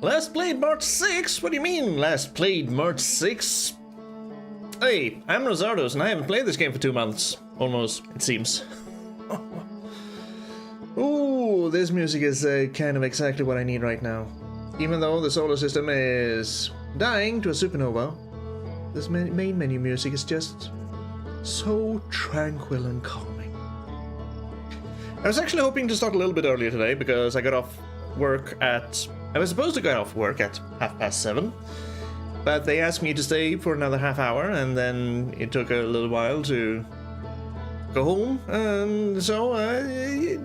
Last played March 6? What do you mean, last played March 6? Hey, I'm Razardos, and I haven't played this game for 2 months. Almost, it seems. Ooh, this music is kind of exactly what I need right now. Even though the solar system is dying to a supernova, this main menu music is just so tranquil and calming. I was actually hoping to start a little bit earlier today because I got off work at... I was supposed to get off work at 7:30, but they asked me to stay for another half hour, and then it took a little while to go home, and so I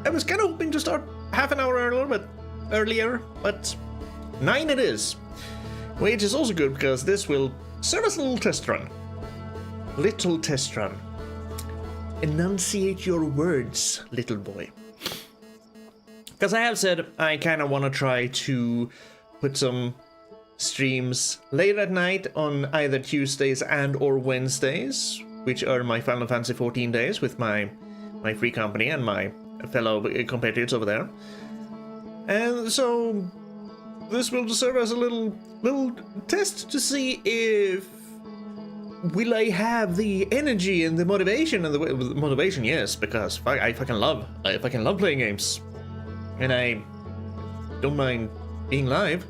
was kind of hoping to start half an hour earlier, but 9 it is, which is also good because this will serve as a little test run. Enunciate your words, little boy. Because I have said I kind of want to try to put some streams late at night on either Tuesdays and or Wednesdays, which are my Final Fantasy 14 days with my free company and my fellow compatriots over there. And so this will serve as a little test to see if will I have the energy and the motivation, and the motivation, yes, because I fucking love playing games. And I don't mind being live.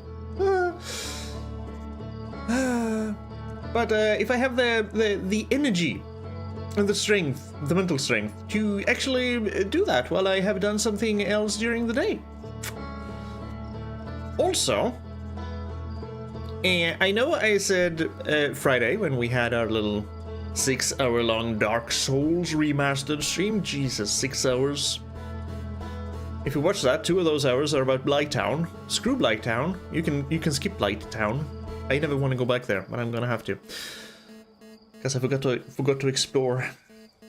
But if I have the energy and the strength, the mental strength, to actually do that while I have done something else during the day. Also, I know I said Friday when we had our little 6-hour-long Dark Souls remastered stream. Jesus, 6 hours. If you watch that, 2 of those hours are about Blighttown. Screw Blighttown. You can skip Blighttown. I never want to go back there, but I'm gonna have to. Because I forgot to explore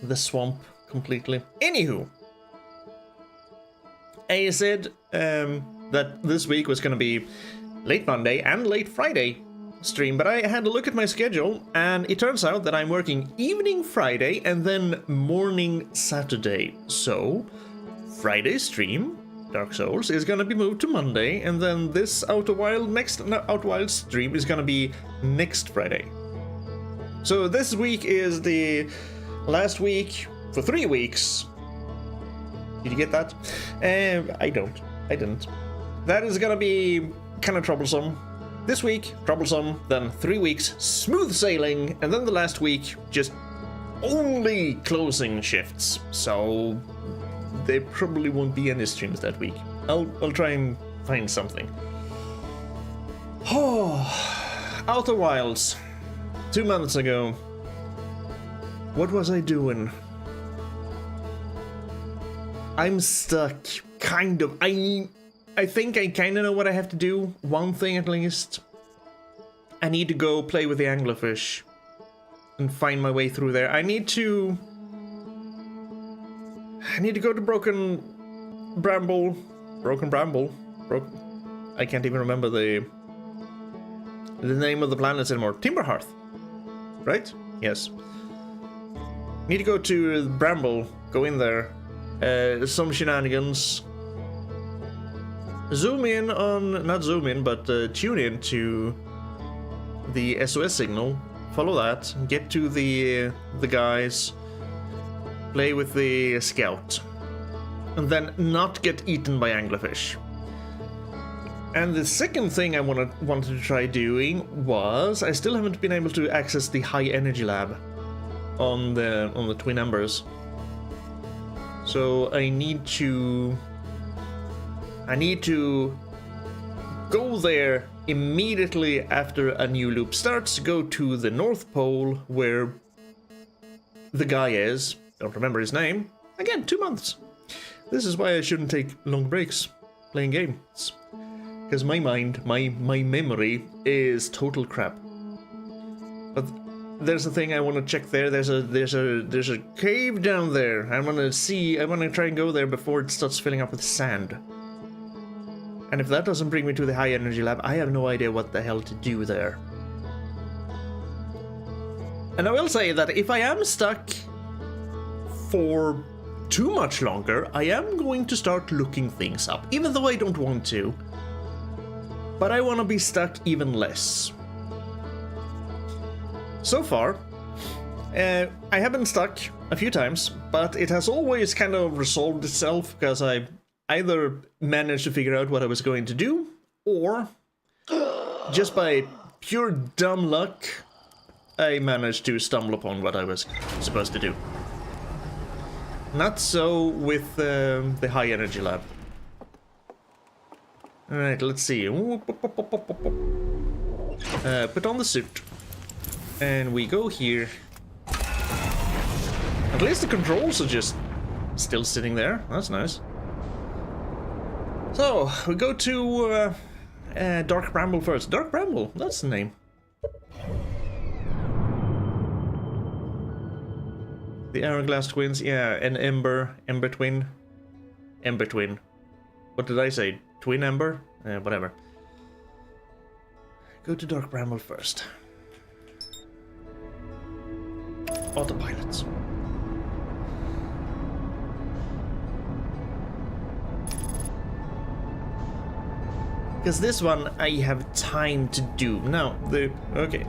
the swamp completely. Anywho, I said that this week was gonna be late Monday and late Friday stream, but I had to look at my schedule, and it turns out that I'm working evening Friday and then morning Saturday. So Friday stream, Dark Souls, is gonna be moved to Monday, and then this Outer Wild stream is gonna be next Friday. So this week is the last week for 3 weeks. Did you get that? I didn't. That is gonna be kind of troublesome. This week, troublesome, then 3 weeks, smooth sailing, and then the last week, just only closing shifts. So there probably won't be any streams that week. I'll try and find something. Oh, Outer Wilds. 2 months ago. What was I doing? I'm stuck. Kind of. I think I kind of know what I have to do. One thing at least. I need to go play with the anglerfish and find my way through there. I need to go to Broken Bramble. I can't even remember the name of the planets anymore. Timberhearth, right? Yes. Need to go to Bramble. Go in there. Some shenanigans. Tune in to the SOS signal. Follow that. Get to the guys. Play with the scout, and then not get eaten by anglerfish. And the second thing I wanted to try doing was I still haven't been able to access the high energy lab on the Twin Embers. So I need to go there immediately after a new loop starts. Go to the North Pole where the guy is. Don't remember his name. Again, 2 months. This is why I shouldn't take long breaks playing games. Because my mind, my memory is total crap. But there's a thing I want to check there. There's a cave down there. I want to try and go there before it starts filling up with sand. And if that doesn't bring me to the high energy lab, I have no idea what the hell to do there. And I will say that if I am stuck for too much longer, I am going to start looking things up, even though I don't want to. but I want to be stuck even less. So far, I have been stuck a few times, but it has always kind of resolved itself because I either managed to figure out what I was going to do, or just by pure dumb luck, I managed to stumble upon what I was supposed to do. Not so with the high energy lab. Alright, let's see. Put on the suit. And we go here. At least the controls are just still sitting there. That's nice. So, we go to Dark Bramble first. Dark Bramble, that's the name. The Hourglass Twins, yeah, and Ember Twin. Ember Twin. What did I say? Twin Ember? Whatever. Go to Dark Bramble first. Autopilots. Because this one I have time to do. Now, okay,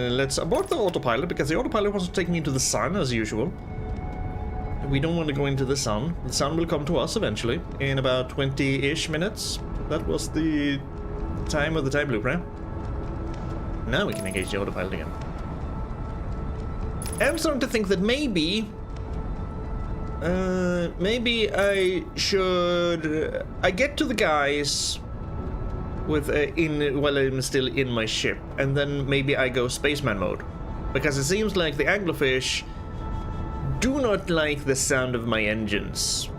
let's abort the autopilot, because the autopilot wants to take me into the sun as usual. We don't want to go into the sun. The sun will come to us eventually, in about 20-ish minutes. That was the time of the time loop, right? Now we can engage the autopilot again. I'm starting to think that maybe I should... I get to the guys with while I'm still in my ship, and then maybe I go spaceman mode, because it seems like the anglerfish do not like the sound of my engines.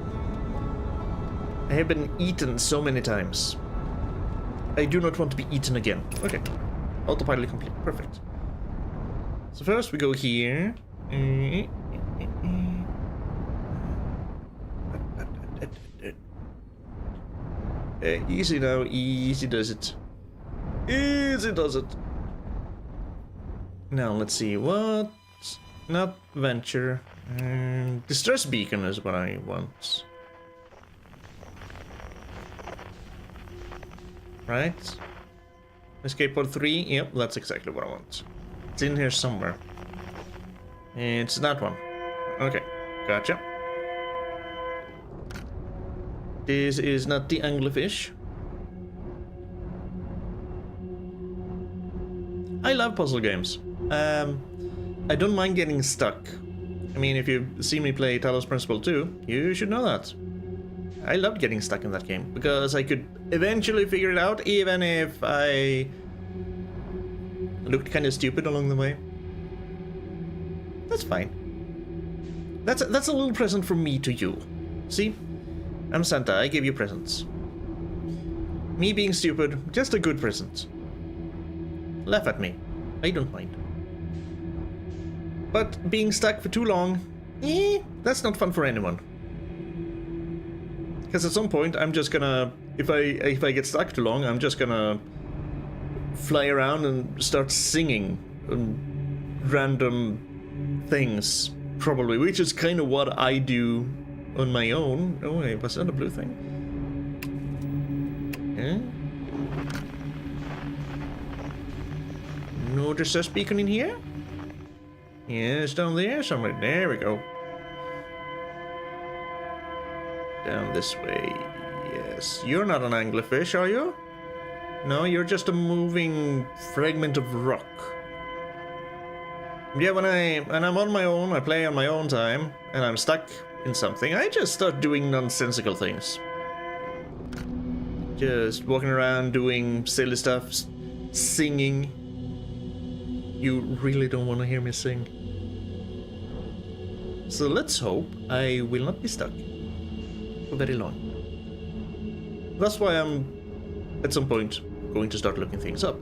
I have been eaten so many times. I do not want to be eaten again. Okay, autopilot complete, perfect. So first we go here. Easy now, easy does it. Easy does it. Now let's see, what? Not venture. Distress beacon is what I want. Right? Escape pod 3, yep, that's exactly what I want. It's in here somewhere. It's that one. Okay, gotcha. This is not the anglerfish. I love puzzle games. I don't mind getting stuck. I mean, if you see me play Talos Principle 2, you should know that. I loved getting stuck in that game, because I could eventually figure it out, even if I looked kind of stupid along the way. That's fine. That's a little present from me to you. See? I'm Santa, I give you presents. Me being stupid, just a good present. Laugh at me. I don't mind. But being stuck for too long, that's not fun for anyone. Because at some point, I'm just gonna... If I get stuck too long, I'm just gonna fly around and start singing random things, probably, which is kind of what I do on my own. Oh wait, was that a blue thing? Yeah. No distress beacon in here? Yeah, it's down there somewhere. There we go. Down this way. Yes. You're not an anglerfish, are you? No, you're just a moving fragment of rock. Yeah, when I'm on my own, I play on my own time, and I'm stuck in something, I just start doing nonsensical things. Just walking around doing silly stuff, singing. You really don't want to hear me sing. So let's hope I will not be stuck for very long. That's why I'm, at some point, going to start looking things up.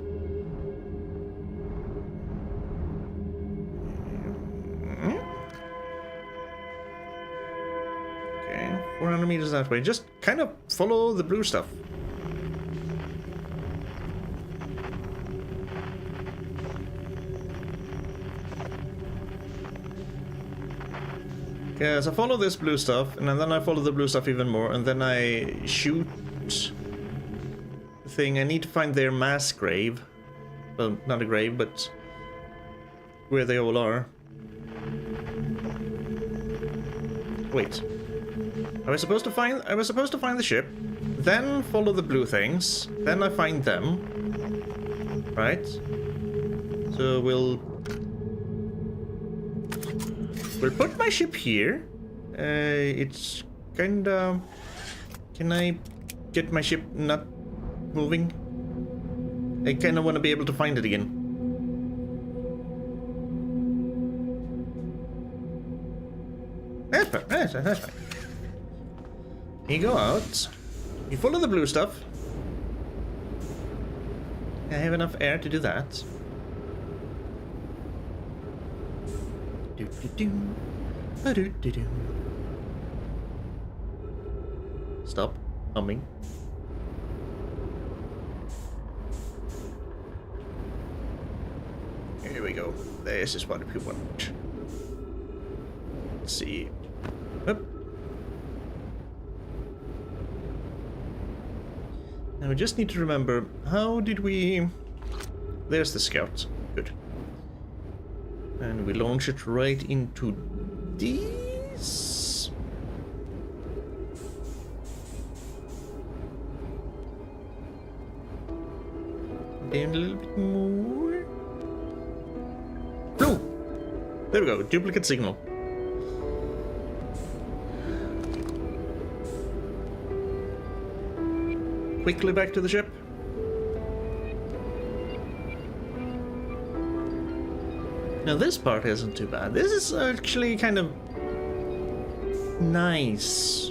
Okay, 400 meters that way. Just kind of follow the blue stuff. Okay, so I follow this blue stuff, and then I follow the blue stuff even more, and then I shoot thing. I need to find their mass grave. Well, not a grave, but where they all are. Wait. I was supposed to find the ship, then follow the blue things, then I find them. Right? So we'll put my ship here. It's kinda... Can I get my ship not moving? I kinda wanna be able to find it again. That's fine, that's fine. You go out. You follow the blue stuff. I have enough air to do that. Stop humming. Here we go. This is what we want. Let's see. Oop. Now we just need to remember, how did we... There's the scout. Good. And we launch it right into these. Down a little bit more. No! There we go, duplicate signal. Quickly back to the ship. Now this part isn't too bad. This is actually kind of nice.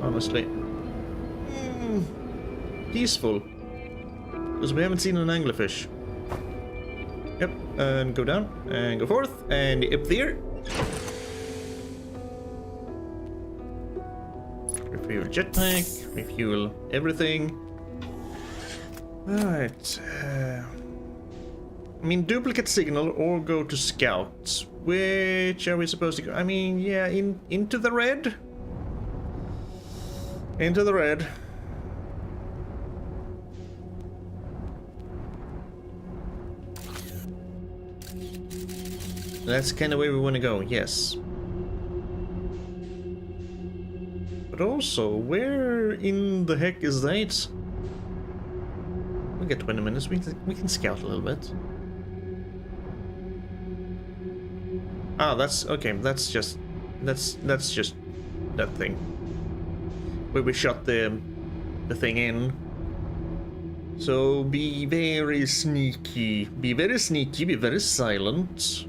Honestly. Peaceful. Because we haven't seen an anglerfish. Yep, and go down, and go forth, and up there. Refuel jetpack, refuel everything. Alright. I mean, duplicate signal or go to scouts. Which are we supposed to go? I mean, yeah, into the red? Into the red. That's kind of where we want to go, yes. But also, where in the heck is that? We get 20 minutes, we can scout a little bit. Ah, that's okay. That's just that thing where we shot the thing in. So be very sneaky. Be very sneaky. Be very silent.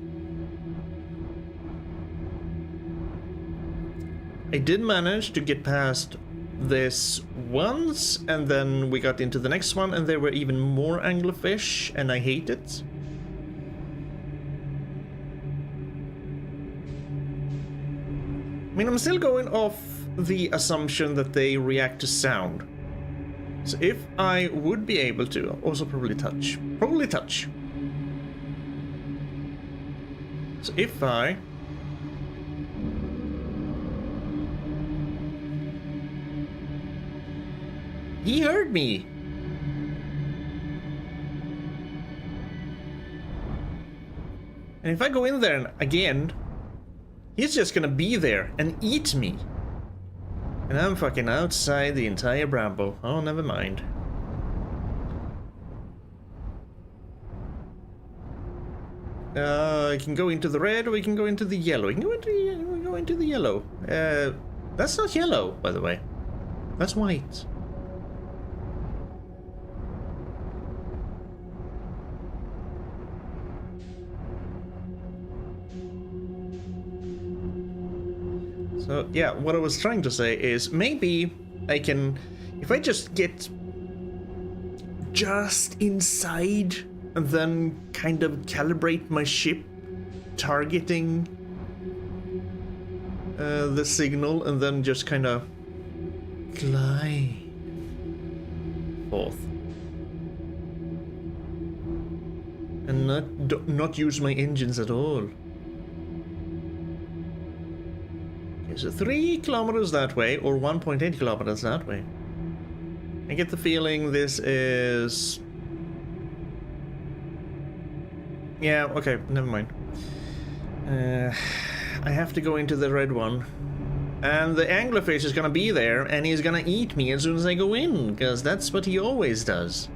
I did manage to get past this once, and then we got into the next one, and there were even more anglerfish, and I hate it. I mean, I'm still going off the assumption that they react to sound. So if I would be able to, also probably touch. Probably touch. So if I... He heard me! And if I go in there again... He's just gonna be there and eat me. And I'm fucking outside the entire bramble. Oh, never mind. I can go into the red or we can go into the yellow. We can go into the yellow. That's not yellow, by the way. That's white. So, yeah, what I was trying to say is maybe I can, if I just get just inside and then kind of calibrate my ship targeting the signal and then just kind of glide forth and not use my engines at all. So 3 kilometers that way, or 1.8 kilometers that way. I get the feeling this is... Yeah, okay, never mind. I have to go into the red one. And the anglerfish is gonna be there, and he's gonna eat me as soon as I go in, because that's what he always does.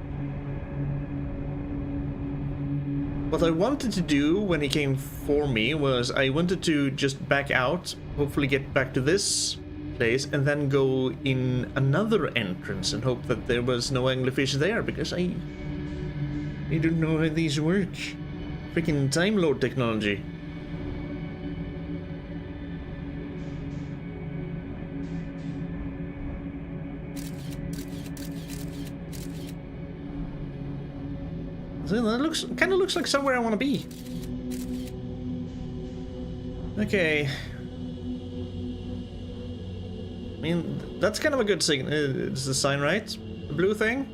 What I wanted to do when he came for me was I wanted to just back out, hopefully get back to this place, and then go in another entrance and hope that there was no anglerfish there, because I don't know how these work. Freaking Time Lord technology. So that kind of looks like somewhere I want to be. Okay. I mean, that's kind of a good sign. It's the sign, right? The blue thing.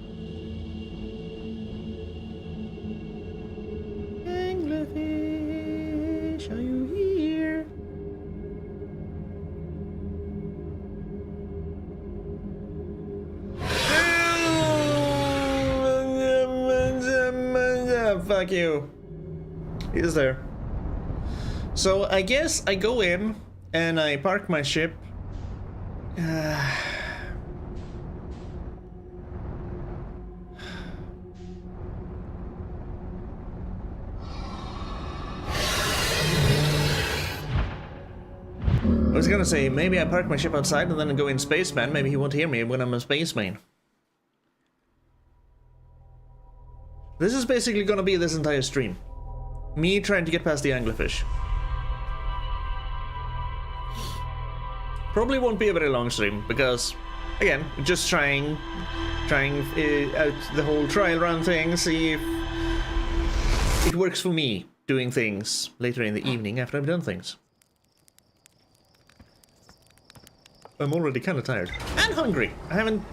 Anglerfish, are you here? Fuck you. He's there. So I guess I go in and I park my ship. I was gonna say, maybe I park my ship outside and then go in spaceman. Maybe he won't hear me when I'm a spaceman. This is basically gonna be this entire stream. Me trying to get past the anglerfish. Probably won't be a very long stream, because, again, just trying out the whole trial run thing, see if it works for me, doing things later in the evening after I've done things. I'm already kind of tired. And hungry! I haven't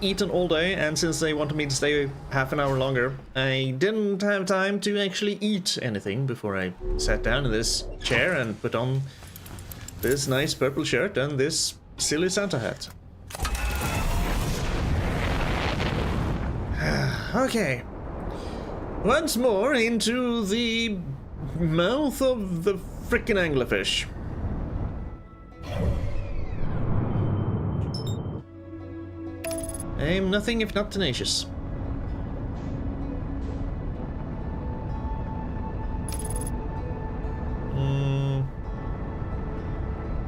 eaten all day, and since they wanted me to stay half an hour longer, I didn't have time to actually eat anything before I sat down in this chair and put on this nice purple shirt and this silly Santa hat. Okay. Once more into the mouth of the frickin' anglerfish. I'm nothing if not tenacious.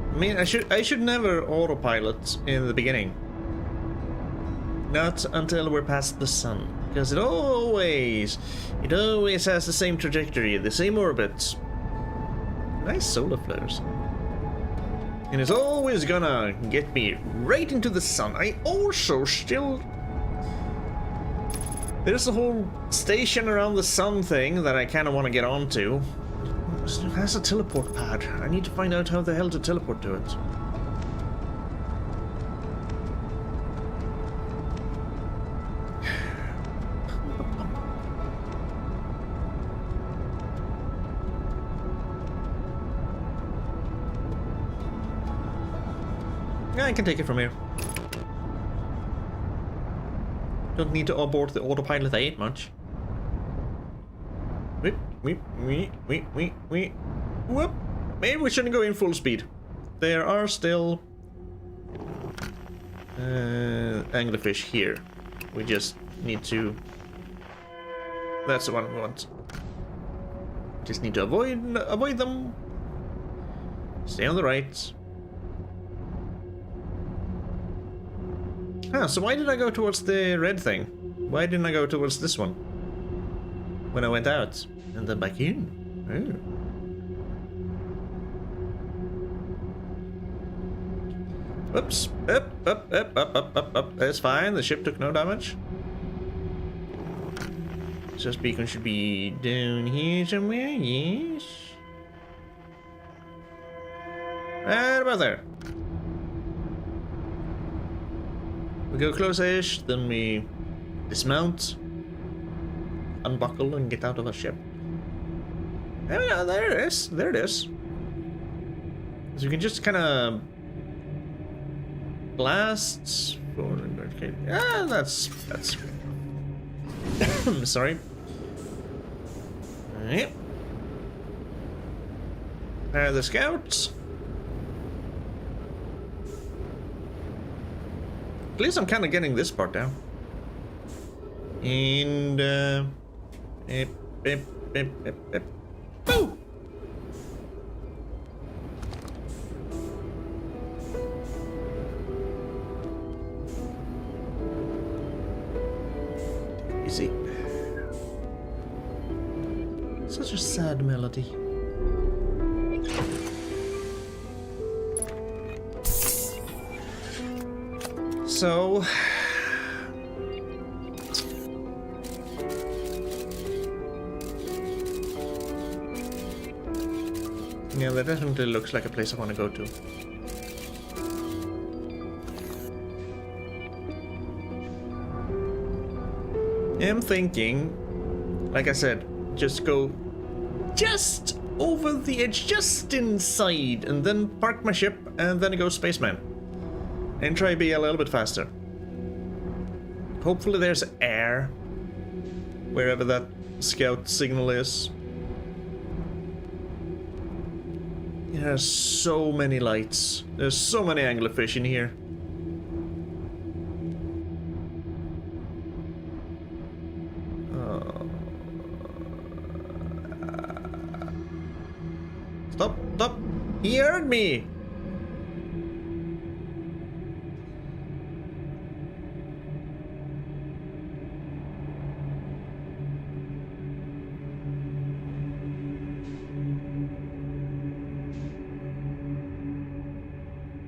I mean, I should never autopilot in the beginning. Not until we're past the sun, because it always has the same trajectory, the same orbit. Nice solar flares. And it's always gonna get me right into the sun. I also still... There's a whole station around the sun thing that I kind of want to get onto. It has a teleport pad. I need to find out how the hell to teleport to it. Yeah, I can take it from here. Don't need to abort the autopilot that much. Whoop. Maybe we shouldn't go in full speed. There are still anglerfish here. We just need to... That's the one we want. Just need to avoid them. Stay on the right. Ah, so why did I go towards the red thing? Why didn't I go towards this one? When I went out and then back in. Oh. Whoops. Up. That's fine. The ship took no damage. So this beacon should be down here somewhere. Yes. Right about there. We go close-ish, then we dismount, unbuckle, and get out of our ship. Oh, yeah, there it is. There it is. So you can just kind of blasts. Ah, that's sorry. Yep. There are the scouts. At least I'm kind of getting this part down. And boo! Easy. Such a sad melody. So yeah, that definitely looks like a place I want to go to. I'm thinking, like I said, just go just over the edge, just inside, and then park my ship, and then go spaceman. And try to be a little bit faster. Hopefully there's air wherever that scout signal is. There's so many lights. There's so many anglerfish in here. Stop, stop. He heard me.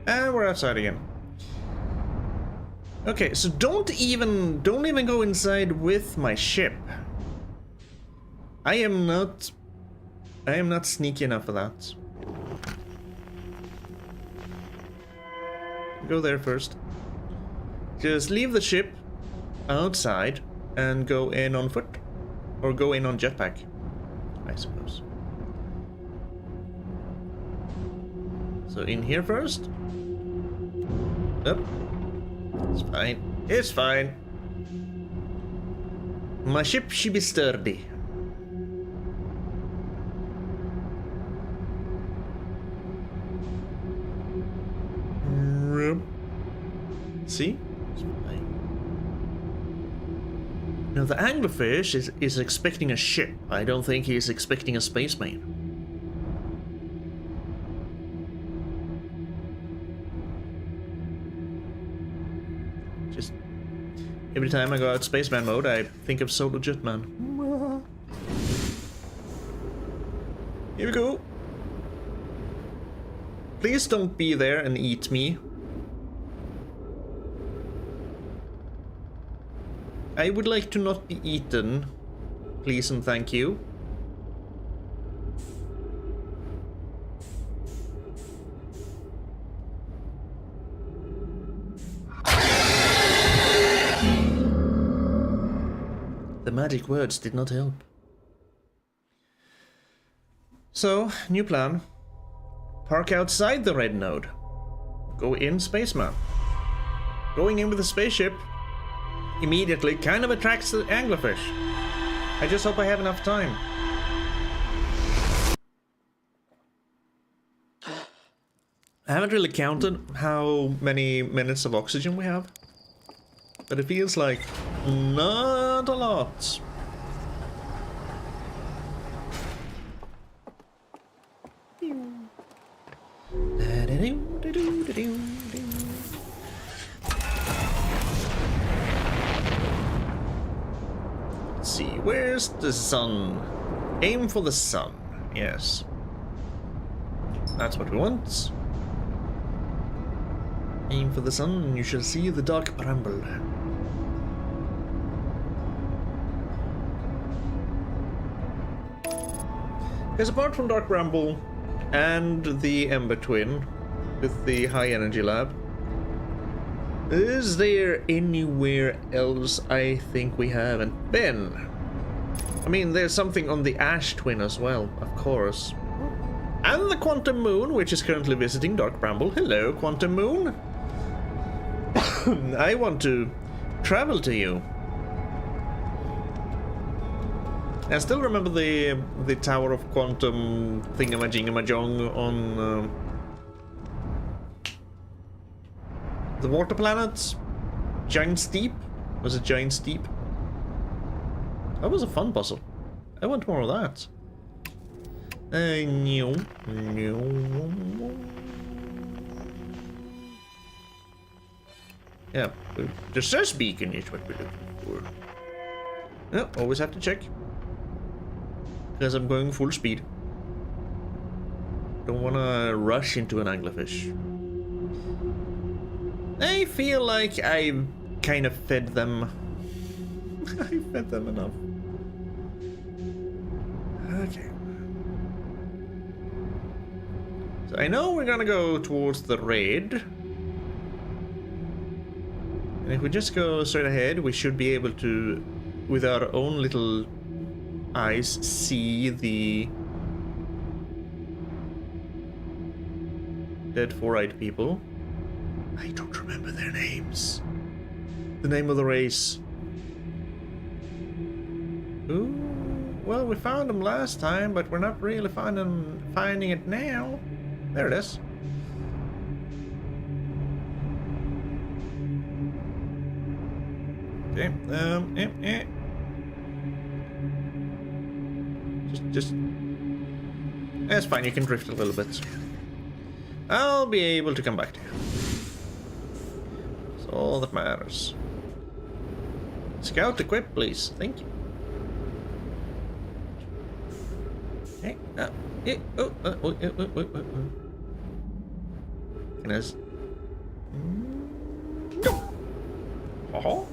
And we're outside again. Okay, so don't even go inside with my ship. I am not sneaky enough for that. Go there first. Just leave the ship outside and go in on foot. Or go in on jetpack, I suppose. So in here first. Up. It's fine. It's fine. My ship should be sturdy. See? It's fine. Now the anglerfish is expecting a ship. I don't think he's expecting a spaceman. Just every time I go out spaceman mode, I think of Solo Jetman. Here we go. Please don't be there and eat me. I would like to not be eaten. Please and thank you. The magic words did not help. So, new plan. Park outside the red node. Go in spaceman. Going in with a spaceship immediately kind of attracts the anglerfish. I just hope I have enough time. I haven't really counted how many minutes of oxygen we have, but it feels like not a lot. Let's see, where's the sun? Aim for the sun, yes. That's what we want. Aim for the sun and you shall see the dark bramble. Because apart from dark bramble and the Ember Twin with the high energy lab, is there anywhere else I think we haven't been? I mean, there's something on the Ash Twin as well, of course. And the Quantum Moon, which is currently visiting Dark Bramble. Hello, Quantum Moon. I want to travel to you. I still remember the Tower of Quantum thingamajingamajong on the water planets. Giant Steep? Was it Giant Steep? That was a fun puzzle. I want more of that. No. Yeah, the search beacon is what we're looking for. Yeah, always have to check. Because I'm going full speed. Don't want to rush into an anglerfish. I feel like I've kind of fed them. I fed them enough. Okay. So I know we're gonna go towards the raid. And if we just go straight ahead, we should be able to, with our own little eyes, see the dead four-eyed people. I don't remember their names. The name of the race. Ooh, well, we found them last time, but we're not really finding it now. There it is. Okay, Just... That's fine, you can drift a little bit. I'll be able to come back to you. That's all that matters. Scout equip, please. Thank you. Okay, Can I... No! Oh.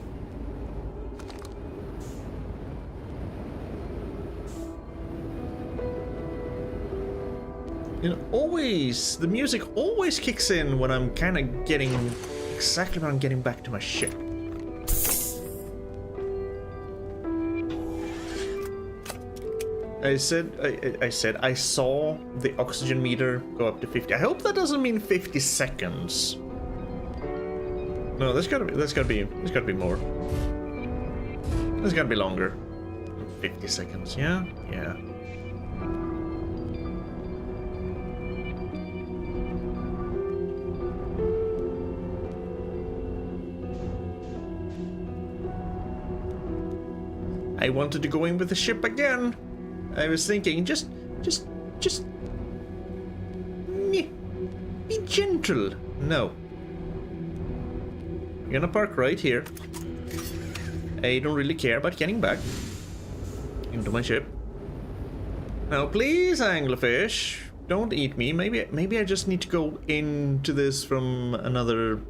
You know, always, the music always kicks in when I'm kind of getting, exactly when I'm getting back to my ship. I said I saw the oxygen meter go up to 50. I hope that doesn't mean 50 seconds. No, there's gotta be more. There's gotta be longer. 50 seconds, yeah? Yeah. I wanted to go in with the ship again. I was thinking, just be gentle. No. We're gonna park right here. I don't really care about getting back into my ship. Now, please, anglerfish, don't eat me. Maybe I just need to go into this from another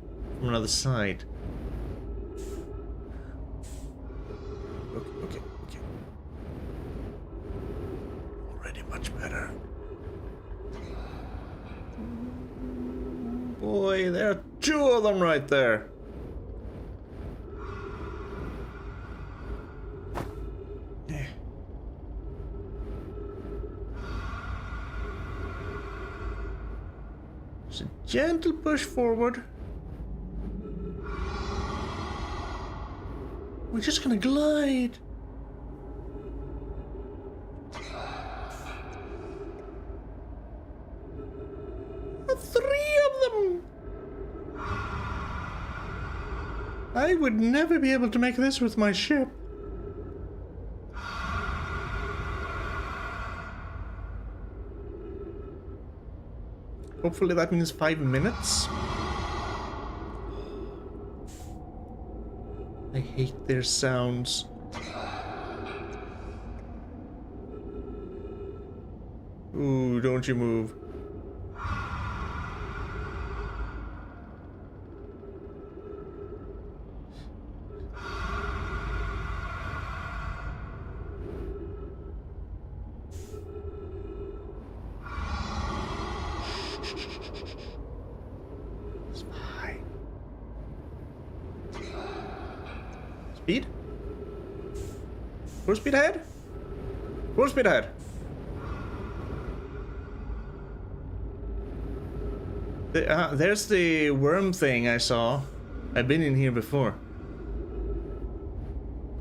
side. Okay. Already much better. Boy, there are two of them right there. Just a gentle push forward. We're just gonna glide. Three of them. I would never be able to make this with my ship. Hopefully that means 5 minutes. I hate their sounds. Ooh, don't you move. Speed? Full speed ahead? Full speed ahead. There's the worm thing I saw. I've been in here before.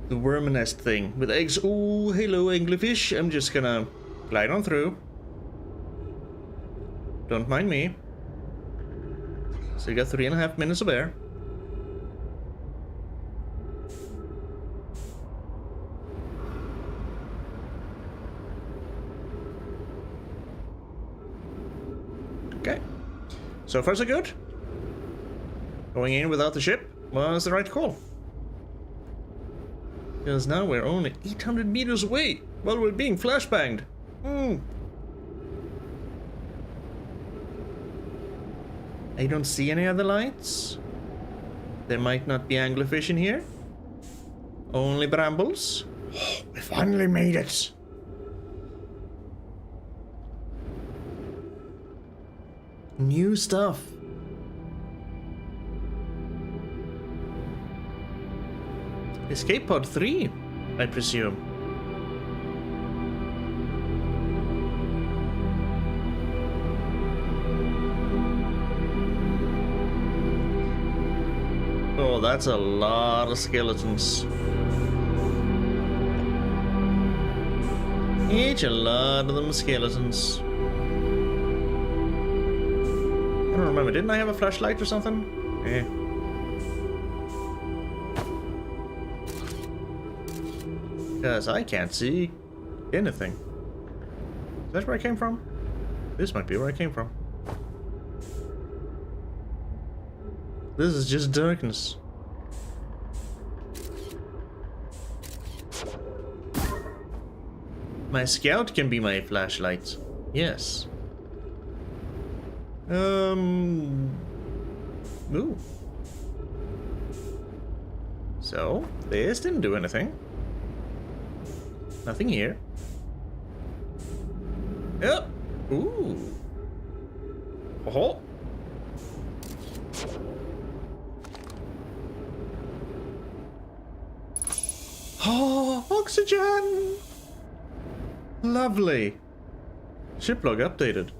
The worm nest thing with eggs. Oh, hello, anglerfish. I'm just gonna glide on through. Don't mind me. So you got 3.5 minutes of air. Okay. So far so good. Going in without the ship was the right call. Because now we're only 800 meters away while we're being flashbanged. I don't see any other lights. There might not be anglerfish in here. Only brambles. Oh, we finally made it. New stuff. Escape pod 3, I presume. Oh, that's a lot of skeletons. Each a lot of them skeletons. I don't remember, didn't I have a flashlight or something? Eh. Because I can't see anything. Is that where I came from? This might be where I came from. This is just darkness. My scout can be my flashlight. Yes. Ooh. So, this didn't do anything. Nothing here. Yep. Ooh. Oh. Oh, oxygen! Lovely. Ship log updated.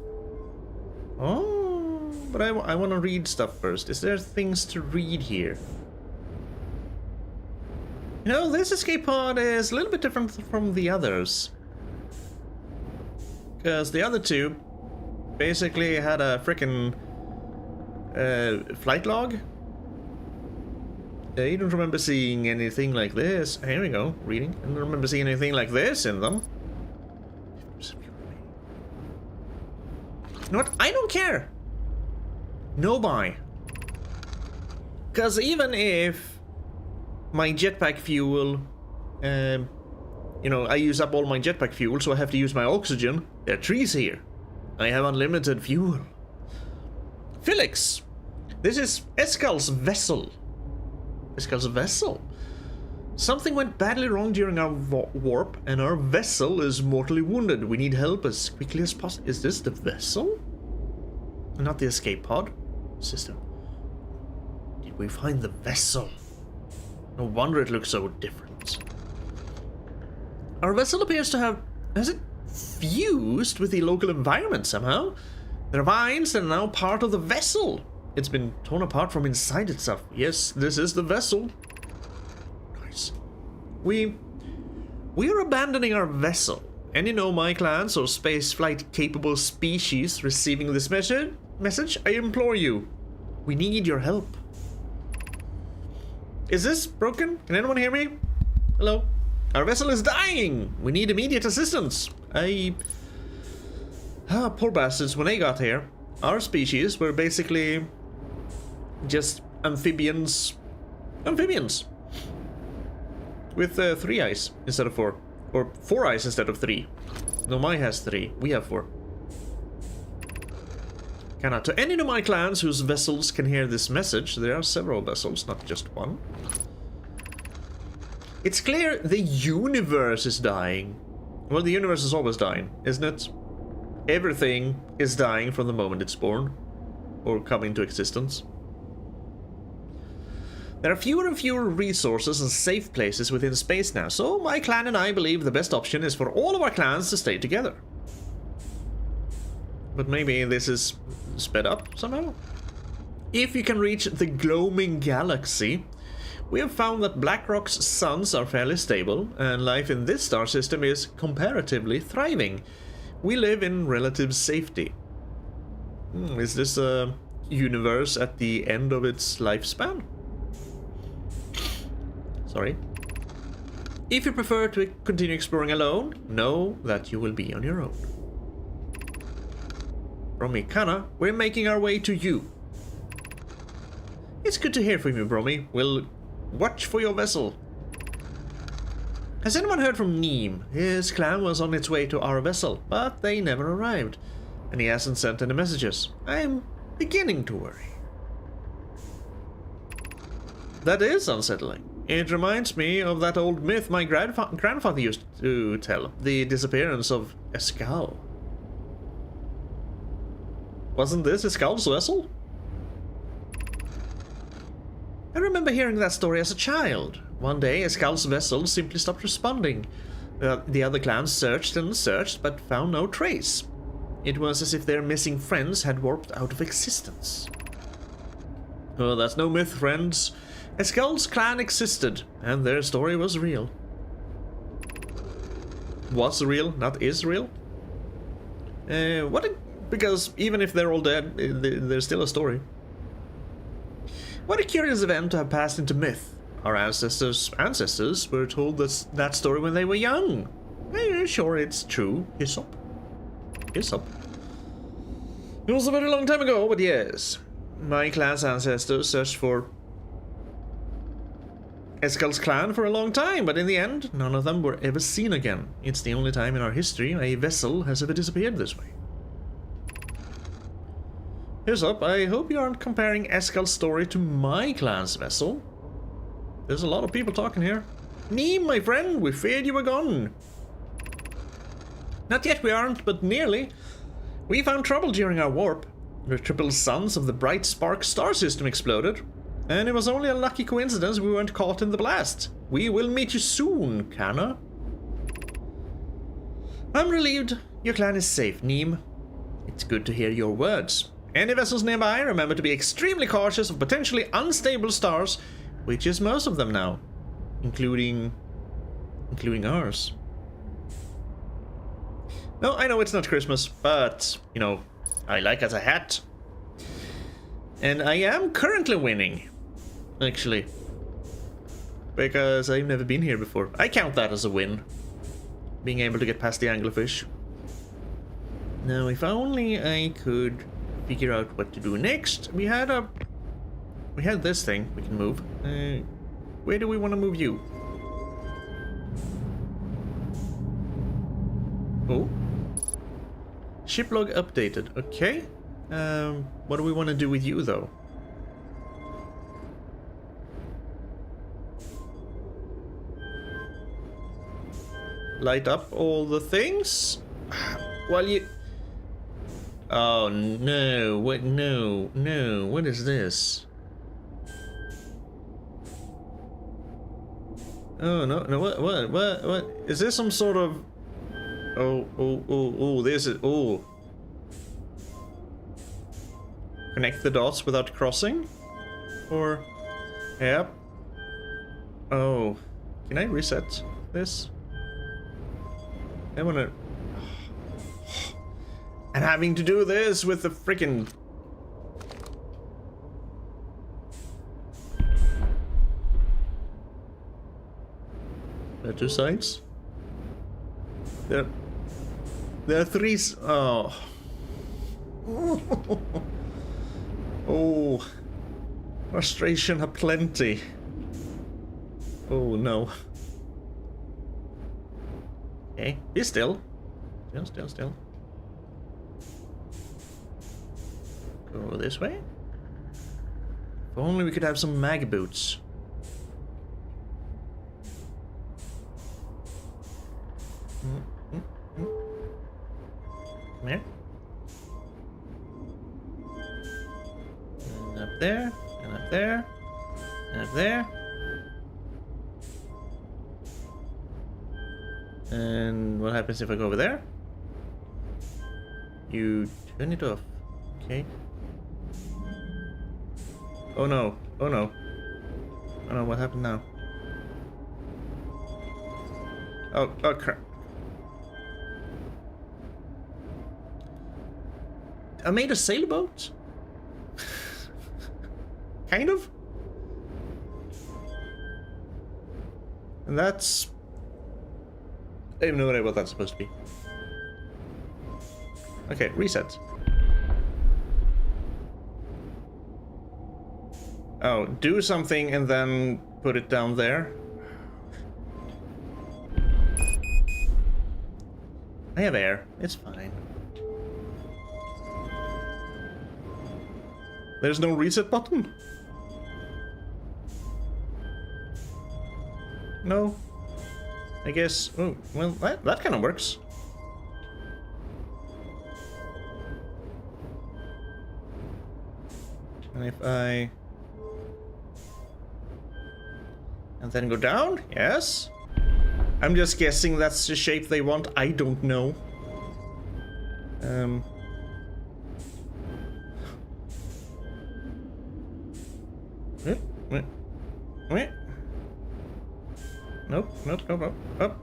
Oh, but I want to read stuff first. Is there things to read here? You know, this escape pod is a little bit different from the others. Because the other two basically had a frickin' flight log. I don't remember seeing anything like this. Here we go, reading. I don't remember seeing anything like this in them. You know what? I don't care. No buy. Because even if my jetpack fuel, you know, I use up all my jetpack fuel, so I have to use my oxygen. There are trees here. I have unlimited fuel. Felix, this is Eskal's vessel. Eskal's vessel. Something went badly wrong during our warp, and our vessel is mortally wounded. We need help as quickly as possible. Is this the vessel? Not the escape pod? System. Did we find the vessel? No wonder it looks so different. Our vessel appears to have... Has it fused with the local environment somehow? There are vines that are now part of the vessel. It's been torn apart from inside itself. Yes, this is the vessel. Nice. We are abandoning our vessel. Any my clans or spaceflight capable species receiving this message, I implore you. We need your help. Is this broken? Can anyone hear me? Hello? Our vessel is dying! We need immediate assistance. Poor bastards, when they got here, our species were basically just amphibians. Amphibians! With 3 eyes instead of 4. Or 4 eyes instead of 3. No, Nomai has 3. We have 4. Cannot. To any Nomai clans whose vessels can hear this message, there are several vessels, not just one. It's clear the universe is dying. Well, the universe is always dying, isn't it? Everything is dying from the moment it's born. Or come into existence. There are fewer and fewer resources and safe places within space now, so my clan and I believe the best option is for all of our clans to stay together. But maybe this is sped up somehow? If you can reach the gloaming galaxy, we have found that Blackrock's suns are fairly stable, and life in this star system is comparatively thriving. We live in relative safety. Is this a universe at the end of its lifespan? Sorry. If you prefer to continue exploring alone, know that you will be on your own. Bromi, Kana, we're making our way to you. It's good to hear from you, Bromi. We'll watch for your vessel. Has anyone heard from Neem? His clan was on its way to our vessel, but they never arrived, and he hasn't sent any messages. I'm beginning to worry. That is unsettling. It reminds me of that old myth my grandfather used to tell, the disappearance of Escal. Wasn't this Escal's vessel? I remember hearing that story as a child. One day, Escal's vessel simply stopped responding. The other clans searched and searched, but found no trace. It was as if their missing friends had warped out of existence. Oh, that's no myth, friends. Escal's clan existed, and their story was real. Was real, not is real? Because even if they're all dead, there's still a story. What a curious event to have passed into myth. Our ancestors were told that story when they were young. Sure, it's true. Hyssop. Hyssop. It was a very long time ago, but yes. My clan's ancestors searched for Escal's clan for a long time, but in the end, none of them were ever seen again. It's the only time in our history a vessel has ever disappeared this way. Here's up, I hope you aren't comparing Escal's story to my clan's vessel. There's a lot of people talking here. Neem, my friend, we feared you were gone. Not yet we aren't, but nearly. We found trouble during our warp. The triple suns of the bright spark star system exploded. And it was only a lucky coincidence we weren't caught in the blast. We will meet you soon, Kana. I'm relieved your clan is safe, Neem. It's good to hear your words. Any vessels nearby, remember to be extremely cautious of potentially unstable stars, which is most of them now, including ours. No, I know it's not Christmas, but, you know, I like as a hat. And I am currently winning, actually, because I've never been here before. I count that as a win, being able to get past the anglerfish. Now, if only I could figure out what to do next. We had this thing we can move. Where do we want to move you? Oh, ship log updated. Okay. What do we want to do with you though? Light up all the things while you. Oh no, what, no, what is this? Oh no, what? Is this some sort of... Oh, this is, Connect the dots without crossing? Or, yep. Oh, can I reset this? I wanna... And having to do this with the freaking... There are two sides? There are three... Oh. Oh. Frustration aplenty. Oh no. Okay, be still. Still. Go this way. If only we could have some mag boots. Come here. And up there, and up there, and up there. And what happens if I go over there? You turn it off. Okay. Oh no. Oh no. Oh no, what happened now? Oh, oh crap. I made a sailboat? Kind of? And that's... I have no idea what that's supposed to be. Okay, reset. Oh, do something and then put it down there. I have air. It's fine. There's no reset button? No. I guess... Oh, well, that kind of works. And if I... And then go down? Yes. I'm just guessing that's the shape they want. I don't know. Nope, nope, nope, nope, nope.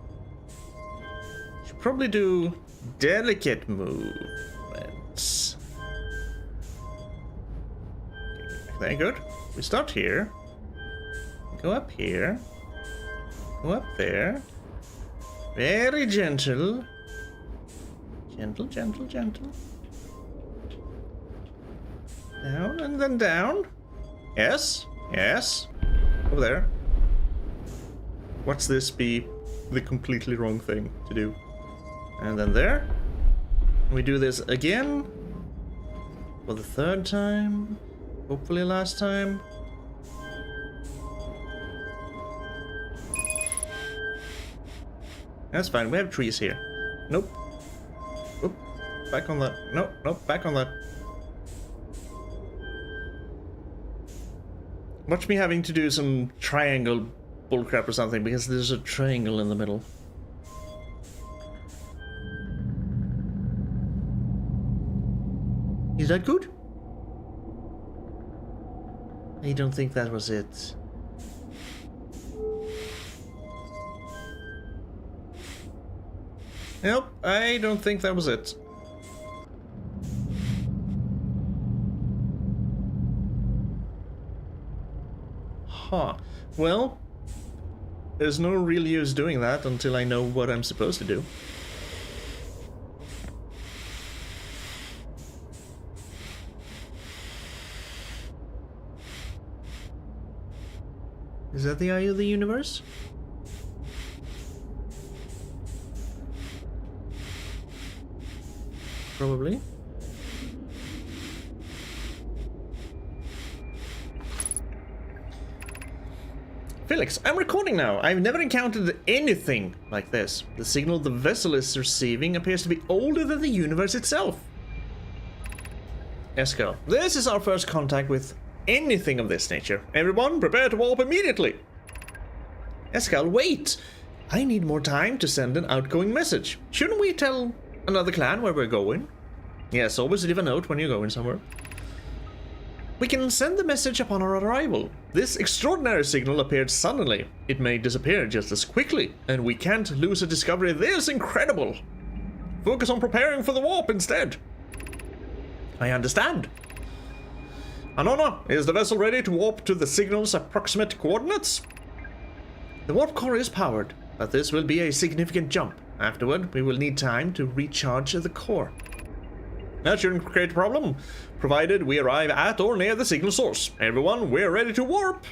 Should probably do delicate movements. Very good. We start here. Go up here. Go up there. Very gentle. Gentle, gentle, gentle. Down and then down. Yes, yes. Over there. Watch this be the completely wrong thing to do. And then there. We do this again. For the third time. Hopefully last time. That's fine, we have trees here. Nope. Oop. Back on that. Nope, nope, back on that. Watch me having to do some triangle bullcrap or something, because there's a triangle in the middle. Is that good? I don't think that was it. Nope, I don't think that was it. Huh. Well, there's no real use doing that until I know what I'm supposed to do. Is that the eye of the universe? Probably. Felix, I'm recording now. I've never encountered anything like this. The signal the vessel is receiving appears to be older than the universe itself. Esco, this is our first contact with anything of this nature. Everyone, prepare to warp immediately. Escal, wait! I need more time to send an outgoing message. Shouldn't we tell another clan where we're going? Yes, always leave a note when you're going somewhere. We can send the message upon our arrival. This extraordinary signal appeared suddenly. It may disappear just as quickly, and we can't lose a discovery this incredible. Focus on preparing for the warp instead. I understand. Anona, is the vessel ready to warp to the signal's approximate coordinates? The warp core is powered, but this will be a significant jump. Afterward, we will need time to recharge the core. That shouldn't create a problem, provided we arrive at or near the signal source. Everyone, we're ready to warp!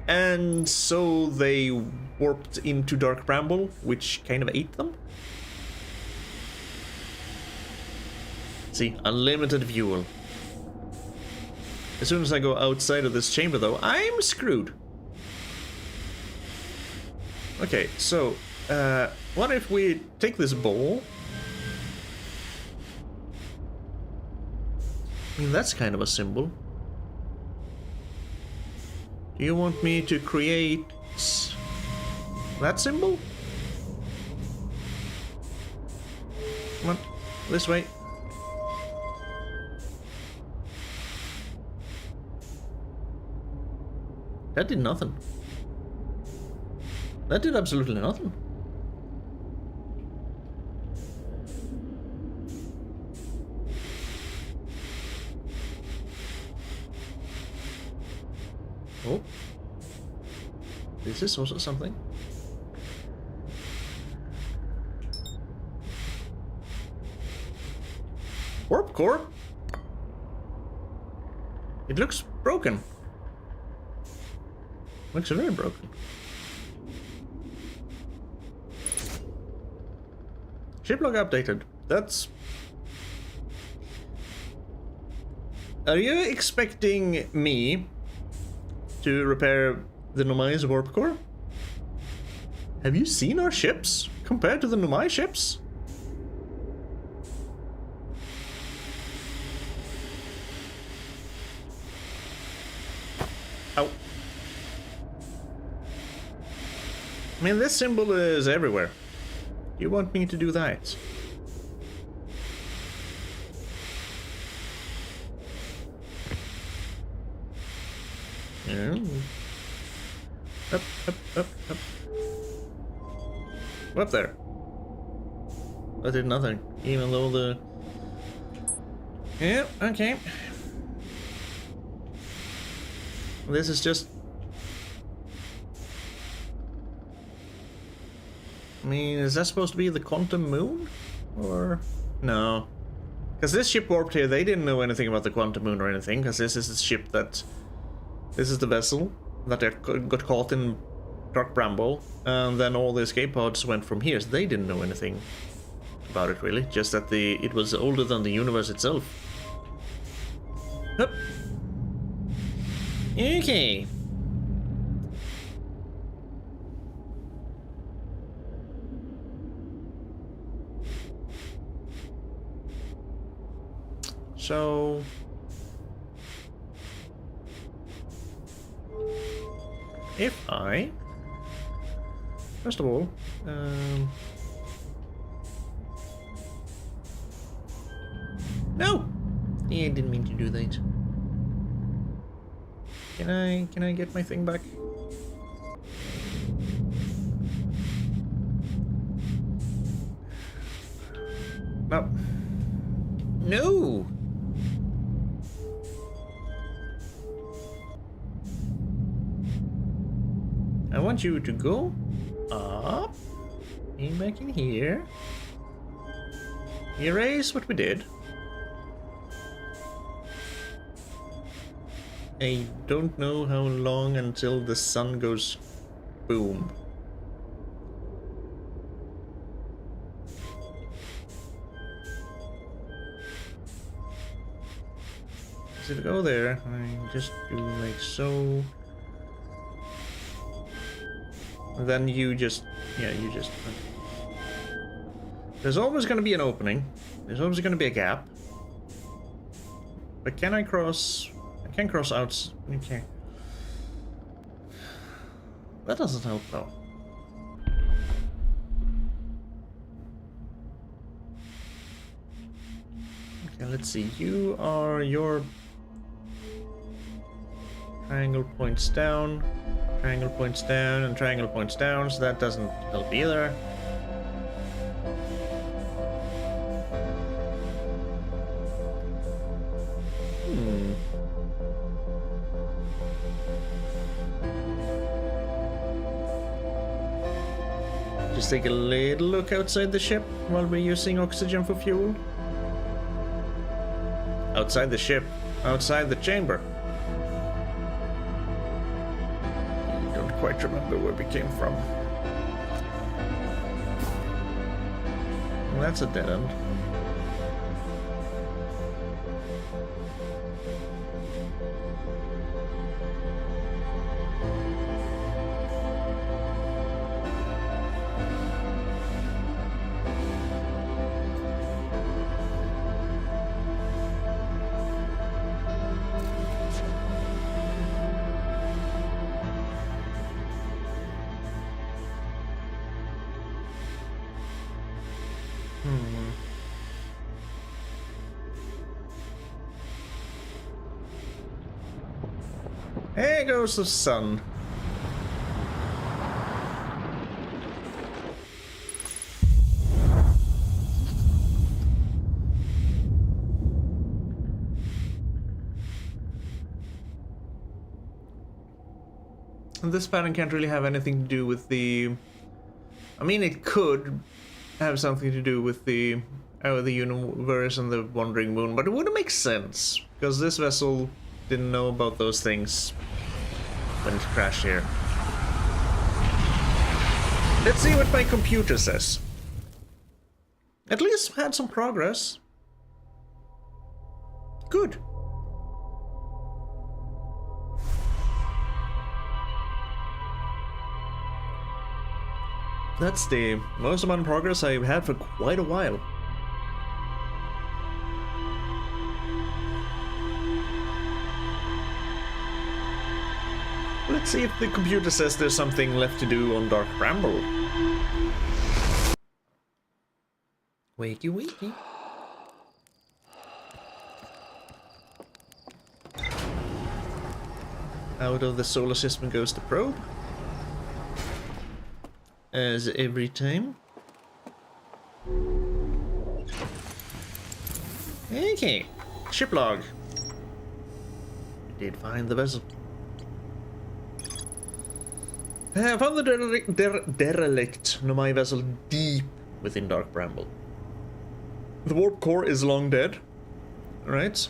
And so they warped into Dark Bramble, which kind of ate them. See, unlimited fuel. As soon as I go outside of this chamber, though, I'm screwed. Okay, so, what if we take this ball? I mean, that's kind of a symbol. Do you want me to create that symbol? Come on, this way. That did nothing. That did absolutely nothing. Oh. This is also something. Warp core? It looks broken. Looks very broken. Ship log updated. That's... Are you expecting me to repair the Nomai's warp core? Have you seen our ships compared to the Nomai ships? Ow. I mean, this symbol is everywhere. You want me to do that? Yeah. Up, up, up, up. Up there. That did nothing, even though the... Yeah, okay. This is just... I mean, is that supposed to be the quantum moon? Or... No. Because this ship warped here, they didn't know anything about the quantum moon or anything, because this is the ship that... This is the vessel that they got caught in Dark Bramble, and then all the escape pods went from here, so they didn't know anything about it really, just that it was older than the universe itself. Hup. Okay. So... If I... First of all... No! Yeah, I didn't mean to do that. Can I get my thing back? No. No! I want you to go up, in back in here, erase what we did. I don't know how long until the sun goes boom. So to go there, I just do like so. And then you just, yeah, you just... There's always going to be an opening. There's always going to be a gap. But can I cross... I can cross out... Okay. That doesn't help though. Okay, let's see. You are your... Triangle points down. Triangle points down and triangle points down, so that doesn't help either. Just take a little look outside the ship while we're using oxygen for fuel. Outside the ship, outside the chamber. Quite remember where we came from. Well, that's a dead end. There goes the sun. And this pattern can't really have anything to do with the... I mean, it could have something to do with the universe and the wandering moon, but it wouldn't make sense, because this vessel didn't know about those things when it crashed here. Let's see what my computer says. At least had some progress. Good. That's the most amount of progress I've had for quite a while. Let's see if the computer says there's something left to do on Dark Bramble. Wakey wakey. Out of the solar system goes the probe. As every time. Okay, ship log. We did find the vessel. I found the derelict Nomai vessel deep within Dark Bramble. The warp core is long dead. Alright.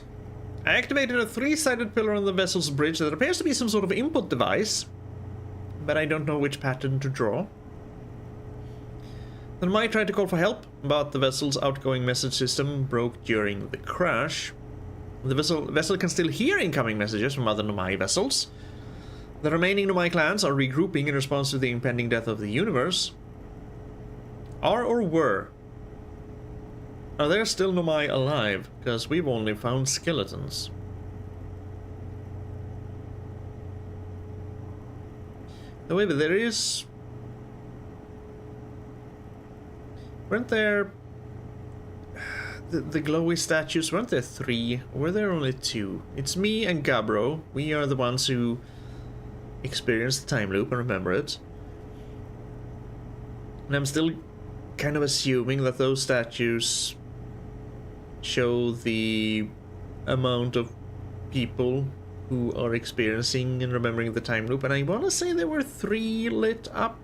I activated a 3-sided pillar on the vessel's bridge that appears to be some sort of input device, but I don't know which pattern to draw. Then Nomai tried to call for help, but the vessel's outgoing message system broke during the crash. The vessel can still hear incoming messages from other Nomai vessels. The remaining Nomai clans are regrouping in response to the impending death of the universe. Are or were? Are there still Nomai alive? Because we've only found skeletons. However, there is... Weren't there... The glowy statues, weren't there 3? Or were there only 2? It's me and Gabro. We are the ones who experienced the time loop and remember it. And I'm still kind of assuming that those statues show the amount of people who are experiencing and remembering the time loop. And I want to say there were 3 lit up.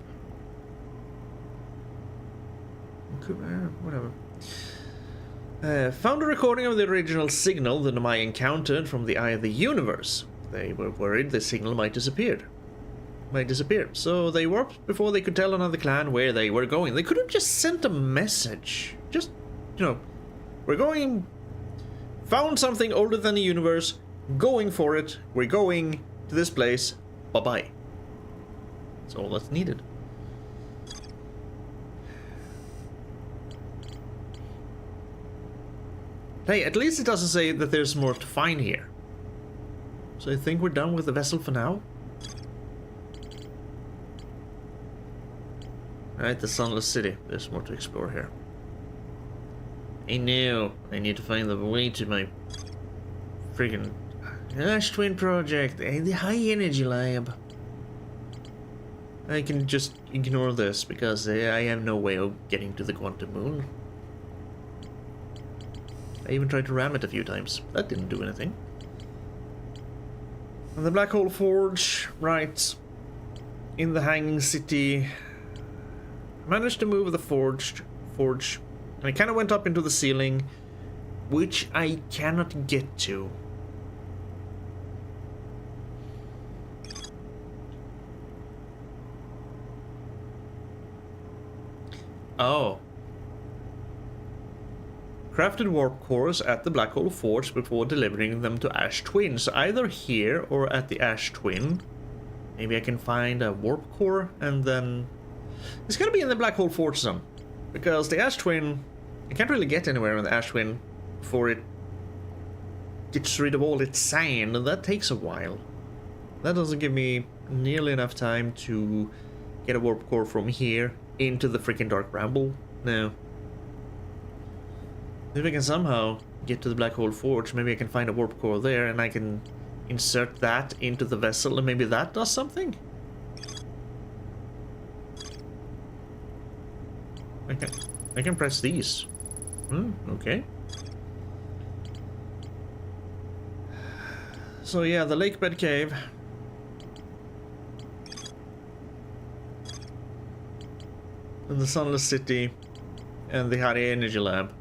Whatever. Found a recording of the original signal the Nomai encountered from the Eye of the Universe. They were worried the signal might disappear. So they warped before they could tell another clan where they were going. They could have just sent a message. Just, you know, we're going... Found something older than the universe. Going for it. We're going to this place. Bye-bye. That's all that's needed. Hey, at least it doesn't say that there's more to find here. So I think we're done with the vessel for now. Alright, the Sunless City. There's more to explore here. I know. I need to find the way to my friggin' Ash Twin project and the High Energy Lab. I can just ignore this because I have no way of getting to the Quantum Moon. I even tried to ram it a few times. That didn't do anything. And the Black Hole Forge, right. In the Hanging City. I managed to move the forge. And I kind of went up into the ceiling, which I cannot get to. Oh. Crafted warp cores at the Black Hole Forge before delivering them to Ash Twin. So either here or at the Ash Twin. Maybe I can find a warp core and then... It's gonna be in the Black Hole Forge zone. Because the Ash Twin... I can't really get anywhere in the Ash Twin before it gets rid of all its sand, and that takes a while. That doesn't give me nearly enough time to get a warp core from here into the freaking Dark Bramble. No. If I can somehow get to the Black Hole Forge, maybe I can find a warp core there and I can insert that into the vessel and maybe that does something? I can press these. Okay. So yeah, the lake bed cave. And the Sunless City. And the High Energy Lab.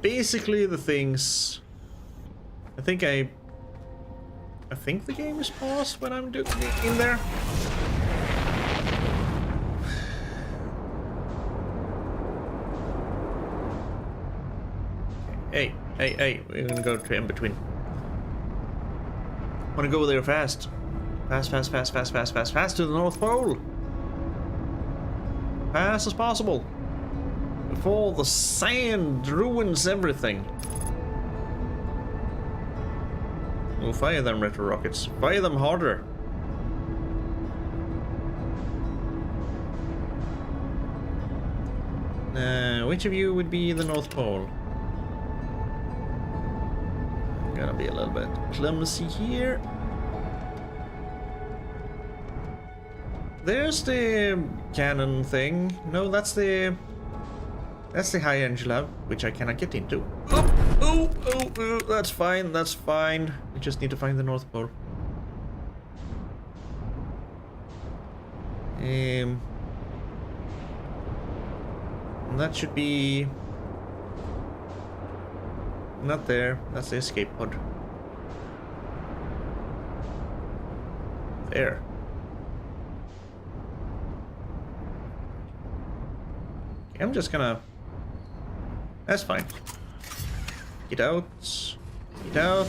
Basically the things... I think the game is paused when I'm in there. Hey, we're gonna go to in between. Wanna go there fast. Fast to the North Pole. Fast as possible. Before the sand ruins everything. Oh, fire them retro rockets. Fire them harder. Which of you would be the North Pole? I'm gonna be a little bit clumsy here. There's the cannon thing. No, that's the High Energy Lab, which I cannot get into. Oh, that's fine, that's fine. We just need to find the North Pole. And that should be... not there. That's the escape pod. There. Okay, I'm just gonna... that's fine. Get out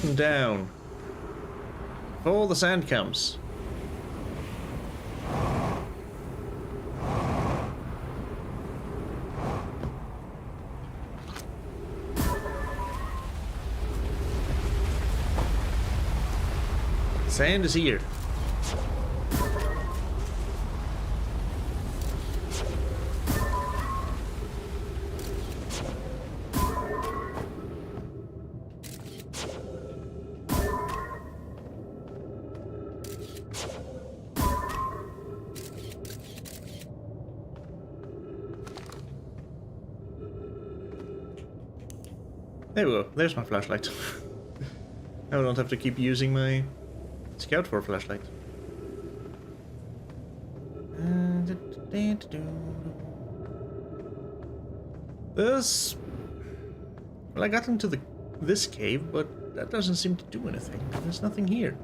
and down. Before the sand comes. Sand is here. There we go. There's my flashlight. Now I don't have to keep using my scout for a flashlight. This... well, I got into this cave, but that doesn't seem to do anything. There's nothing here.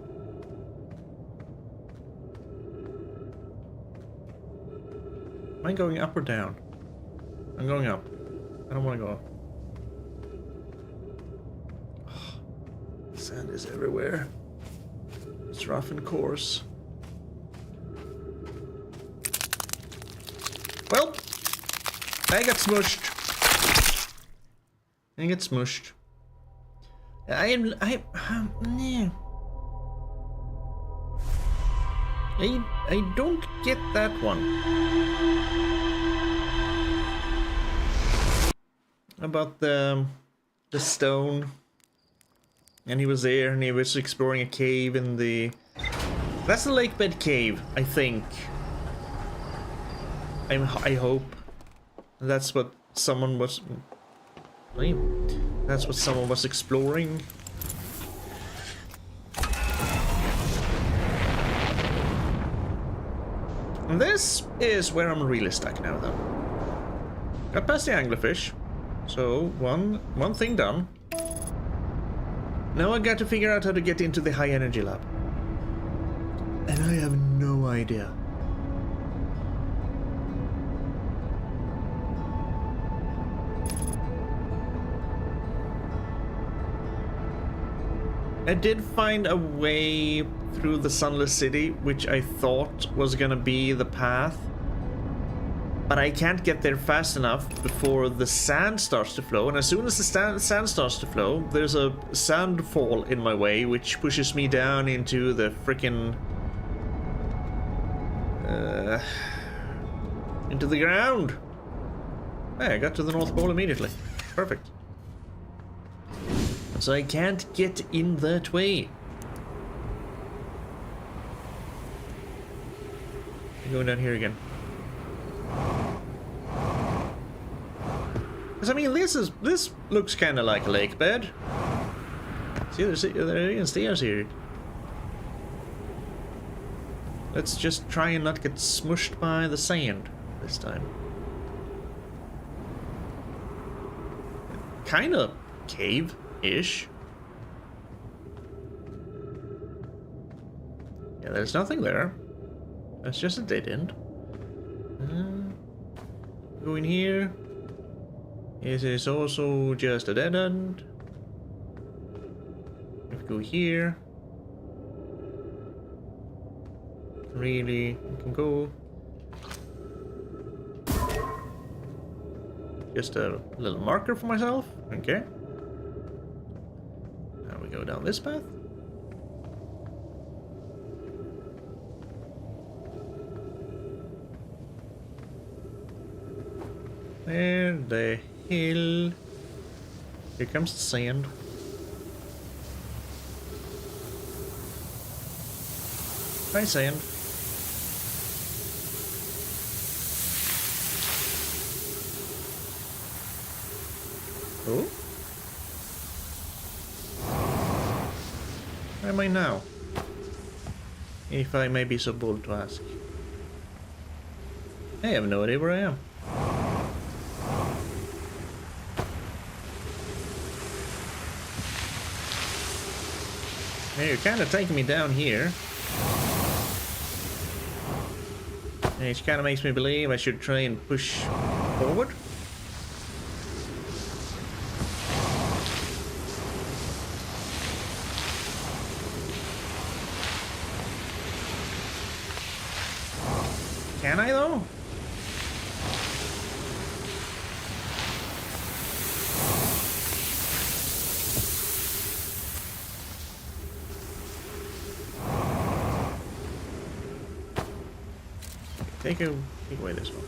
Am I going up or down? I'm going up. I don't want to go up. Sand is everywhere. It's rough and coarse. Well, I got smushed. I don't get that one. About the stone. And he was there, and he was exploring a cave in the... that's the lake bed cave, I think. I hope. That's what someone was... that's what someone was exploring. And this is where I'm really stuck now, though. Got past the anglerfish. So, one thing done. Now I got to figure out how to get into the High Energy Lab. And I have no idea. I did find a way through the Sunless City, which I thought was gonna be the path. But I can't get there fast enough before the sand starts to flow. And as soon as the sand starts to flow, there's a sand fall in my way, which pushes me down into the frickin' into the ground. Hey, I got to the North Pole immediately. Perfect. So I can't get in that way. Going down here again. Because I mean, this looks kind of like a lake bed. See, there are even stairs here. Let's just try and not get smushed by the sand this time. Kind of cave-ish. Yeah, there's nothing there. That's just a dead end. Go in here. This is also just a dead end. If we go here. Really, we can go. Just a little marker for myself. Okay. Now we go down this path. There, the hill. Here comes the sand. Hi, sand. Oh? Where am I now? If I may be so bold to ask. I have no idea where I am. You're kind of taking me down here. Which kind of makes me believe I should try and push forward. Can I though? Take away this one.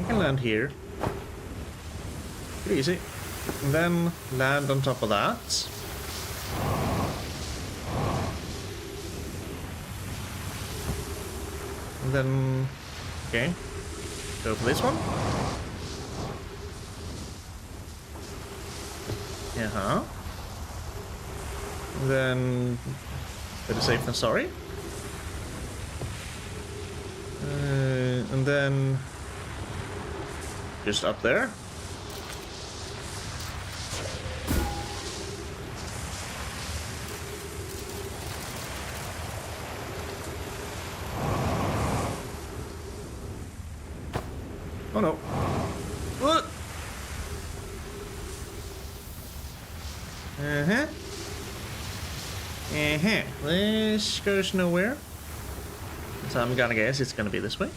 I can land here. Pretty easy. And then land on top of that. And then, okay, go for this one. Uh-huh. And then, better safe than sorry. And then, just up there. Oh no. What? Uh-huh. Uh-huh. This goes nowhere. So I'm gonna guess it's gonna be this way.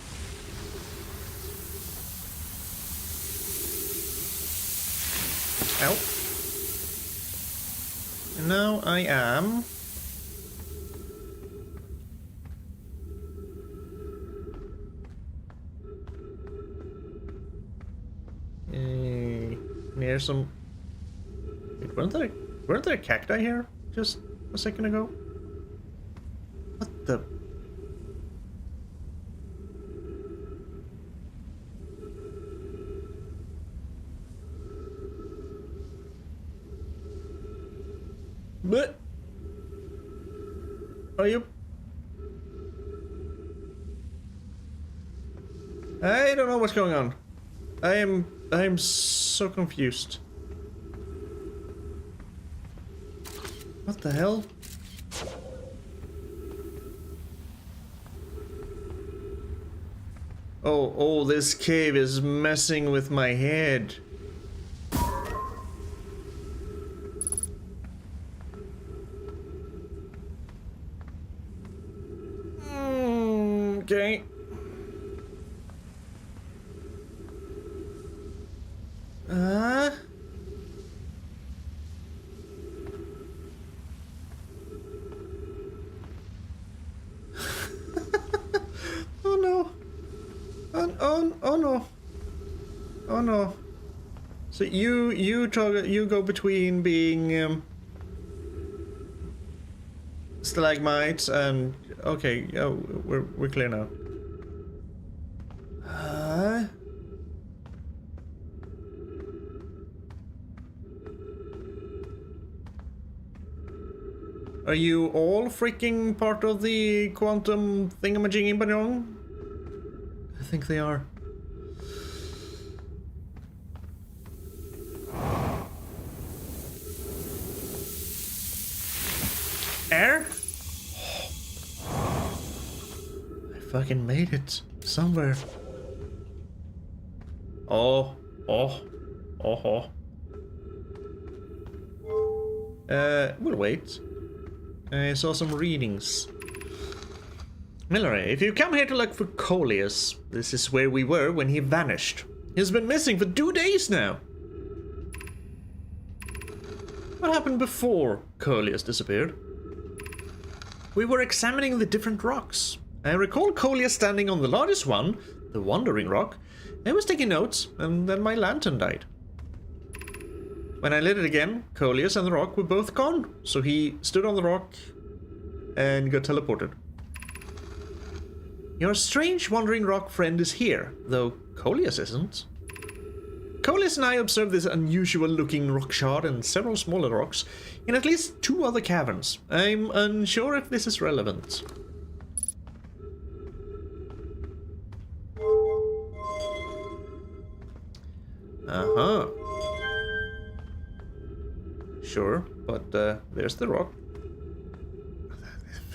Ow. And now I am... near some... Wait, weren't there cacti here just a second ago? What the... But... Are you... I don't know what's going on. I am so confused. What the hell? Oh, this cave is messing with my head. Okay. Oh no. Oh no. Oh no. So you go between being stalagmites and okay, we're clear now. Are you all freaking part of the quantum thingamajiggy-bajong? I think they are. Air? I fucking made it. Somewhere. Oh. We'll wait. I saw some readings. Milleray, if you come here to look for Coleus, this is where we were when he vanished. He's been missing for 2 days now. What happened before Coleus disappeared? We were examining the different rocks. I recall Coleus standing on the largest one, the Wandering Rock. I was taking notes, and then my lantern died. When I lit it again, Coleus and the rock were both gone, so he stood on the rock and got teleported. Your strange Wandering Rock friend is here, though Coleus isn't. Coleus and I observed this unusual looking rock shard and several smaller rocks in at least 2 other caverns. I'm unsure if this is relevant. Uh-huh. Sure, but there's the rock.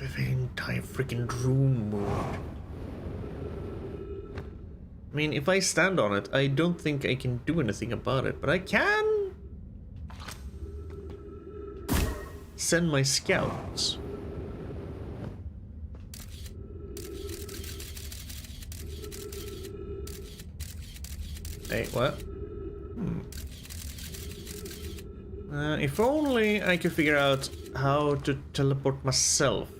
The entire freaking room moved. I mean, if I stand on it, I don't think I can do anything about it, but I can send my scouts. Hey, what? If only I could figure out how to teleport myself.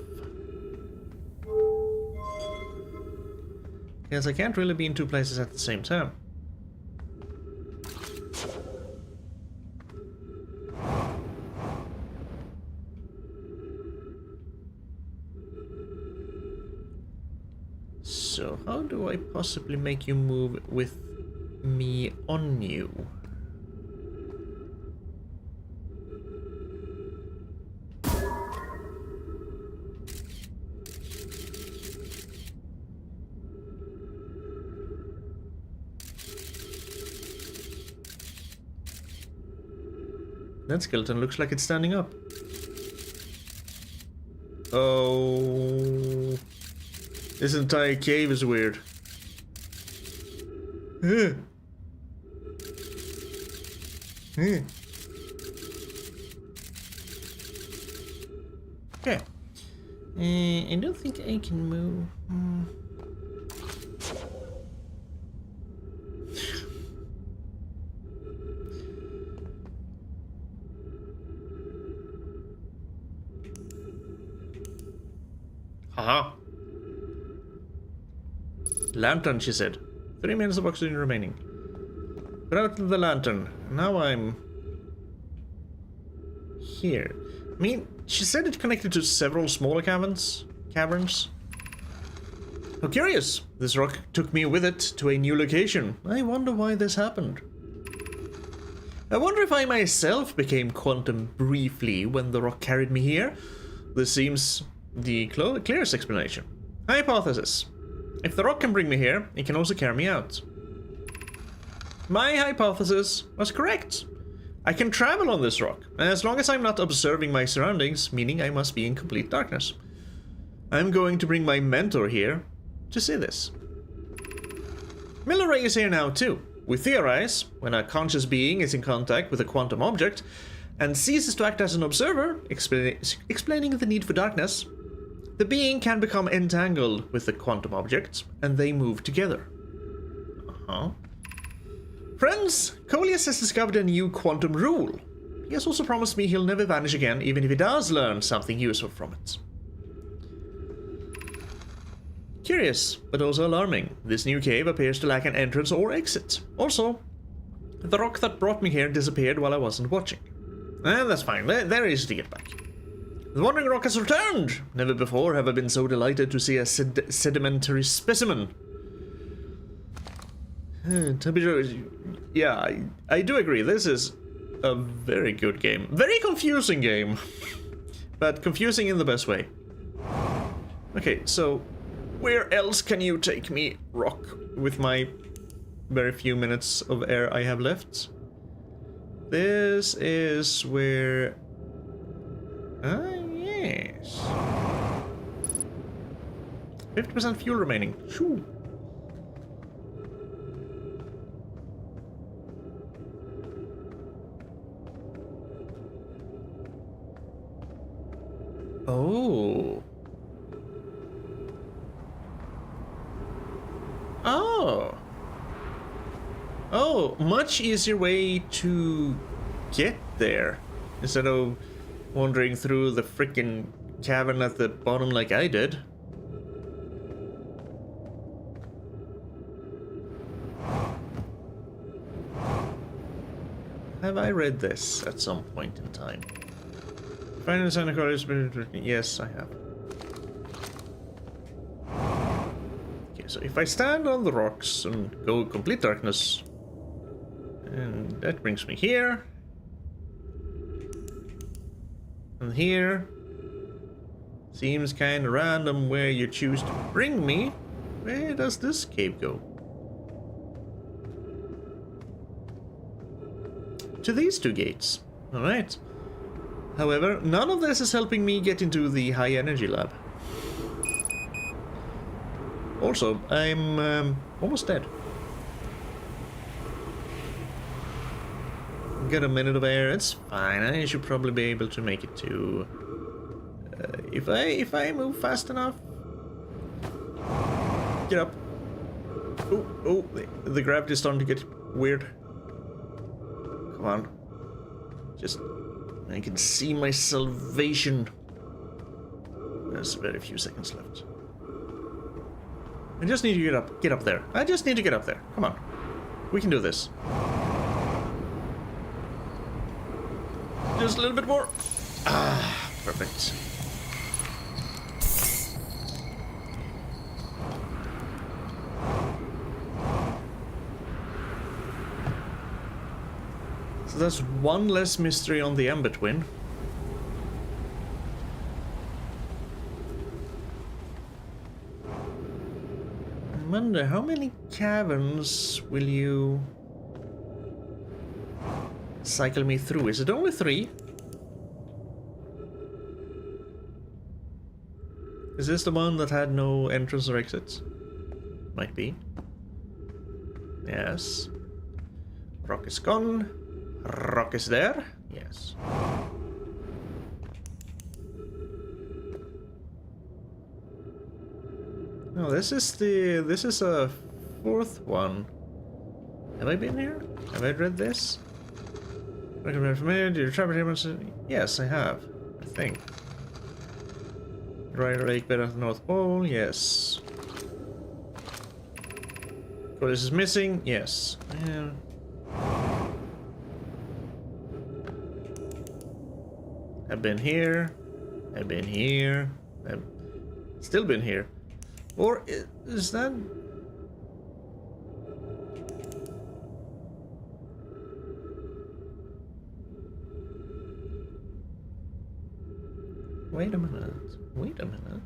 Because I can't really be in 2 places at the same time. So, how do I possibly make you move with me on you? That skeleton looks like it's standing up. Oh, this entire cave is weird. Okay. I don't think I can move. Aha. Lantern, she said. 3 minutes of oxygen remaining. Put out the lantern. Now I'm here. I mean, she said it connected to several smaller caverns. How curious. This rock took me with it to a new location. I wonder why this happened. I wonder if I myself became quantum briefly when the rock carried me here. This seems the clearest explanation. Hypothesis. If the rock can bring me here, it can also carry me out. My hypothesis was correct. I can travel on this rock, as long as I'm not observing my surroundings, meaning I must be in complete darkness. I'm going to bring my mentor here to see this. Milleray is here now too. We theorize, when a conscious being is in contact with a quantum object and ceases to act as an observer, explaining the need for darkness, the being can become entangled with the quantum object, and they move together. Friends, Coleus has discovered a new quantum rule. He has also promised me he'll never vanish again, even if he does learn something useful from it. Curious, but also alarming. This new cave appears to lack an entrance or exit. Also, the rock that brought me here disappeared while I wasn't watching. And that's fine, they're easy to get back. The Wandering Rock has returned! Never before have I been so delighted to see a sedimentary specimen. Temperature, yeah, I do agree. This is a very good game. Very confusing game. But confusing in the best way. Okay, so where else can you take me, Rock, with my very few minutes of air I have left? This is where... Ah, yes. 50% fuel remaining. Shoo. Oh. Oh. Oh, much easier way to get there. Instead of wandering through the freaking cavern at the bottom like I did. Have I read this at some point in time? Final Santa Claus. Yes, I have. Okay, so if I stand on the rocks and go complete darkness, and that brings me here, and here. Seems kind of random where you choose to bring me. Where does this cave go? To these two gates. Alright. However, none of this is helping me get into the high energy lab. Also, I'm almost dead. Got a minute of air, it's fine. I should probably be able to make it to... if I move fast enough... Get up. Oh, the gravity is starting to get weird. Come on. Just... I can see my salvation. There's very few seconds left. I just need to get up there. I just need to get up there. Come on. We can do this. Just a little bit more. Ah, perfect. So that's one less mystery on the Ember Twin. I wonder how many caverns will you cycle me through? Is it only 3? Is this the one that had no entrance or exits? Might be. Yes. Rock is gone. Rock is there. Yes. No, this is a 4th one. Have I been here? Have I read this? Recommend familiar to your travel. Yes, I have. I think. Dry lake bed at the North Pole. Yes. What is missing? Yes. Yeah. I've been here. I've been here. I've still been here. Or is that... Wait a minute. Wait a minute.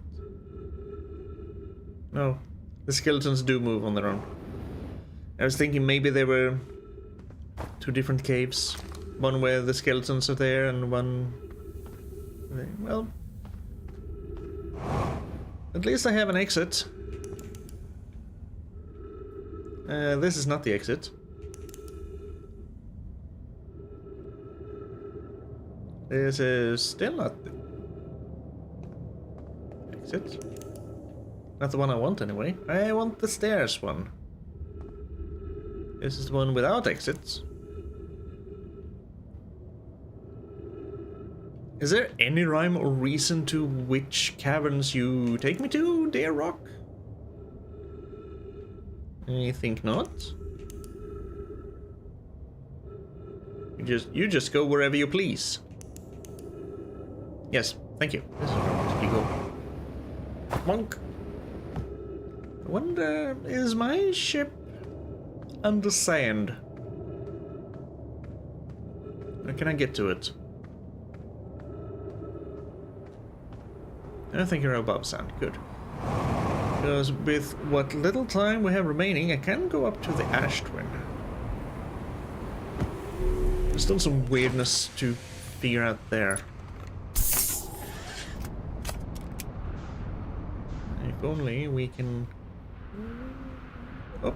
No. The skeletons do move on their own. I was thinking maybe they were 2 different caves. One where the skeletons are there and one... Well... At least I have an exit. This is not the exit. This is still not the exit. Not the one I want anyway. I want the stairs one. This is the one without exits. Is there any rhyme or reason to which caverns you take me to, dear Rock? I think not. You just go wherever you please. Yes, thank you. This is where you go. Monk. I wonder, is my ship under sand. Or can I get to it? I think you're above sand. Good. Because with what little time we have remaining, I can go up to the Ash Twin. There's still some weirdness to figure out there. If only we can... Oh.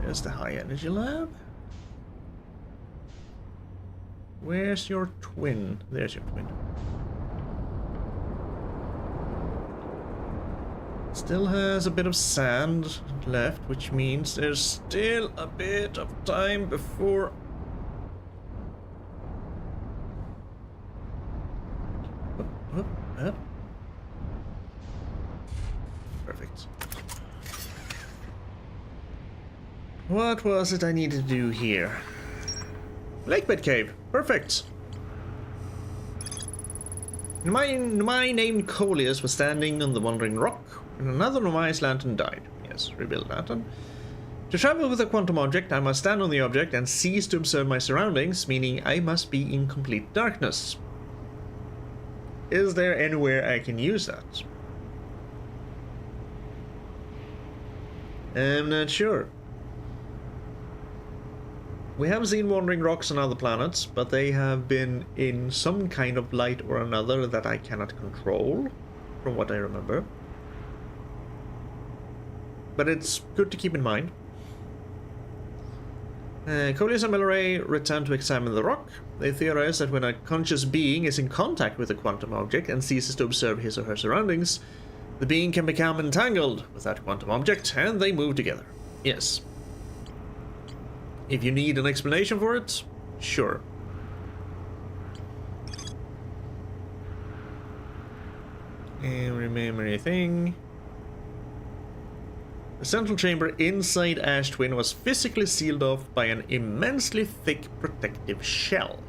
There's the high energy lab. Where's your twin? There's your twin. Still has a bit of sand left, which means there's still a bit of time before... Up. Perfect. What was it I needed to do here? Lakebed cave. Perfect. My named Coleus was standing on the Wandering Rock when another Nomai's lantern died. Yes, rebuild lantern. To travel with a quantum object, I must stand on the object and cease to observe my surroundings, meaning I must be in complete darkness. Is there anywhere I can use that? I'm not sure. We have seen wandering rocks on other planets, but they have been in some kind of light or another that I cannot control, from what I remember. But it's good to keep in mind. Coleus and Milleray return to examine the rock. They theorize that when a conscious being is in contact with a quantum object and ceases to observe his or her surroundings, the being can become entangled with that quantum object, and they move together. Yes. If you need an explanation for it, sure. And remember anything? The central chamber inside Ash Twin was physically sealed off by an immensely thick protective shell.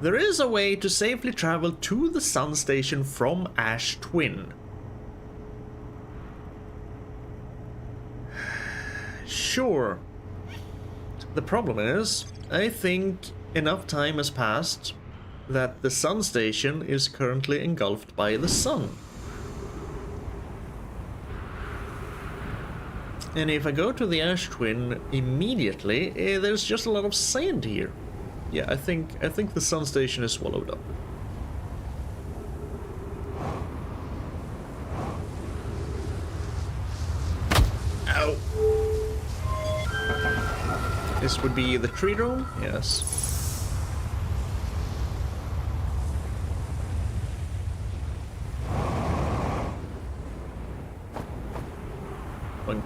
There is a way to safely travel to the Sun Station from Ash Twin. Sure. The problem is, I think enough time has passed that the Sun Station is currently engulfed by the sun. And if I go to the Ash Twin immediately, there's just a lot of sand here. Yeah, I think the Sun Station is swallowed up. Ow! This would be the tree drone? Yes. Boing.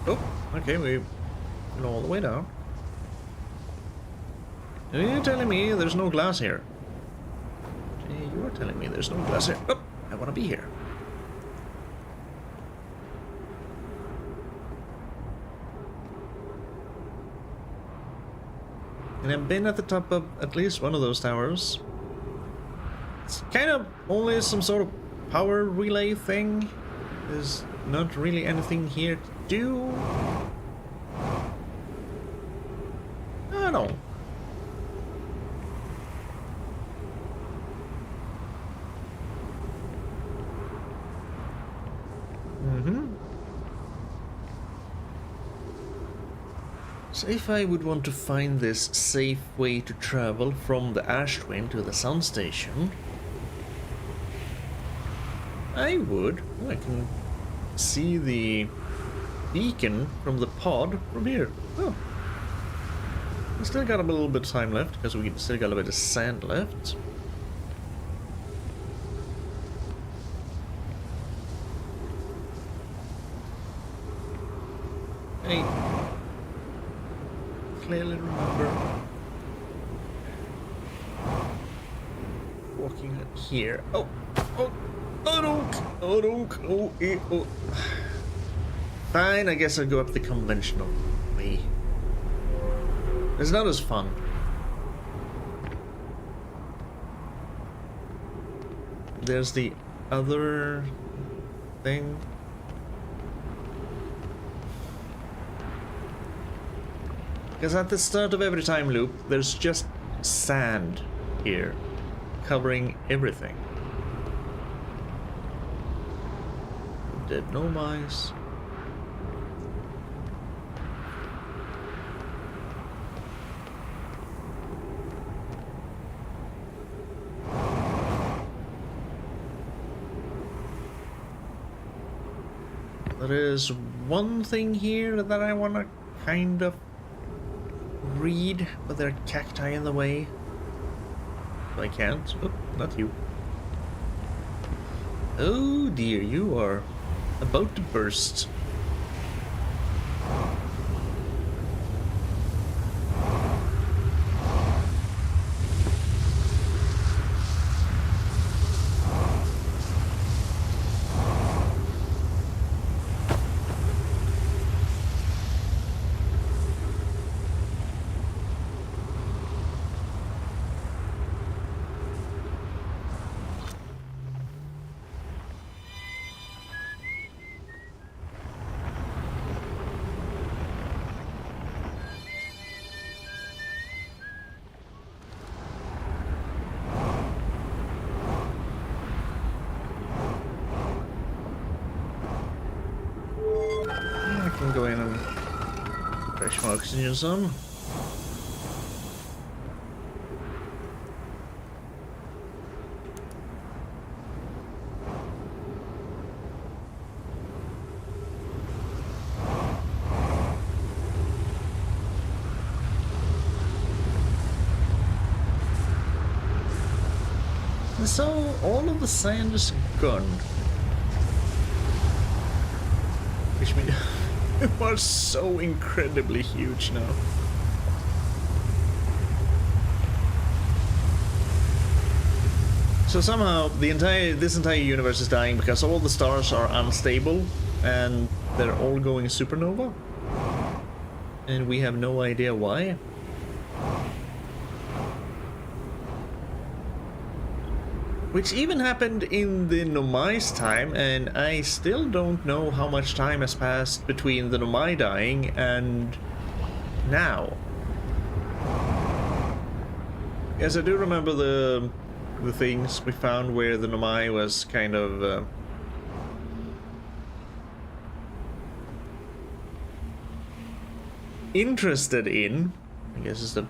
Oh, okay, we went all the way down. Are you telling me there's no glass here? You are telling me there's no glass here. Oh, I want to be here. And I've been at the top of at least one of those towers. It's kind of only some sort of power relay thing. There's not really anything here to do. I don't know. So if I would want to find this safe way to travel from the Ash Twin to the Sun Station, I would. Oh, I can see the beacon from the pod from here. Oh. We still got a little bit of time left, because we still got a bit of sand left. Hey. Clearly remember walking here. Oh, oh. Fine, I guess I'll go up the conventional way. It's not as fun. There's the other thing. Because at the start of every time loop, there's just sand here, covering everything. Dead no mice. There is one thing here that I want to kind of read, but there are cacti in the way. I can't. Oh, not you. Oh dear, you are about to burst. Go in and fresh my oxygen some. And so all of the sand is gone. Which means it was so incredibly huge now. So somehow this entire universe is dying because all the stars are unstable and they're all going supernova. And we have no idea why. Which even happened in the Nomai's time, and I still don't know how much time has passed between the Nomai dying and now. Yes, I do remember the things we found where the Nomai was kind of interested in, I guess is the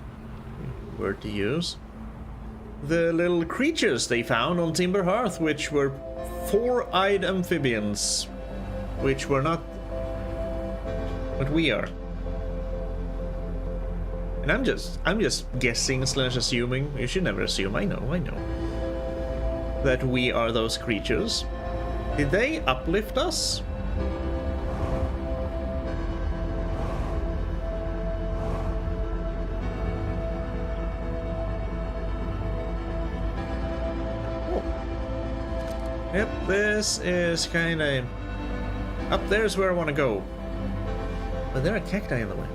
word to use, the little creatures they found on Timber Hearth, which were four-eyed amphibians, which were not what we are. And I'm just guessing / assuming. You should never assume. I know that we are those creatures. Did they uplift us? Yep, this is kind of... Up there's where I want to go. But there are cacti in the way.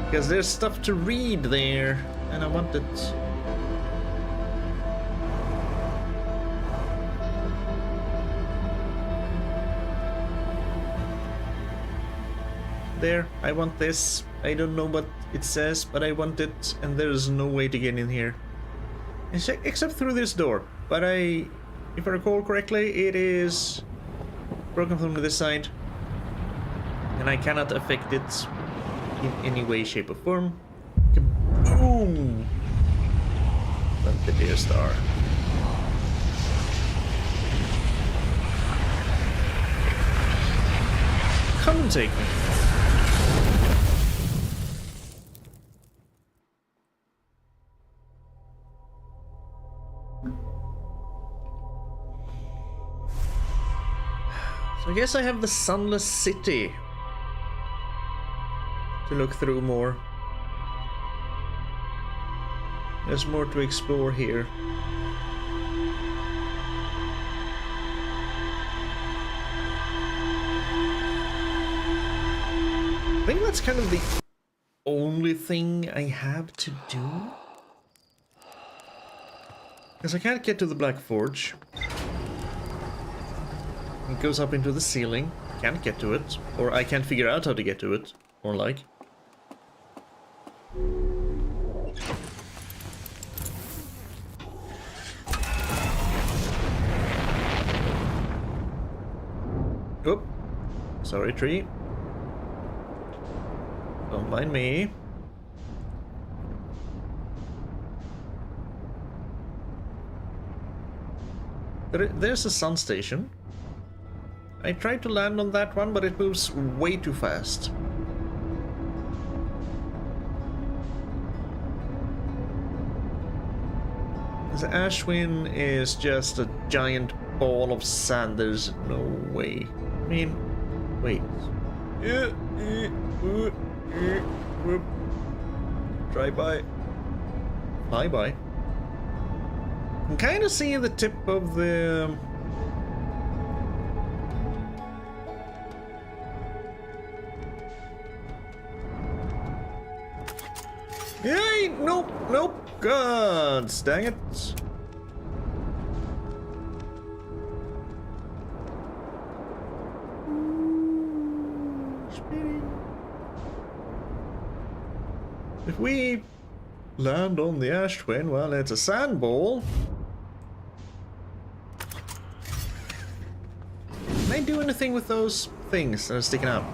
Because there's stuff to read there, and I want it. There, I want this. I don't know what it says, but I want it, and there's no way to get in here. Except through this door. But if I recall correctly, it is broken from this side. And I cannot affect it in any way, shape, or form. Kaboom! But the dear star. Come and take me. So I guess I have the Sunless City to look through more. There's more to explore here. I think that's kind of the only thing I have to do. Because I can't get to the Black Forge. It goes up into the ceiling. Can't get to it. Or I can't figure out how to get to it. Or like. Oop. Sorry, tree. Don't mind me. There's a sun station. I tried to land on that one, but it moves way too fast. The Ashwin is just a giant ball of sand. There's no way. I mean, wait. Try by. Fly by. I can kind of see the tip of the... Yay! Nope, nope. God, dang it. If we land on the ash twin, well, it's a sand ball. Can I do anything with those things that are sticking out?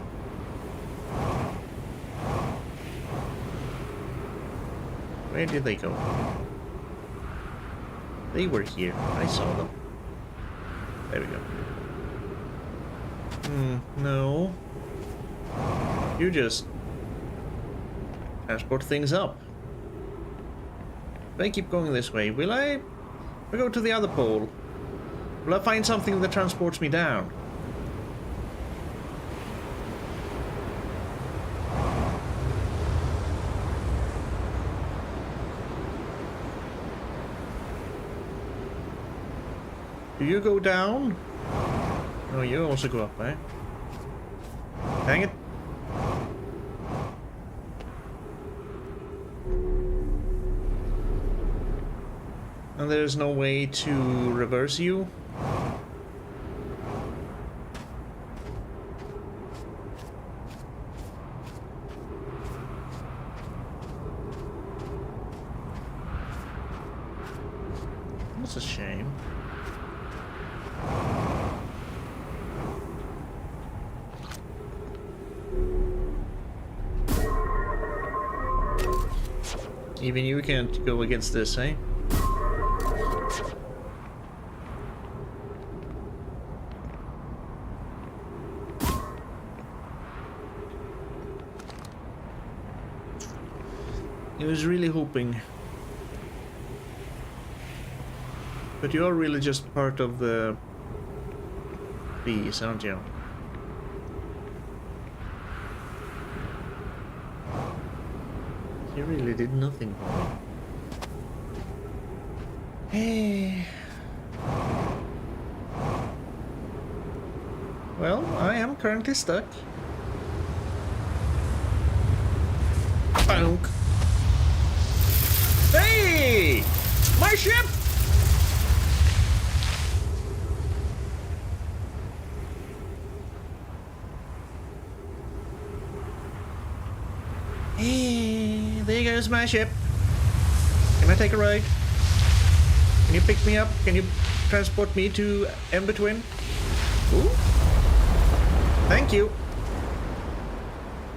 Where did they go? They were here. I saw them. There we go. No. You just transport things up. If I keep going this way, will I go to the other pole? Will I find something that transports me down? Do you go down? No, you also go up, eh? Dang it. And there's no way to reverse you? That's a shame. Even you can't go against this, eh? I was really hoping. But you're really just part of the bees, aren't you? You really did nothing for me. Hey. Well, I am currently stuck. Bonk. Hey! My ship! Hey, there goes my ship. Can I take a ride? Can you pick me up? Can you transport me to Ember Twin? Ooh. Thank you.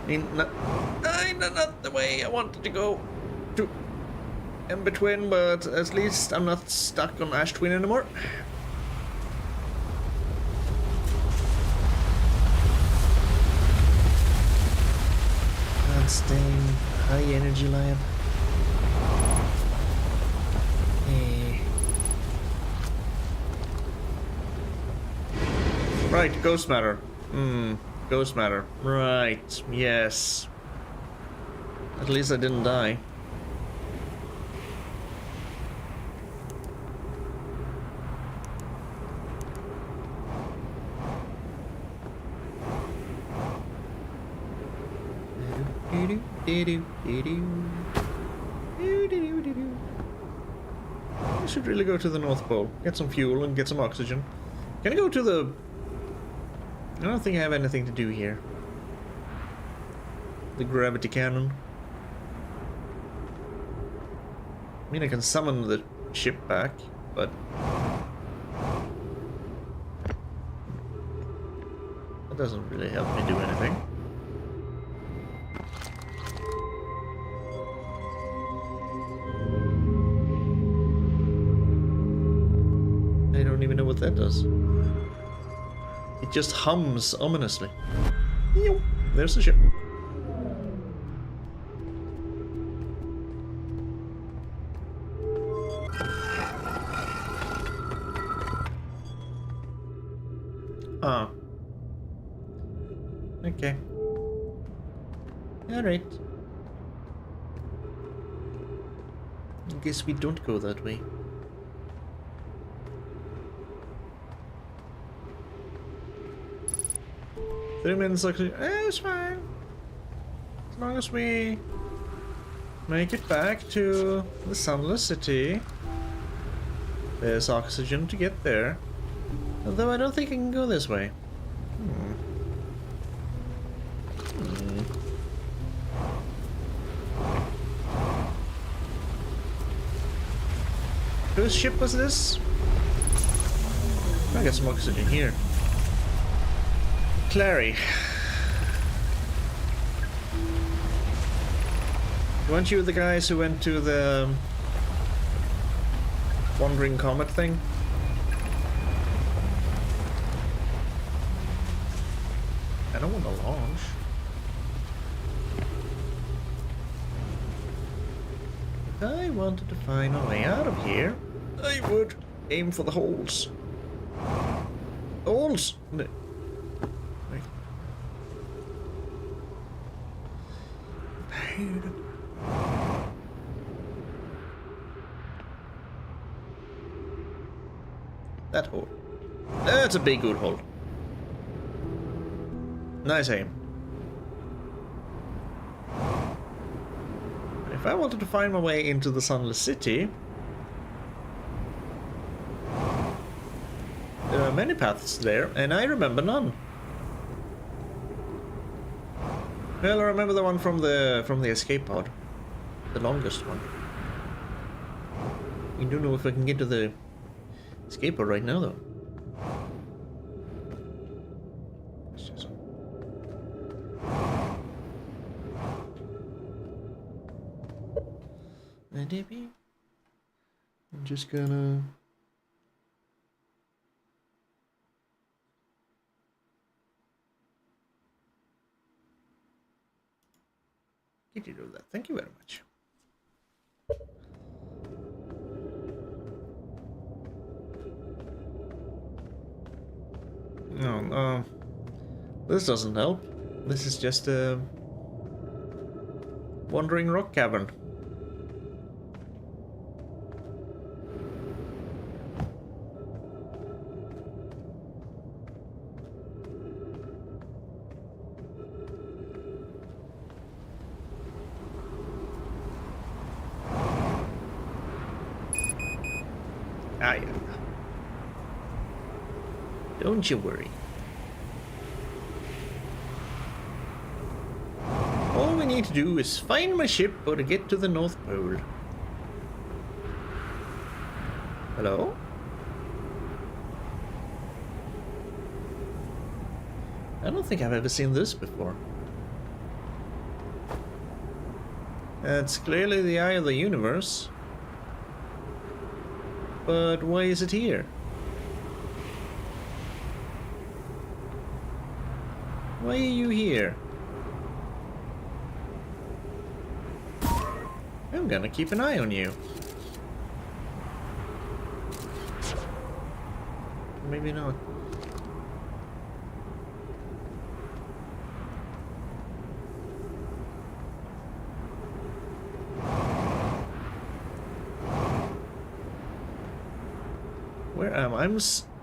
Not the way I wanted to go to Ember Twin, but at least I'm not stuck on Ash Twin anymore. Stain, high energy lab. Right, ghost matter. Ghost matter. Right, yes. At least I didn't die. I should really go to the North Pole, get some fuel and get some oxygen. Can I go to the... I don't think I have anything to do here. The gravity cannon. I mean, I can summon the ship back, but... that doesn't really help me do anything. I don't even know what that does. It just hums ominously. There's the ship. Ah. Okay. Alright. I guess we don't go that way. Three minutes actually. It's fine. As long as we make it back to the Sunless City. There's oxygen to get there. Although I don't think I can go this way. Whose ship was this? I got some oxygen here. Clary. Weren't you the guys who went to the Wandering Comet thing? I don't want to launch. If I wanted to find a way out of here, I would aim for the holes. Holes! No. Wait. That hole. That's a big good hole. Nice aim. If I wanted to find my way into the Sunless City, there are many paths there, and I remember none. Well, I remember the one from the escape pod, the longest one. We don't know if I can get to the escape pod right now, though. I'm just gonna... get rid of that. Thank you very much. No, this doesn't help. This is just a wandering rock cavern. Ah, yeah. Don't you worry. All we need to do is find my ship or to get to the North Pole. Hello? I don't think I've ever seen this before. It's clearly the eye of the universe. But why is it here? Why are you here? I'm gonna keep an eye on you. Maybe not. Where am I?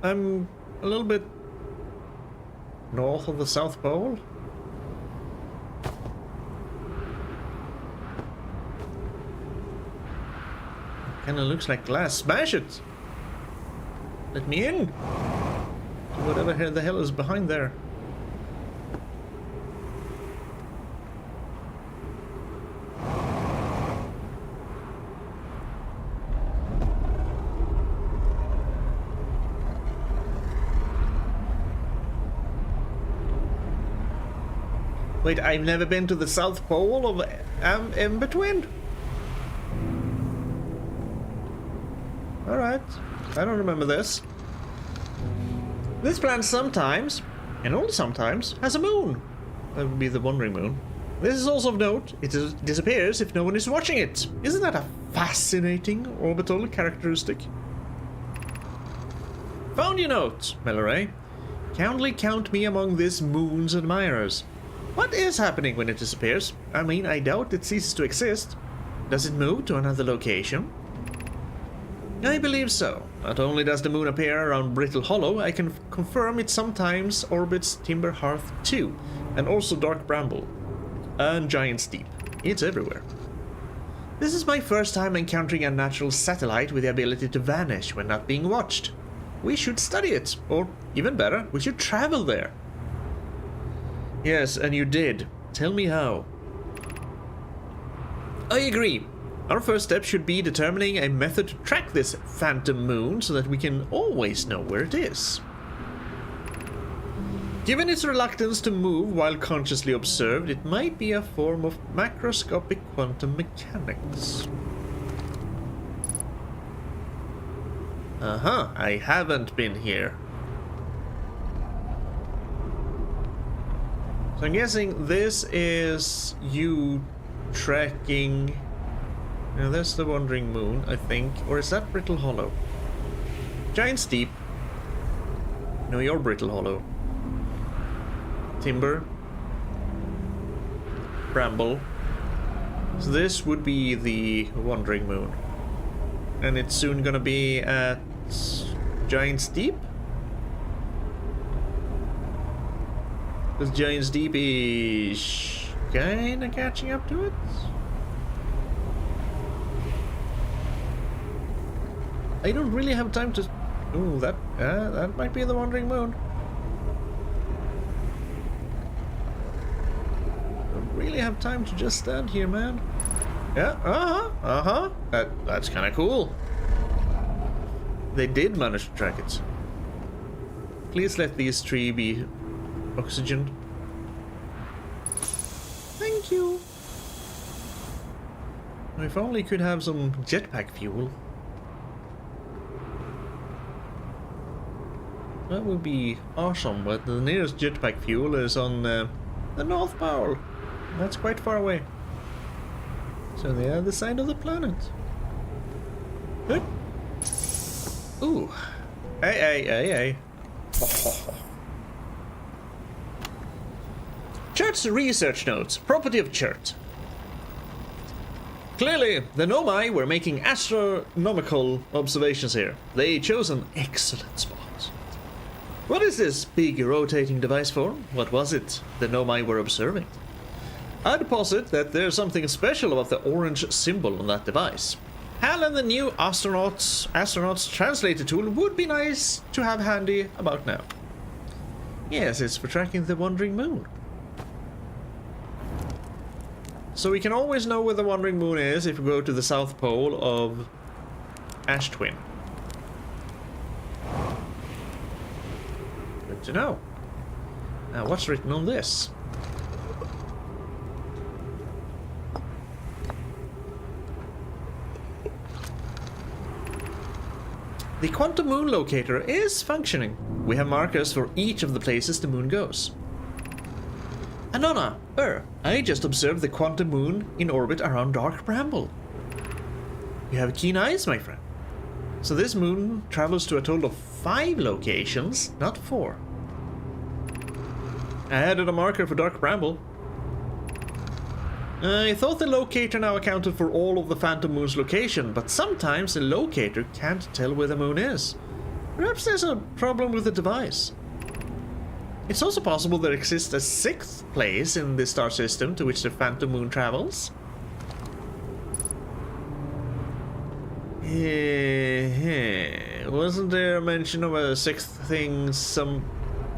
I'm a little bit north of the South Pole. Kinda looks like glass. Smash it! Let me in! To whatever the hell is behind there. Wait, I've never been to the South Pole of in between. Alright, I don't remember this. This planet sometimes, and only sometimes, has a moon. That would be the Wandering Moon. This is also of note, it disappears if no one is watching it. Isn't that a fascinating orbital characteristic? Found your note, Mallory. Kindly count me among this moon's admirers. What is happening when it disappears? I mean, I doubt it ceases to exist. Does it move to another location? I believe so. Not only does the moon appear around Brittle Hollow, I can confirm it sometimes orbits Timber Hearth 2, and also Dark Bramble, and Giant's Deep. It's everywhere. This is my first time encountering a natural satellite with the ability to vanish when not being watched. We should study it, or even better, we should travel there. Yes, and you did. Tell me how. I agree. Our first step should be determining a method to track this phantom moon so that we can always know where it is. Given its reluctance to move while consciously observed, it might be a form of macroscopic quantum mechanics. I haven't been here. So I'm guessing this is you tracking... Now that's the Wandering Moon, I think. Or is that Brittle Hollow? Giant's Deep. No, you're Brittle Hollow. Timber. Bramble. So this would be the Wandering Moon. And it's soon gonna be at Giant's Deep? Because Giant's Deep is kinda catching up to it? I don't really have time to... Ooh, that might be the Wandering Moon. I don't really have time to just stand here, man. Yeah, That's kind of cool. They did manage to track it. Please let these trees be oxygen. Thank you. If only could have some jetpack fuel. That would be awesome, but the nearest jetpack fuel is on the North Pole. That's quite far away. So the other side of the planet. Good. Ooh. Hey. Chert's research notes. Property of Chert. Clearly, the Nomai were making astronomical observations here. They chose an excellent spot. What is this big rotating device for? What was it the Nomai were observing? I'd posit that there's something special about the orange symbol on that device. Hal and the new astronaut's translator tool would be nice to have handy about now. Yes, it's for tracking the Wandering Moon. So we can always know where the Wandering Moon is if we go to the South Pole of Ash Twin. Good to know. Now, what's written on this? The quantum moon locator is functioning. We have markers for each of the places the moon goes. Anona, I just observed the quantum moon in orbit around Dark Bramble. You have keen eyes, my friend. So this moon travels to a total of 5 locations, not 4. I added a marker for Dark Bramble. I thought the locator now accounted for all of the Phantom Moon's location, but sometimes the locator can't tell where the moon is. Perhaps there's a problem with the device. It's also possible there exists a 6th place in the star system to which the Phantom Moon travels. Wasn't there a mention of a sixth thing?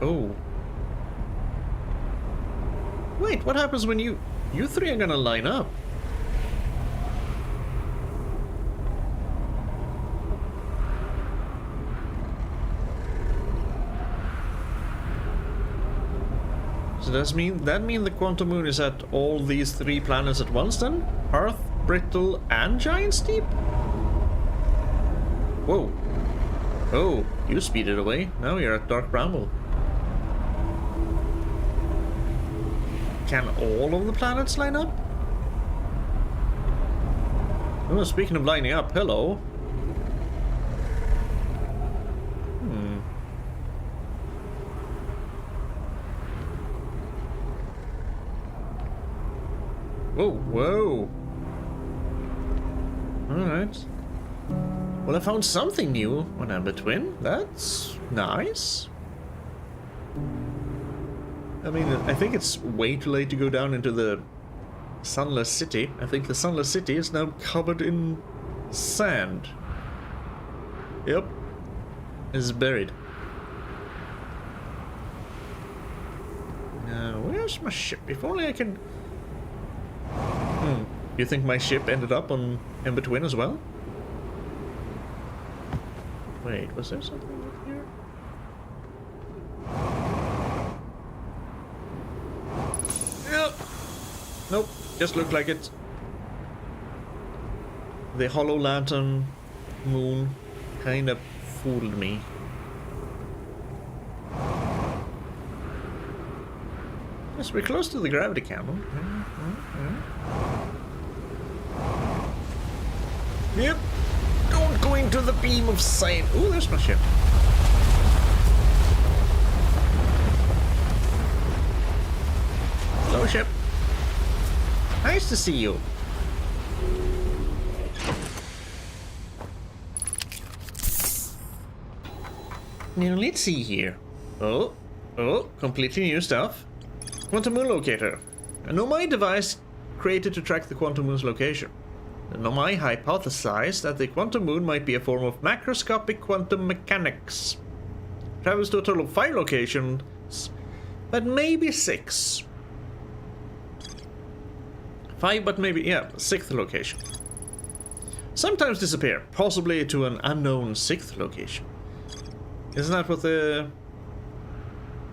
Oh. Wait, what happens when you three are gonna line up? So does that mean the quantum moon is at all these three planets at once then? Earth, Brittle, and Giant Steep? Whoa. Oh, you speeded away. Now you're at Dark Bramble. Can all of the planets line up? Oh, speaking of lining up, hello. Whoa. Alright. Well, I found something new on Amber Twin. That's nice. I mean, I think it's way too late to go down into the Sunless City. I think the Sunless City is now covered in sand. Yep. It's buried. Now, where's my ship? If only I can... You think my ship ended up on Ember Twin as well? Wait, was there something up here? Yeah. Nope, just looked like it. The hollow lantern moon kind of fooled me. Yes, we're close to the gravity cannon. Yep. Don't go into the beam of sight. Oh, there's my ship. Hello, ship. Nice to see you. Now let's see here. Oh, completely new stuff. Quantum Moon Locator. A Nomai device created to track the Quantum Moon's location. The Nomai hypothesized that the Quantum Moon might be a form of macroscopic quantum mechanics. Travels to a total of 5 locations, but maybe 6. 5, but maybe, yeah, 6th location. Sometimes disappear, possibly to an unknown 6th location. Isn't that what the...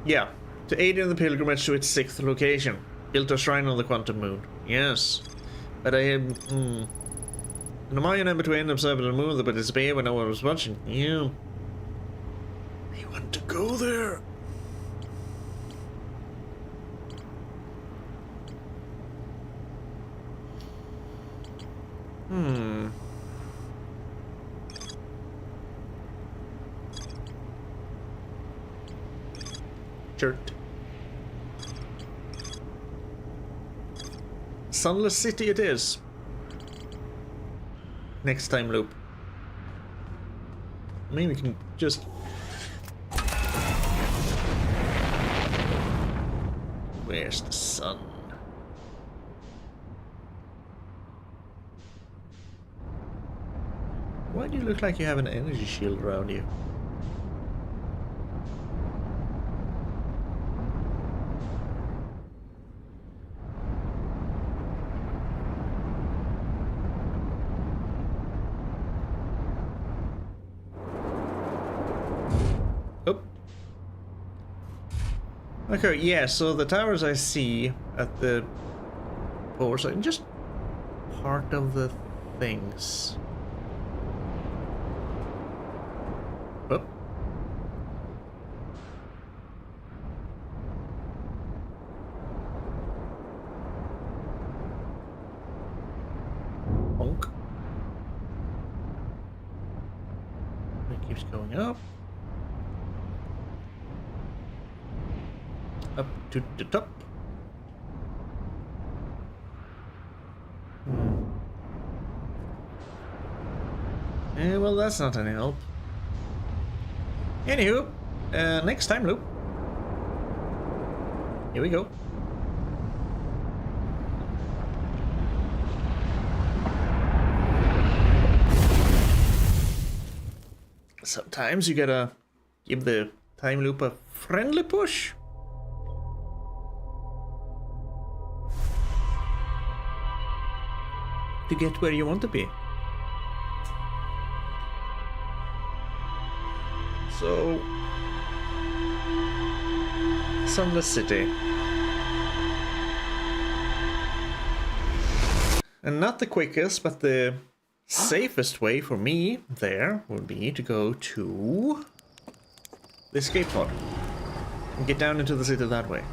Yeah, to aid in the pilgrimage to its 6th location. Built a shrine on the Quantum Moon. Yes, but I am... The Mayan Ember Twin observed the moon that disappeared when no one was watching. Yeah. I want to go there. Shirt. Sunless City it is. Next time loop. Maybe we can just... Where's the sun? Why do you look like you have an energy shield around you? Okay, yeah, so the towers I see at the power side, just part of the things. Oh. Honk. It keeps going up. Up to the top. Well, that's not any help. Anywho, next time loop. Here we go. Sometimes you gotta give the time loop a friendly push. To get where you want to be. So, Sunless City. And not the quickest, but the safest way for me there would be to go to the escape pod and get down into the city that way.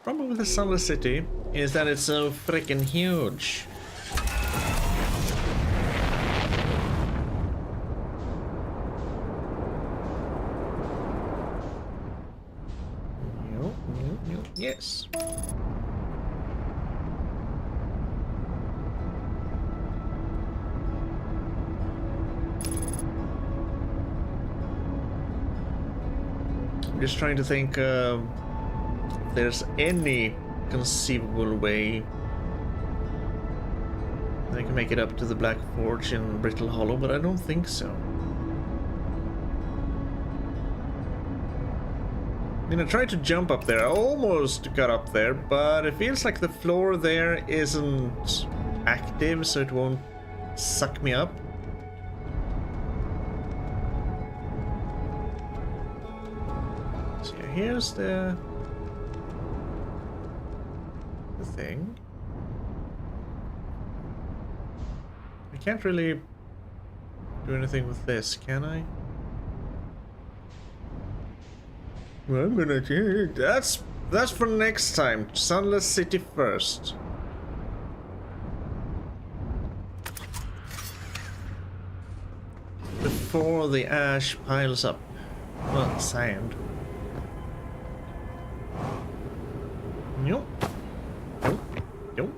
Problem with the Sunless City is that it's so freaking huge. Yes. I'm just trying to think if there's any conceivable way that I can make it up to the Black Forge in Brittle Hollow, but I don't think so. I mean, I tried to jump up there. I almost got up there, but it feels like the floor there isn't active, so it won't suck me up. So yeah, here's the thing. I can't really do anything with this, can I? Well, I'm gonna do that's for next time. Sunless City first. Before the ash piles up. Well, sand. Nope. Nope. Nope.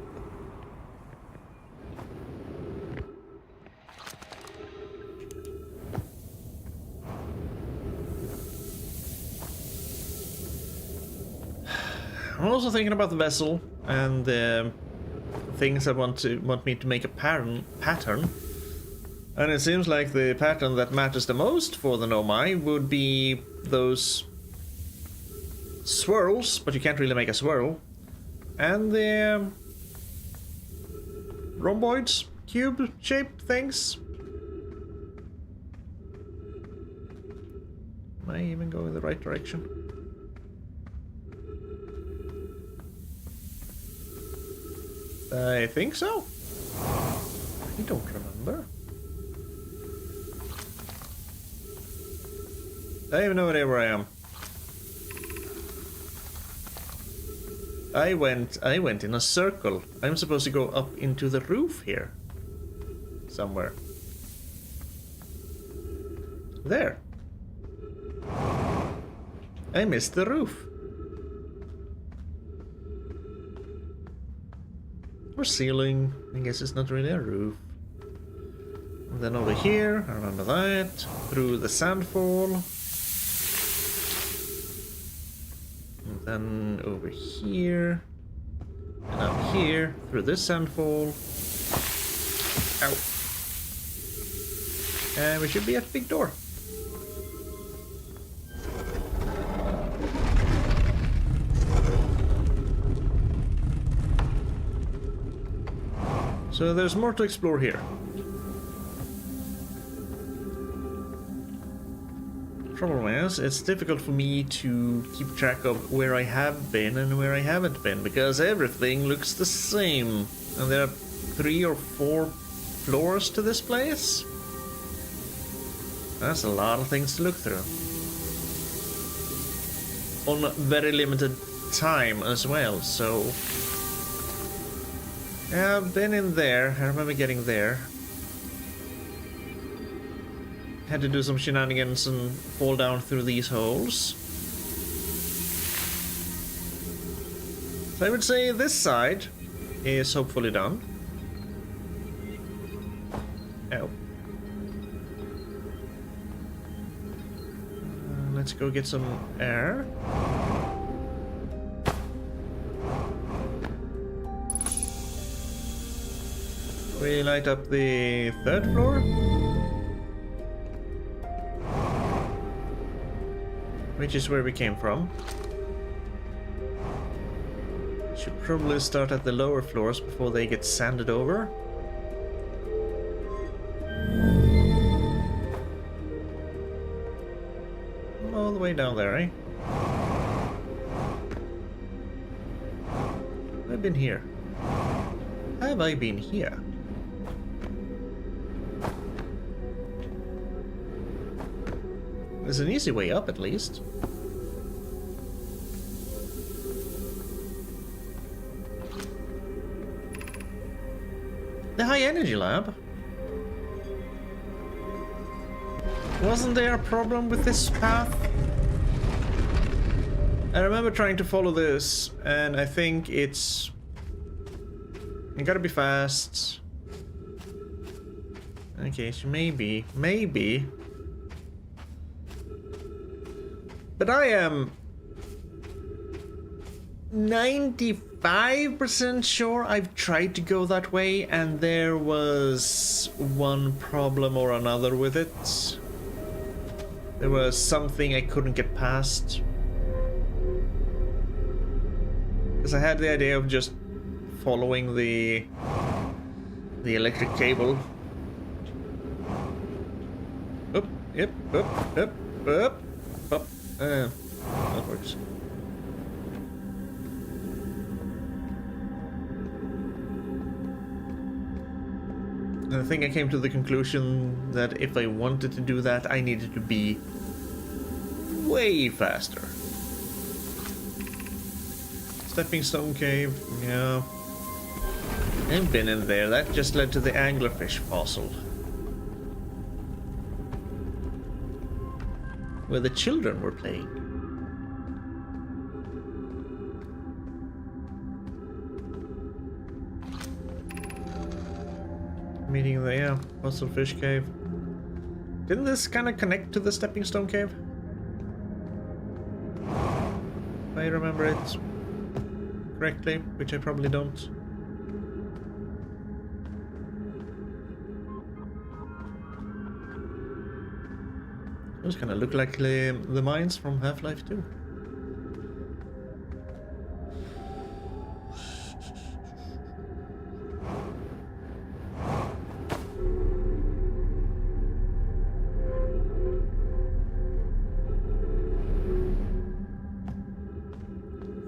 I'm also thinking about the vessel and the things that want me to make a pattern. And it seems like the pattern that matters the most for the Nomai would be those swirls, but you can't really make a swirl. And the rhomboids, cube-shaped things. Am I even going the right direction? I think so. I don't remember. I have no idea where I am. I went in a circle. I'm supposed to go up into the roof here. Somewhere. There. I missed the roof. Or ceiling. I guess it's not really a roof. And then over here, I remember that. Through the sandfall. And then over here. And up here, through this sandfall. Ow. And we should be at the big door. So there's more to explore here. Problem is, it's difficult for me to keep track of where I have been and where I haven't been, because everything looks the same. And there are 3 or 4 floors to this place. That's a lot of things to look through. On very limited time as well, so... Yeah, I've been in there. I remember getting there. Had to do some shenanigans and fall down through these holes. So I would say this side is hopefully done. Oh. Let's go get some air. We light up the 3rd floor? Which is where we came from. Should probably start at the lower floors before they get sanded over. All the way down there, eh? I've been here. Have I been here? There's an easy way up, at least. The high energy lab? Wasn't there a problem with this path? I remember trying to follow this, and I think it's... You gotta be fast. Okay, so maybe. But I am 95% sure I've tried to go that way, and there was one problem or another with it. There was something I couldn't get past. Because I had the idea of just following the electric cable. Up, yep, up. That works. And I think I came to the conclusion that if I wanted to do that, I needed to be way faster. Stepping Stone Cave, yeah. I've been in there. That just led to the anglerfish fossil. Where the children were playing. Meeting the fossil fish cave. Didn't this kind of connect to the Stepping Stone Cave? If I remember it correctly, which I probably don't. Those kind of look like the mines from Half-Life 2.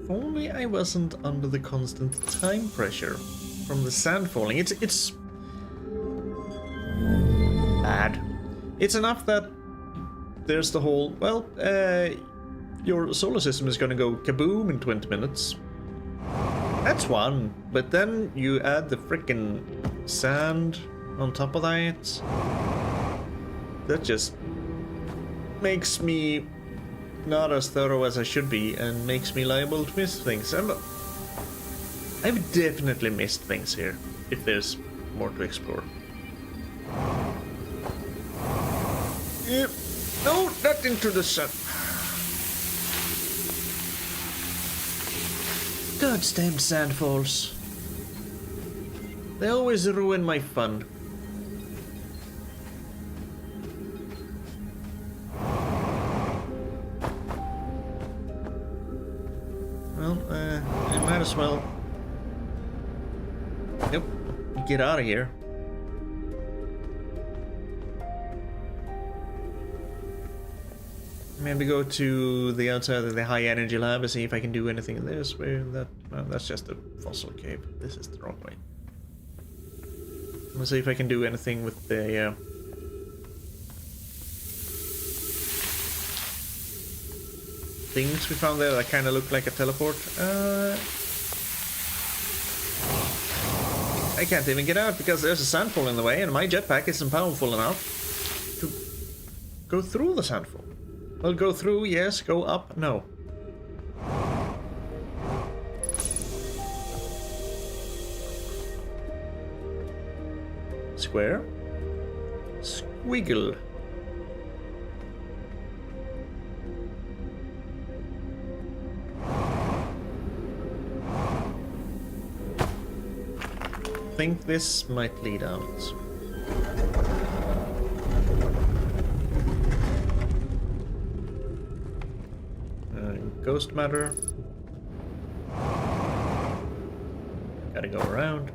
If only I wasn't under the constant time pressure from the sand falling. It's bad. It's enough that there's the whole, well, your solar system is gonna go kaboom in 20 minutes. That's one, but then you add the frickin' sand on top of that. That just makes me not as thorough as I should be and makes me liable to miss things. I've definitely missed things here, if there's more to explore. Yep. No, not into the sun. Goddamn sandfalls. They always ruin my fun. Well, I might as well... Yep, get out of here. Maybe go to the outside of the high energy lab and see if I can do anything in this. Where that? Well, that's just a fossil cave. This is the wrong way. I'm gonna see if I can do anything with the things we found there that kind of look like a teleport. I can't even get out because there's a sandfall in the way, and my jetpack isn't powerful enough to go through the sandfall. Well, go through, yes. Go up, no. Square. Squiggle. think this might lead out. Ghost matter. Gotta go around.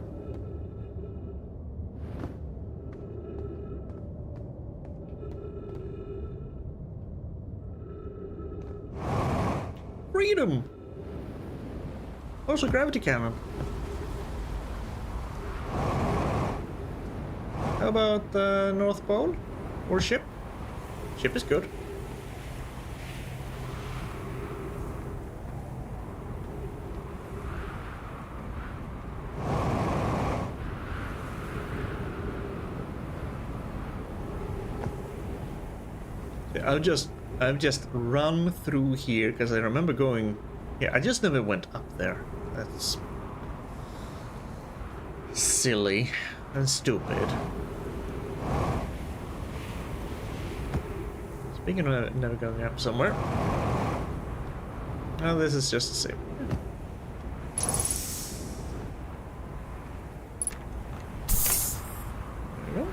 Freedom! Also gravity cannon. How about the North Pole? Or ship? Ship is good. I've just run through here because I remember going. Yeah, I just never went up there. That's silly and stupid. Speaking of never going up somewhere. Oh, this is just the same. There we go.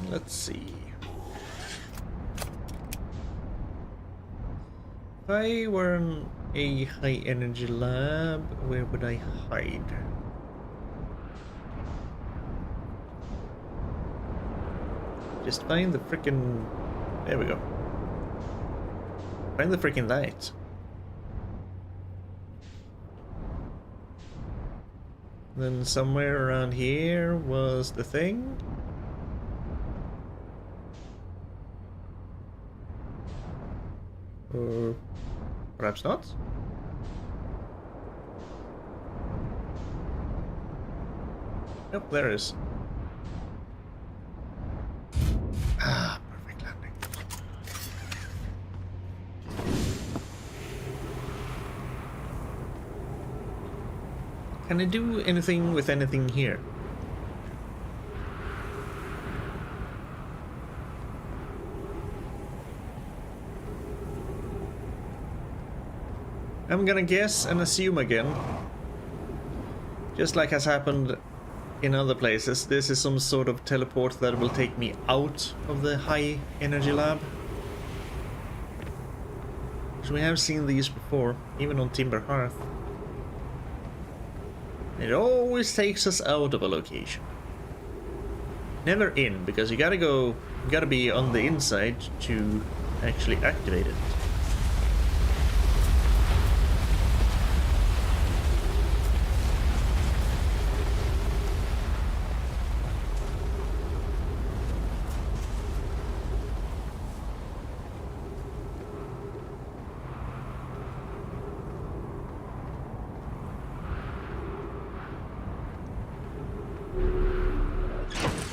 Let's see. If I were in a high energy lab, where would I hide? Just find the frickin'. There we go. Find the frickin' light. Then somewhere around here was the thing. Or perhaps not. Yep, there is. Ah, perfect landing. Can I do anything with anything here? I'm gonna guess and assume again. Just like has happened in other places, this is some sort of teleport that will take me out of the high energy lab. So we have seen these before, even on Timber Hearth. It always takes us out of a location. Never in, because you gotta be on the inside to actually activate it.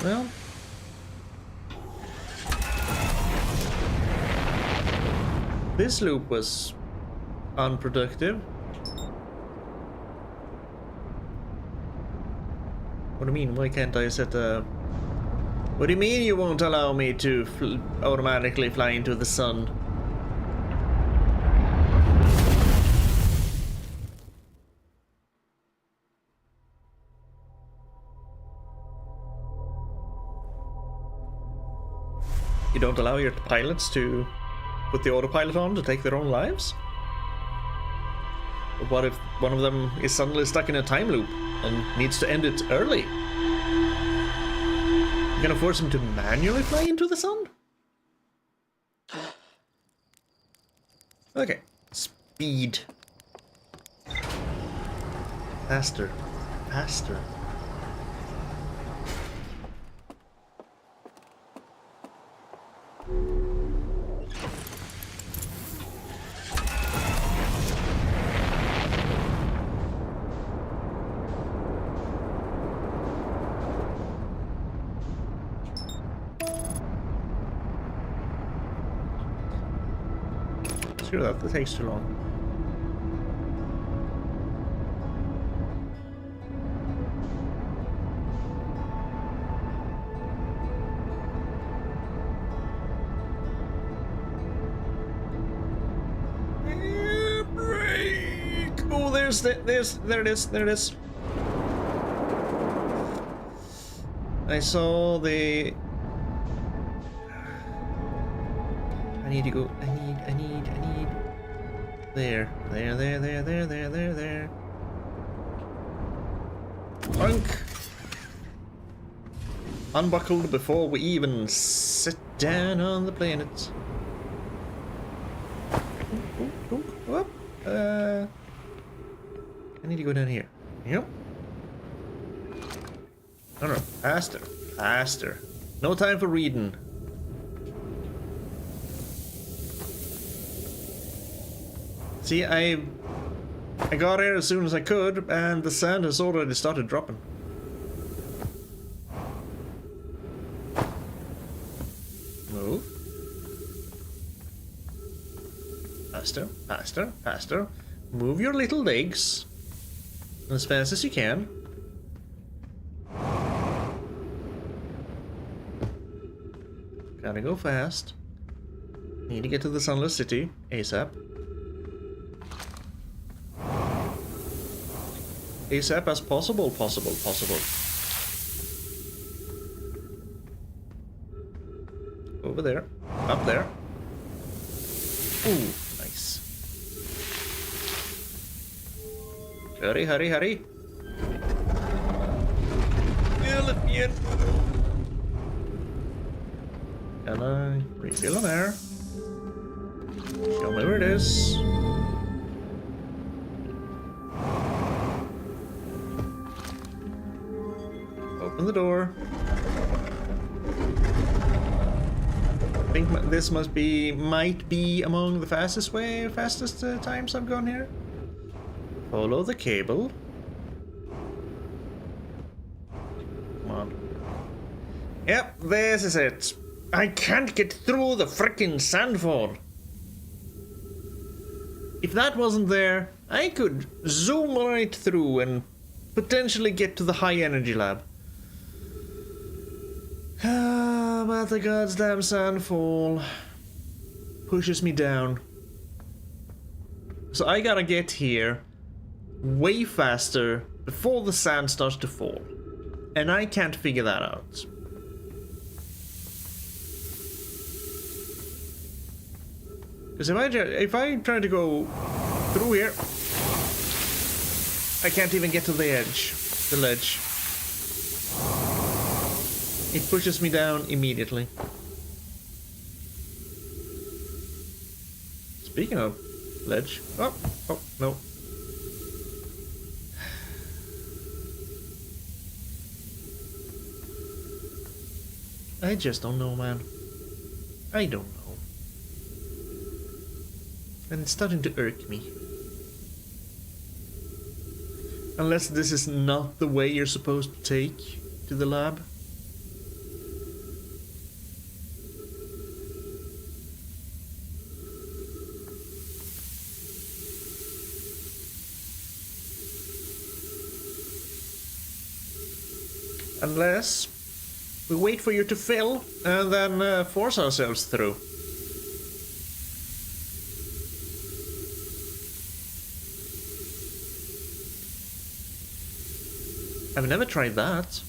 Well, this loop was unproductive. What do you mean? Why can't I set a... What do you mean you won't allow me to automatically fly into the sun? You don't allow your pilots to put the autopilot on to take their own lives? But what if one of them is suddenly stuck in a time loop and needs to end it early? You're gonna force him to manually fly into the sun? Okay. Speed. Faster. Faster. Screw that takes too long. Oh, there it is. I saw the... I need to go, I need. There. Punk! Unbuckled before we even sit down on the planet. Whoop. I need to go down here. Yep. No, faster. No time for reading. See, I got here as soon as I could, and the sand has already started dropping. Move. Faster. Move your little legs as fast as you can. Gotta go fast. Need to get to the Sunless City ASAP. ASAP as possible. Over there. Up there. Ooh, nice. Hurry. Yeah, let me in. Can I refill an air? Show me where it is. Open the door. I think this might be among the fastest times I've gone here. Follow the cable. Come on. Yep, this is it. I can't get through the frickin' sandfall. If that wasn't there, I could zoom right through and potentially get to the high energy lab. But the goddamn sandfall pushes me down. So I gotta get here way faster before the sand starts to fall. And I can't figure that out. Because if I try to go through here, I can't even get to the ledge. It pushes me down immediately. Speaking of ledge, oh no. I just don't know, man. I don't know. And it's starting to irk me. Unless this is not the way you're supposed to take to the lab. Unless we wait for you to fill and then force ourselves through. I've never tried that.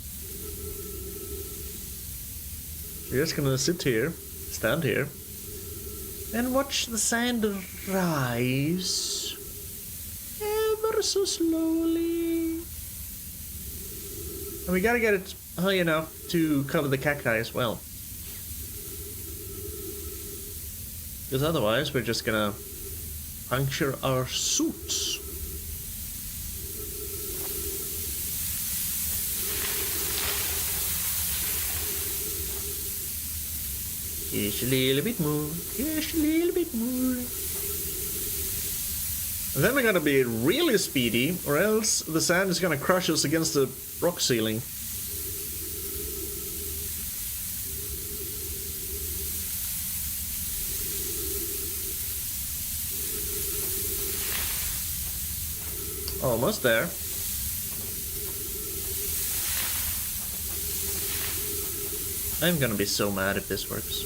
We're just gonna sit here, stand here, and watch the sand rise ever so slowly. And we gotta get it high enough to cover the cacti as well. Because otherwise we're just gonna puncture our suits. Just a little bit more, just a little bit more. And then we're gonna be really speedy, or else the sand is gonna crush us against the rock ceiling. Almost there. I'm gonna be so mad if this works.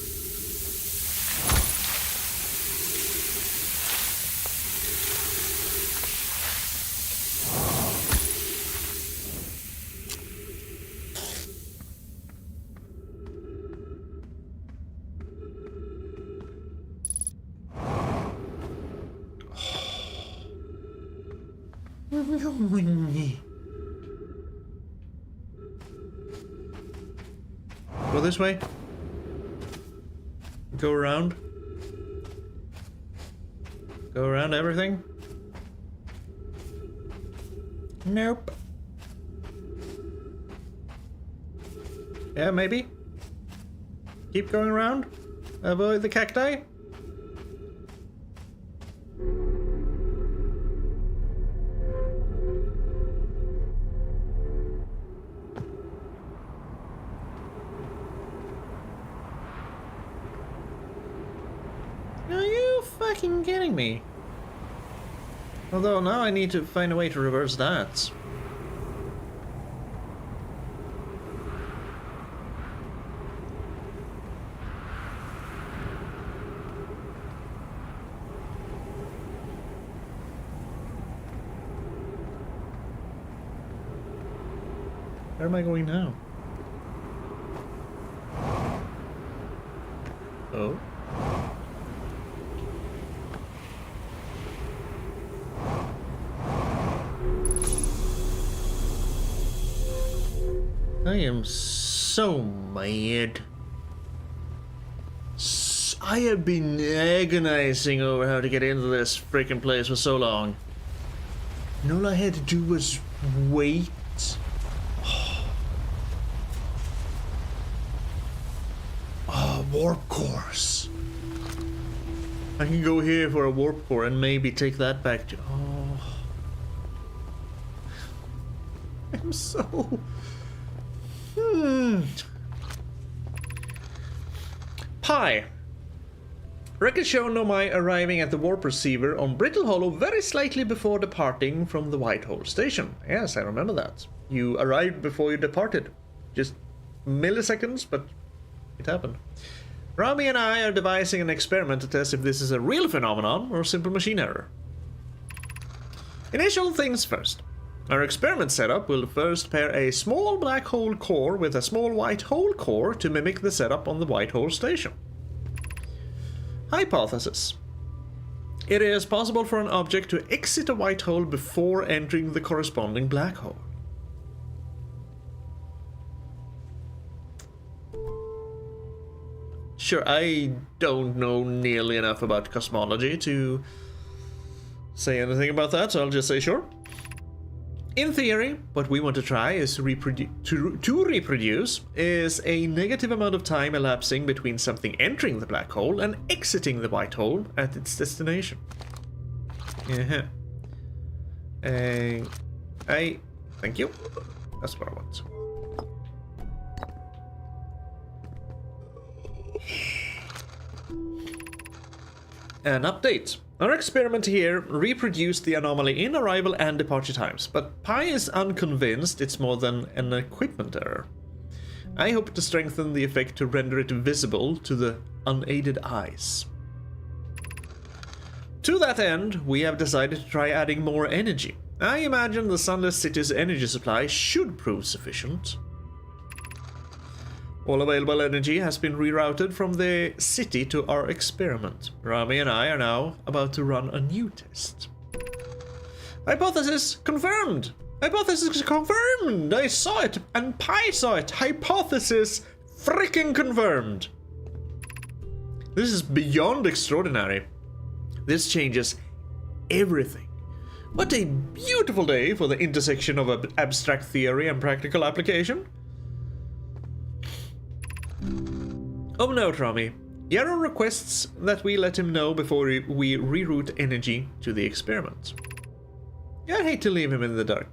Go this way. Go around. Go around everything. Nope. Yeah, maybe. Keep going around. Avoid the cacti. Are you fucking kidding me? Although now I need to find a way to reverse that. Where am I going now? Oh. I am so mad. I have been agonizing over how to get into this freaking place for so long. And all I had to do was wait. Oh, warp course. I can go here for a warp core and maybe take that back to... Oh. I'm so... Pi. Records show Nomai arriving at the warp receiver on Brittle Hollow very slightly before departing from the White Hole station. Yes, I remember that. You arrived before you departed. Just milliseconds, but it happened. Rami and I are devising an experiment to test if this is a real phenomenon or simple machine error. Initial things first. Our experiment setup will first pair a small black hole core with a small white hole core to mimic the setup on the White Hole station. Hypothesis. It is possible for an object to exit a white hole before entering the corresponding black hole. Sure, I don't know nearly enough about cosmology to say anything about that, so I'll just say sure. In theory, what we want to try is to reproduce is a negative amount of time elapsing between something entering the black hole and exiting the white hole at its destination. Yeah. Thank you. That's what I want. An update. Our experiment here reproduced the anomaly in arrival and departure times, but Pi is unconvinced it's more than an equipment error. I hope to strengthen the effect to render it visible to the unaided eyes. To that end, we have decided to try adding more energy. I imagine the Sunless City's energy supply should prove sufficient. All available energy has been rerouted from the city to our experiment. Rami and I are now about to run a new test. Hypothesis confirmed! Hypothesis confirmed! I saw it, and Pi saw it! Hypothesis freaking confirmed! This is beyond extraordinary. This changes everything. What a beautiful day for the intersection of abstract theory and practical application. Of note, Rami, Yarrow requests that we let him know before we reroute energy to the experiment. I'd hate to leave him in the dark.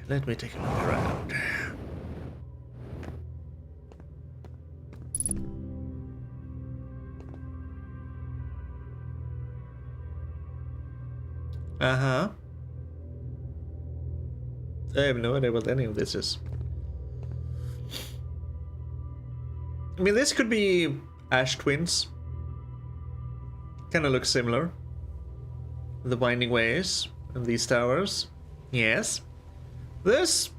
Let me take a look around. Uh-huh. I have no idea what any of this is. I mean, this could be Ash Twins. Kinda looks similar. The winding ways and these towers. Yes. This?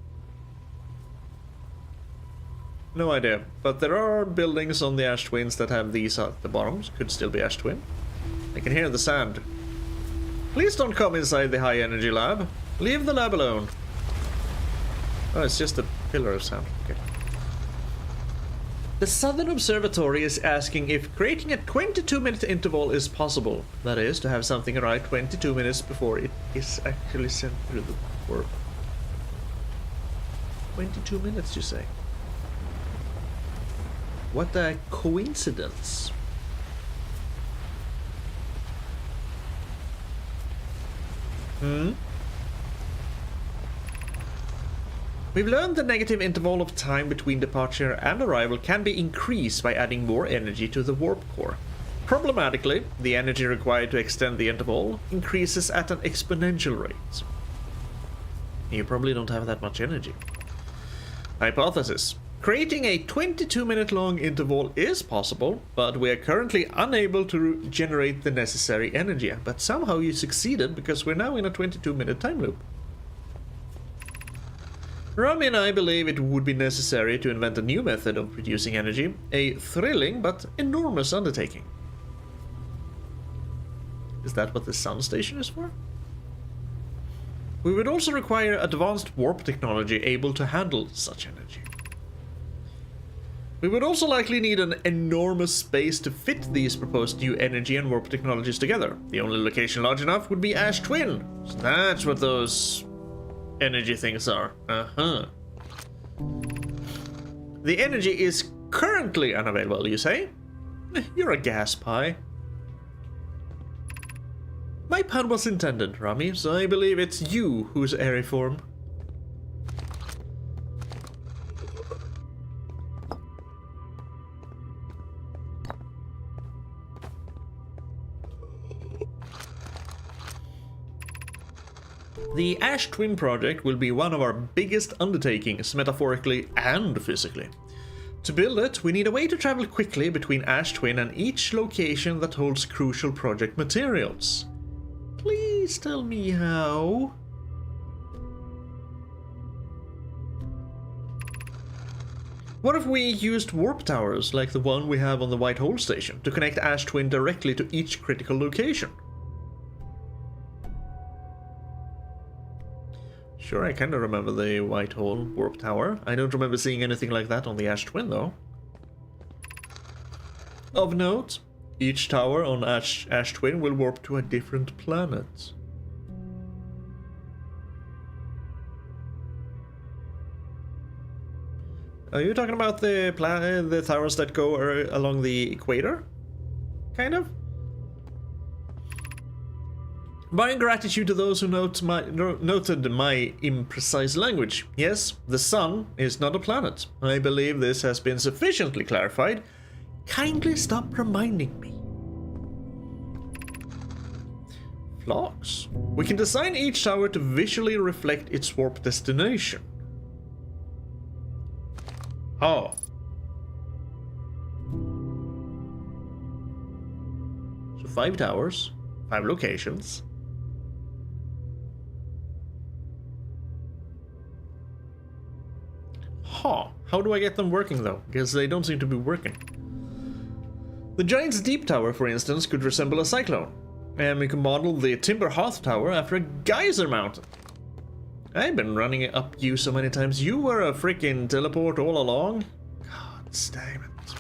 No idea. But there are buildings on the Ash Twins that have these at the bottom. Could still be Ash Twin. I can hear the sand. Please don't come inside the high energy lab. Leave the lab alone. Oh, it's just a pillar of sound. Okay. The Southern Observatory is asking if creating a 22-minute interval is possible. That is, to have something arrive 22 minutes before it is actually sent through the warp. 22 minutes, you say? What a coincidence. We've learned the negative interval of time between departure and arrival can be increased by adding more energy to the warp core. Problematically, the energy required to extend the interval increases at an exponential rate. You probably don't have that much energy. Hypothesis. Creating a 22-minute long interval is possible, but we are currently unable to generate the necessary energy. But somehow you succeeded because we're now in a 22-minute time loop. Rami and I believe it would be necessary to invent a new method of producing energy, a thrilling but enormous undertaking. Is that what the sun station is for? We would also require advanced warp technology able to handle such energy. We would also likely need an enormous space to fit these proposed new energy and warp technologies together. The only location large enough would be Ash Twin. So that's what those energy things are. The energy is currently unavailable, you say? You're a gas pie. My pun was intended, Rami, so I believe it's you who's aeriform. The Ash Twin project will be one of our biggest undertakings, metaphorically and physically. To build it, we need a way to travel quickly between Ash Twin and each location that holds crucial project materials. Please tell me how. What if we used warp towers like the one we have on the White Hole station to connect Ash Twin directly to each critical location? Sure, I kinda remember the White Hole warp tower. I don't remember seeing anything like that on the Ash Twin, though. Of note, each tower on Ash Twin will warp to a different planet. Are you talking about the towers that go along the equator? Kind of? My gratitude to those who noted my imprecise language. Yes, the sun is not a planet. I believe this has been sufficiently clarified. Kindly stop reminding me. Flocks. We can design each tower to visually reflect its warp destination. Oh. So 5 towers, 5 locations. Huh. How do I get them working though? Because they don't seem to be working. The Giant's Deep Tower, for instance, could resemble a cyclone. And we can model the Timber Hearth Tower after a geyser mountain. I've been running it up you so many times. You were a freaking teleport all along. God damn it.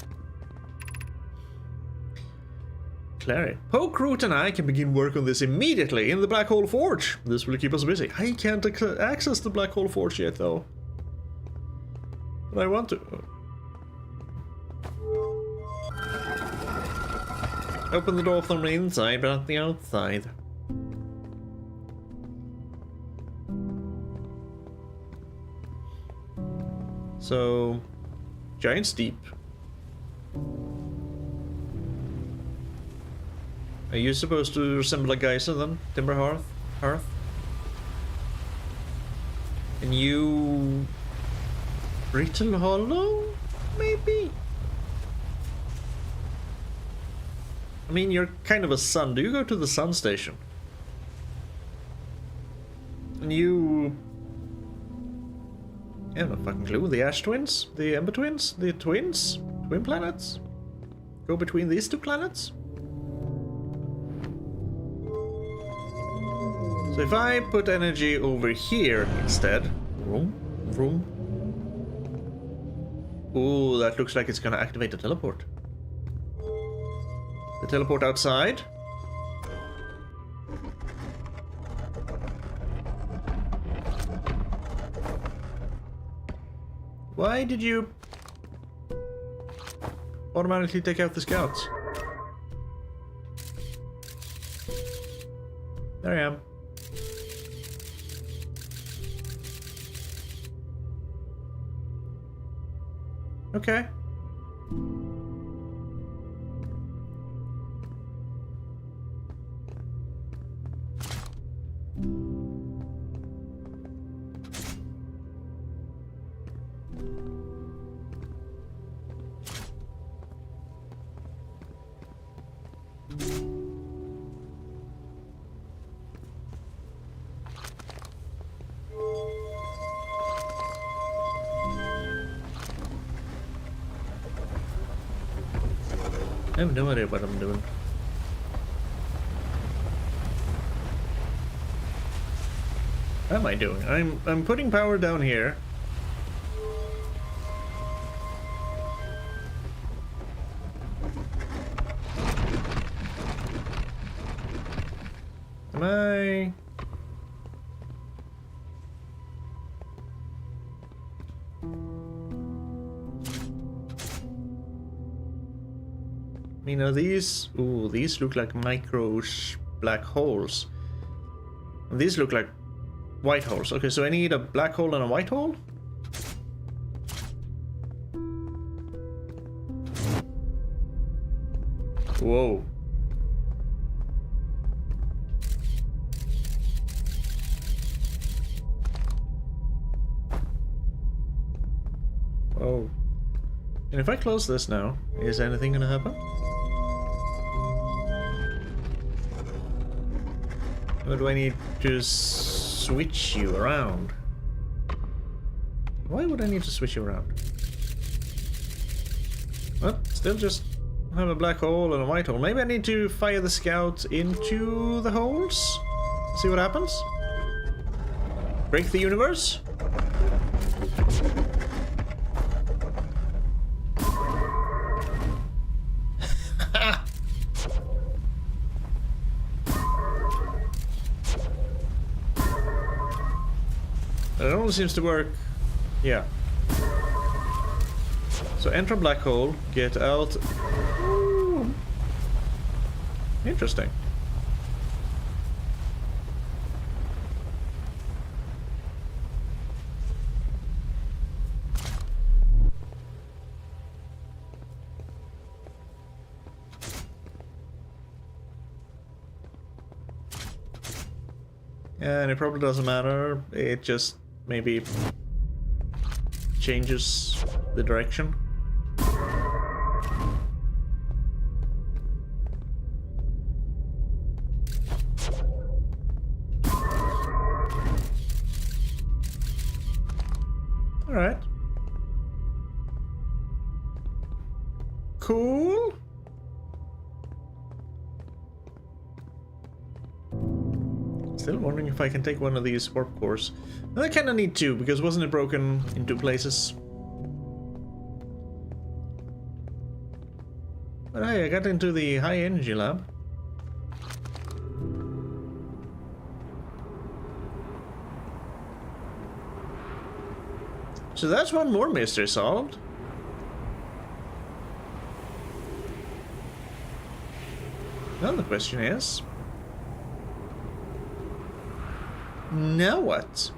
Clary. Pokeroot and I can begin work on this immediately in the Black Hole Forge. This will keep us busy. I can't access the Black Hole Forge yet though. But I want to. Open the door from the inside, but not the outside. So, Giant's Deep. Are you supposed to resemble a geyser then? Timber Hearth? And you... Brittle Hollow? Maybe? I mean, you're kind of a sun. Do you go to the sun station? And you... I have no fucking clue. The Ash Twins? The Ember Twins? The twins? Twin planets? Go between these two planets? So if I put energy over here instead... Vroom, vroom. Ooh, that looks like it's gonna activate the teleport. The teleport outside. Why did you automatically take out the scouts? There I am. Okay. I have no idea what I'm doing. What am I doing? I'm putting power down here. Am I... You know, these... Ooh, these look like black holes. These look like white holes. Okay, so I need a black hole and a white hole? Whoa. Whoa. And if I close this now, is anything gonna happen? Or do I need to switch you around? Why would I need to switch you around? Well, still just have a black hole and a white hole. Maybe I need to fire the scouts into the holes? See what happens? Break the universe? It only seems to work. Yeah. So enter black hole, get out. Ooh. Interesting. And it probably doesn't matter. It just maybe changes the direction. All right. Cool. Still wondering if I can take one of these warp cores. I kind of need to, because wasn't it broken in two places? But hey, I got into the high energy lab. So that's one more mystery solved. Now the question is... now what?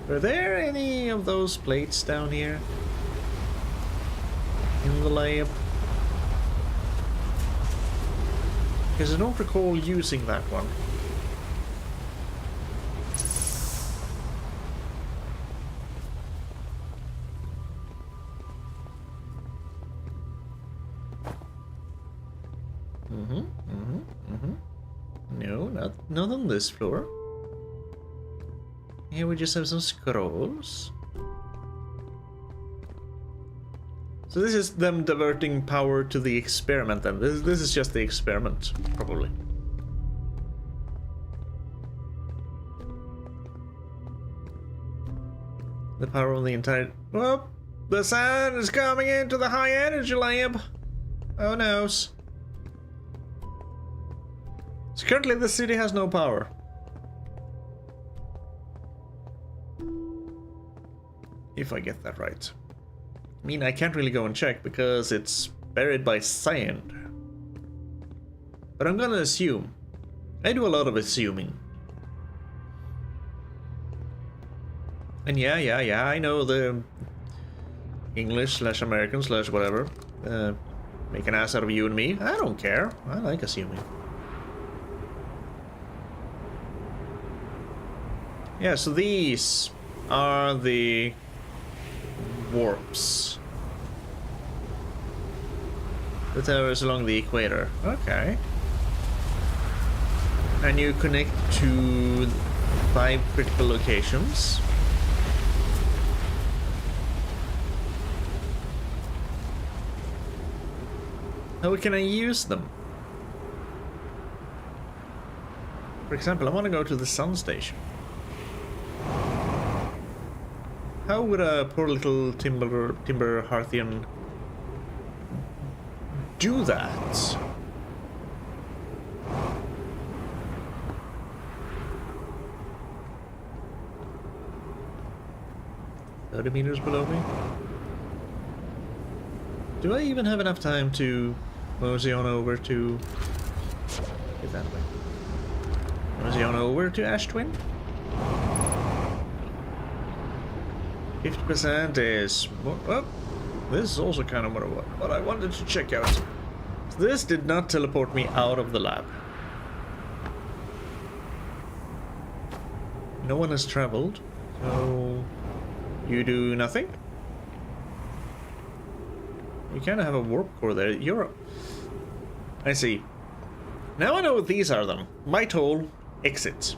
Are there any of those plates down here? In the lab? Because I don't recall using that one. No, not on this floor. Here we just have some scrolls. So this is them diverting power to the experiment then. This is just the experiment, probably. The power of the entire... Well, the sun is coming into the high energy lab. Oh no. So currently the city has no power. If I get that right. I mean, I can't really go and check because it's buried by sand. But I'm gonna assume. I do a lot of assuming. And yeah, I know the English/American/whatever make an ass out of you and me. I don't care. I like assuming. Yeah, so these are the warps. The towers along the equator. Okay. And you connect to 5 critical locations. How can I use them? For example, I want to go to the sun station. How would a poor little timber Hearthian do that? "30 meters below me? Do I even have enough time to mosey on over to... Get that way. Mosey on over to Ash Twin? 50% is... Well, this is also kind of what I wanted to check out. So this did not teleport me out of the lab. No one has traveled, so... You do nothing? You kind of have a warp core there. I see. Now I know what these are then. White hole, exit.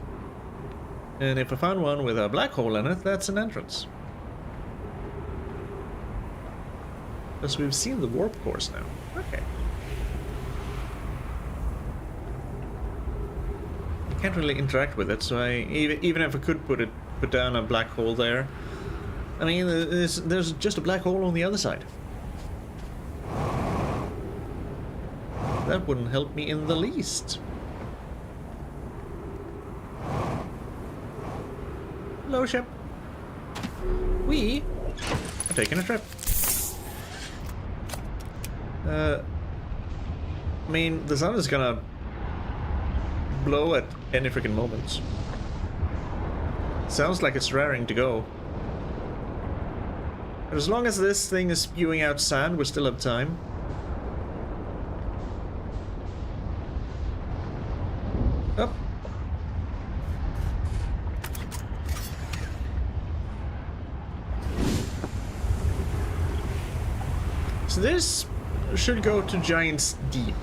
And if I found one with a black hole in it, that's an entrance. Because we've seen the warp cores now. Okay. I can't really interact with it, so even if I could put down a black hole there, I mean, there's just a black hole on the other side. That wouldn't help me in the least. Hello, ship. We are taking a trip. I mean, the sun is gonna blow at any freaking moment. Sounds like it's raring to go. But as long as this thing is spewing out sand, we still have time. Up. So this should go to Giant's Deep.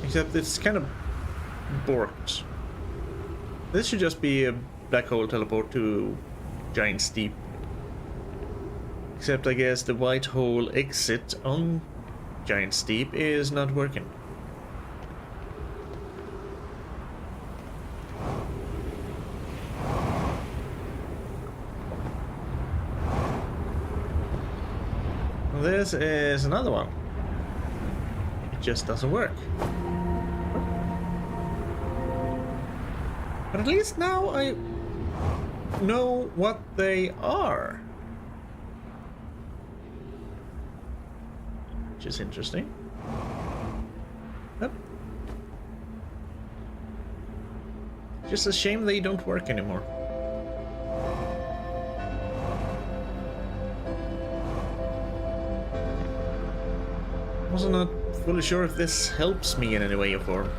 Except it's kind of borked. This should just be a black hole teleport to Giant's Deep. Except I guess the white hole exit on Giant's Deep is not working. This is another one. It just doesn't work. But at least now I know what they are. Which is interesting. Yep. Just a shame they don't work anymore. Also not fully sure if this helps me in any way or form.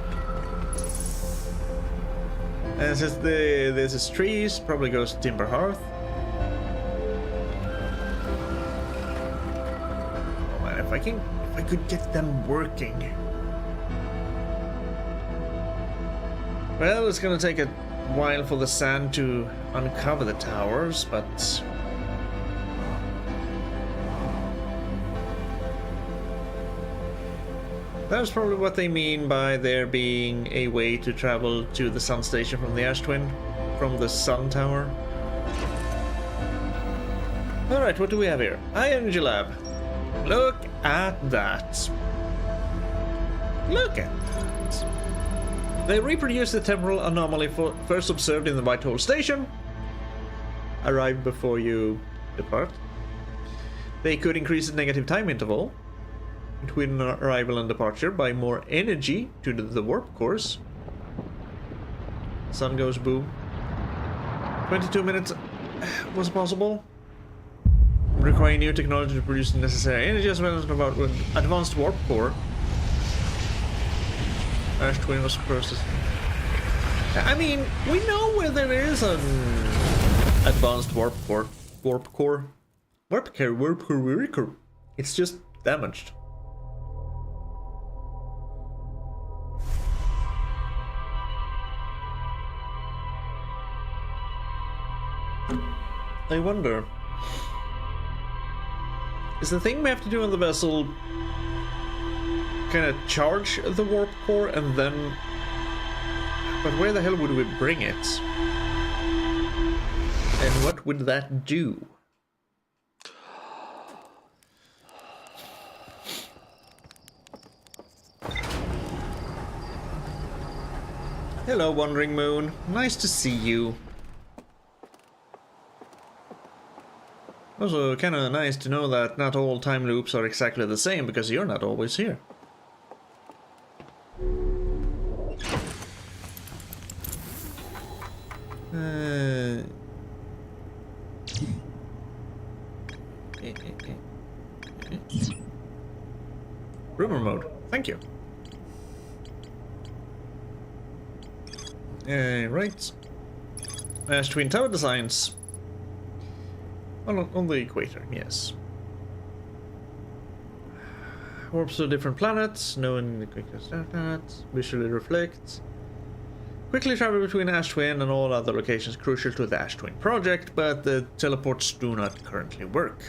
And since this is trees, probably goes to Timber Hearth. Oh man, if I could get them working. Well, it's gonna take a while for the sand to uncover the towers, but That's probably what they mean by there being a way to travel to the sun station from the Ash Twin, from the sun tower. Alright, what do we have here? High energy lab. Look at that. Look at that. They reproduced the temporal anomaly first observed in the White Hole Station. Arrive before you depart. They could increase the negative time interval between arrival and departure by more energy to the warp course. Sun goes boom. 22 minutes was possible. Require new technology to produce the necessary energy as well as about advanced warp core. Ash Twin was processed. I mean, we know where there is an advanced warp core. It's just damaged. I wonder, is the thing we have to do on the vessel kind of charge the warp core and then... But where the hell would we bring it? And what would that do? Hello, Wandering Moon. Nice to see you. Also, kinda nice to know that not all time loops are exactly the same, because you're not always here. Rumor mode, thank you. Right. Ash Twin Tower designs. On the equator, yes. Warps to different planets, knowing the quickest planets, visually reflects. Quickly travel between Ash Twin and all other locations crucial to the Ash Twin project, but the teleports do not currently work.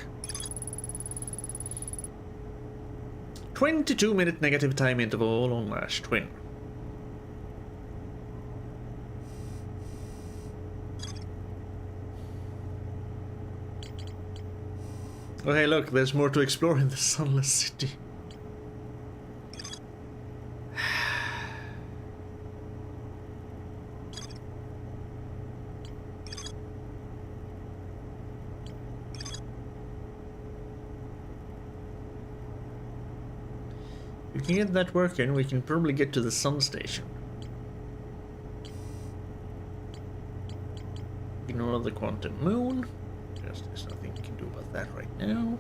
22-minute negative time interval on Ash Twin. Oh hey look, there's more to explore in the Sunless City. If we can get that working, we can probably get to the sun station. Ignore the quantum moon. There's nothing you can do about that right now.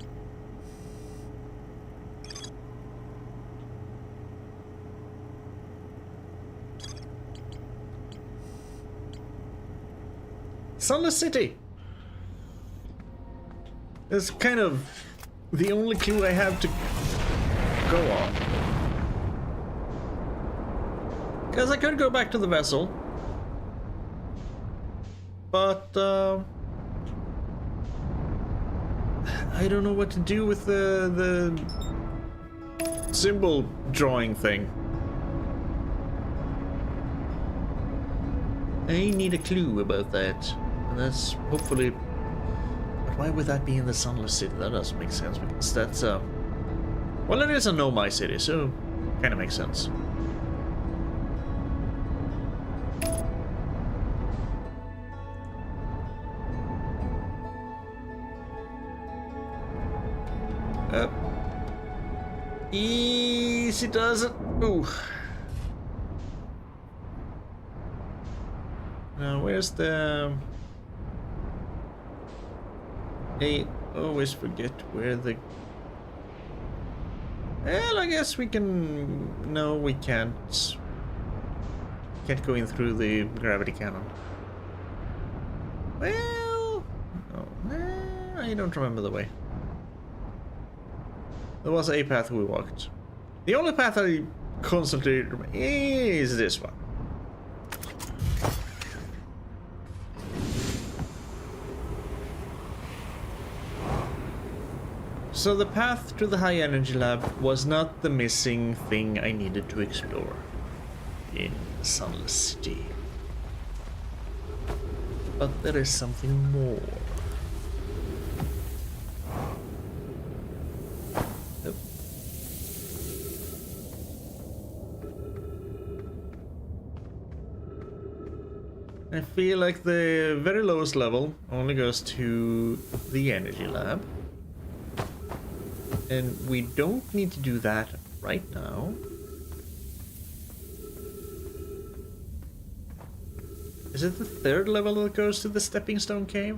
Sunless City! That's kind of the only clue I have to go on. Because I could go back to the vessel. But, I don't know what to do with the symbol drawing thing. I need a clue about that. And that's hopefully... But why would that be in the Sunless City? That doesn't make sense, because that's well, it is a Nomai city, so kind of makes sense. Easy does it. Ooh. Now, where's the... I always forget where the... Well, I guess we can... No, we can't. Can't go in through the gravity cannon. Well... Oh, I don't remember the way. There was a path we walked. The only path I constantly remember is this one. So the path to the high energy lab was not the missing thing I needed to explore in Sunless City. But there is something more. Nope. I feel like the very lowest level only goes to the energy lab. And we don't need to do that right now. Is it the third level that goes to the stepping stone cave?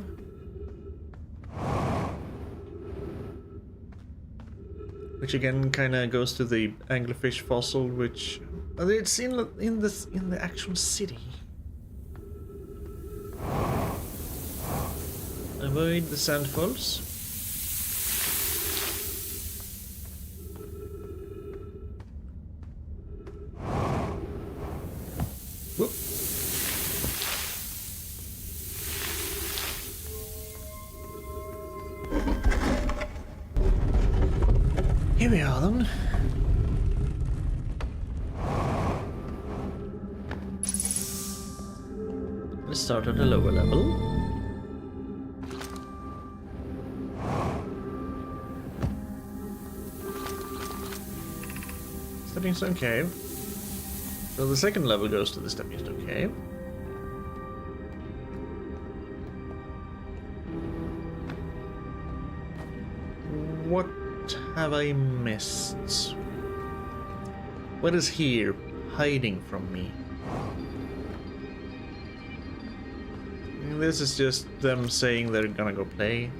Which again kind of goes to the anglerfish fossil, which it's in the actual city. Avoid the sandfalls. Whoop. Here we are then. Let's start at a lower level. Stepping Stone Cave. So the second level goes to the Stepping Stone Cave. What have I missed? What is here, hiding from me? This is just them saying they're gonna go play.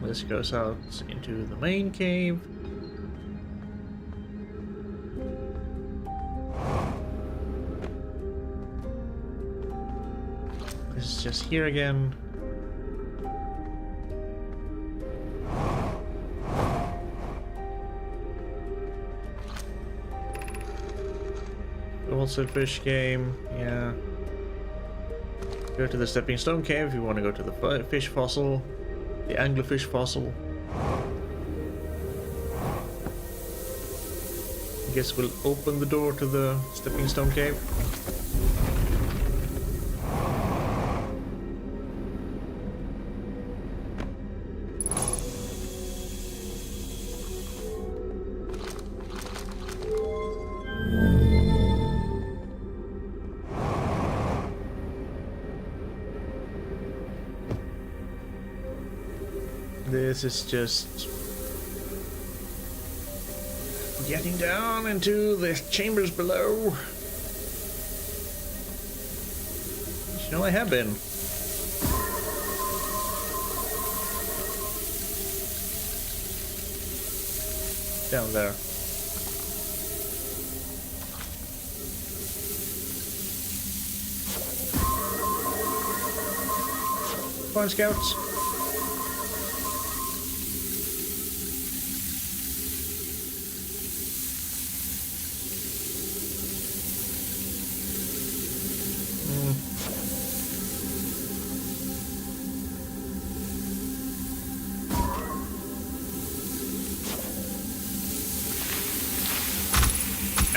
This goes out into the main cave. This is just here again. Also fish game, yeah. Go to the Stepping Stone Cave if you want to go to the fish fossil. The anglerfish fossil. I guess we'll open the door to the Stepping Stone Cave. This is just getting down into the chambers below. You know, I have been. Down there. Come on, scouts.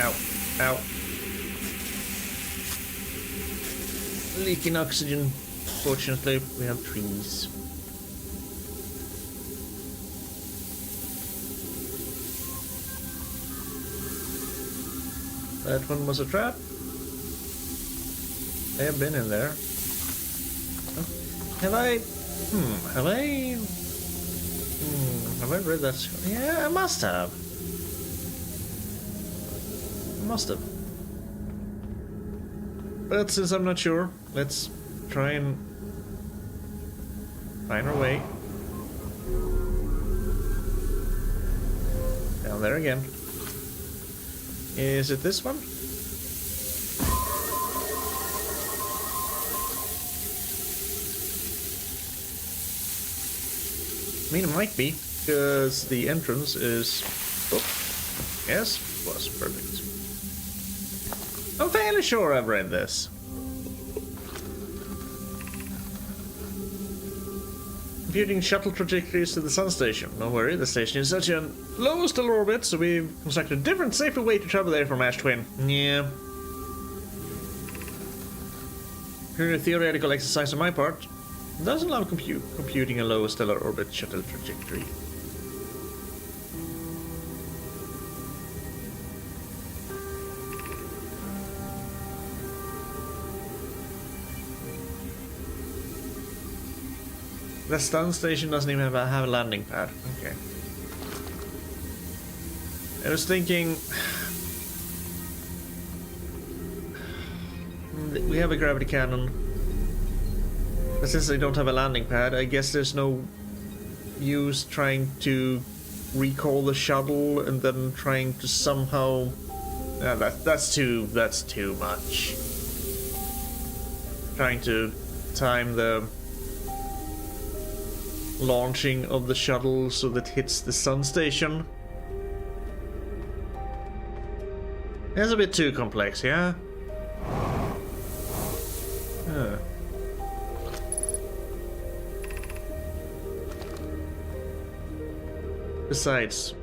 Ow. Ow. Leaking oxygen. Fortunately, we have trees. That one was a trap. I have been in there. Have I... Have I... Have I read that? Yeah, I must have. Must have. But since I'm not sure, let's try and find our way. Down there again. Is it this one? I mean, it might be, because the entrance is... Oh, yes, was perfect. I'm fairly sure I've read this. Computing shuttle trajectories to the sun station. Don't worry, the station is such a low stellar orbit, so we've constructed a different, safer way to travel there from Ash Twin. Yeah. Pure theoretical exercise on my part. Doesn't allow computing a low stellar orbit shuttle trajectory. The sun station doesn't even have a landing pad. Okay. I was thinking... we have a gravity cannon. But since they don't have a landing pad, I guess there's no use trying to recall the shuttle and then trying to somehow... that's too much. Trying to time the launching of the shuttle so that it hits the sun station. It's a bit too complex, yeah? Besides,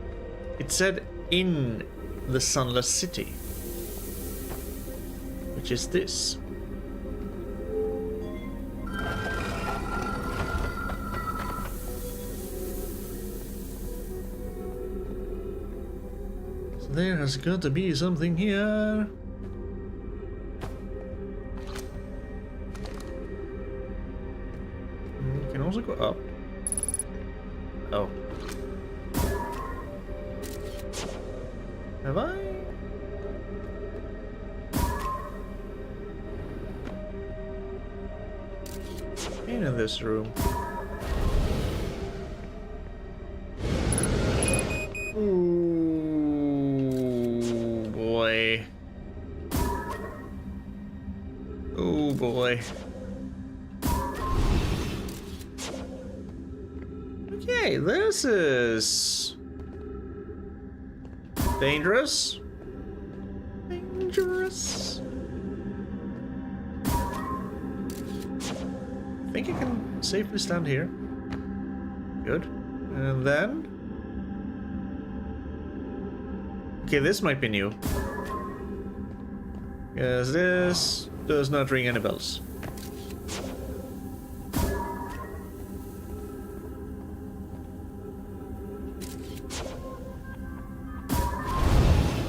it said in the Sunless City. Which is this? So there has got to be something here. You can also go up. Oh. Have I? In this room. Ooh, boy. Oh boy. Okay, this is dangerous. Dangerous. I think I can safely stand here. Good. And then... okay, this might be new. Yes, this does not ring any bells.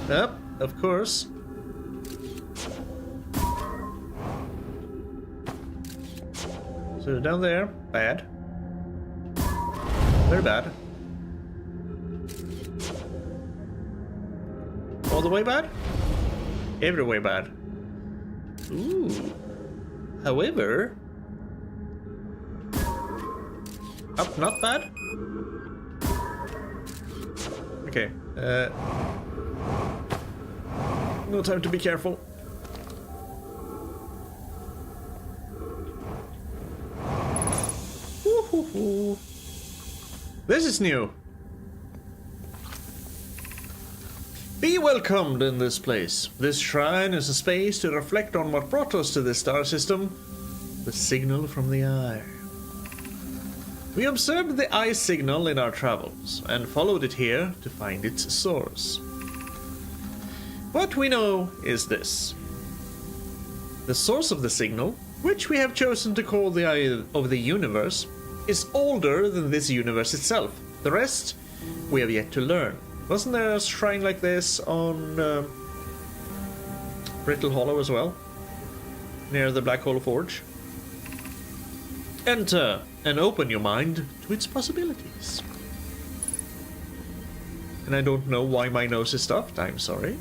Yep, of course. So down there, bad. Very bad. All the way bad? Every way bad. Ooh. However... up, not bad? Okay. No time to be careful. Woo-hoo-hoo. This is new. Be welcomed in this place. This shrine is a space to reflect on what brought us to this star system. The signal from the eye. We observed the eye signal in our travels and followed it here to find its source. What we know is this. The source of the signal, which we have chosen to call the eye of the universe, is older than this universe itself. The rest we have yet to learn. Wasn't there a shrine like this on Brittle Hollow as well? Near the Black Hole Forge? Enter and open your mind to its possibilities. And I don't know why my nose is stuffed, I'm sorry.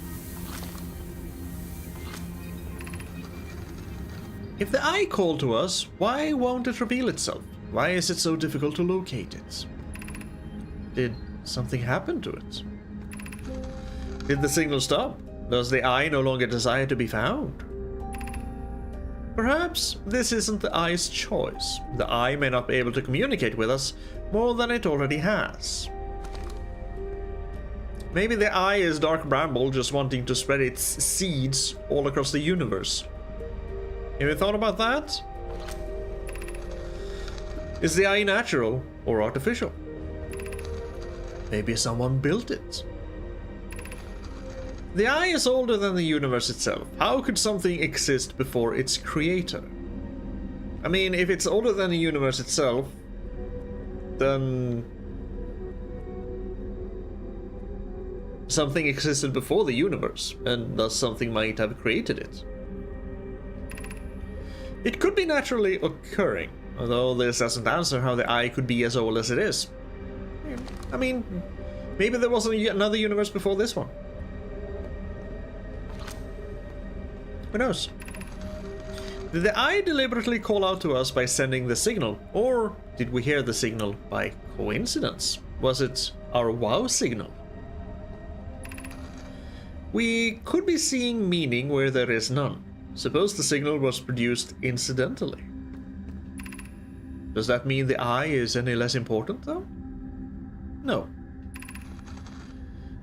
If the eye called to us, why won't it reveal itself? Why is it so difficult to locate it? Did something happen to it? Did the signal stop? Does the eye no longer desire to be found? Perhaps this isn't the eye's choice. The eye may not be able to communicate with us more than it already has. Maybe the eye is Dark Bramble just wanting to spread its seeds all across the universe. Have you thought about that? Is the eye natural or artificial? Maybe someone built it. The eye is older than the universe itself. How could something exist before its creator? I mean, if it's older than the universe itself, then something existed before the universe, and thus something might have created it. It could be naturally occurring, although this doesn't answer how the eye could be as old as it is. I mean, maybe there was another universe before this one. Who knows? Did the eye deliberately call out to us by sending the signal, or did we hear the signal by coincidence? Was it our wow signal? We could be seeing meaning where there is none. Suppose the signal was produced incidentally. Does that mean the eye is any less important, though? No.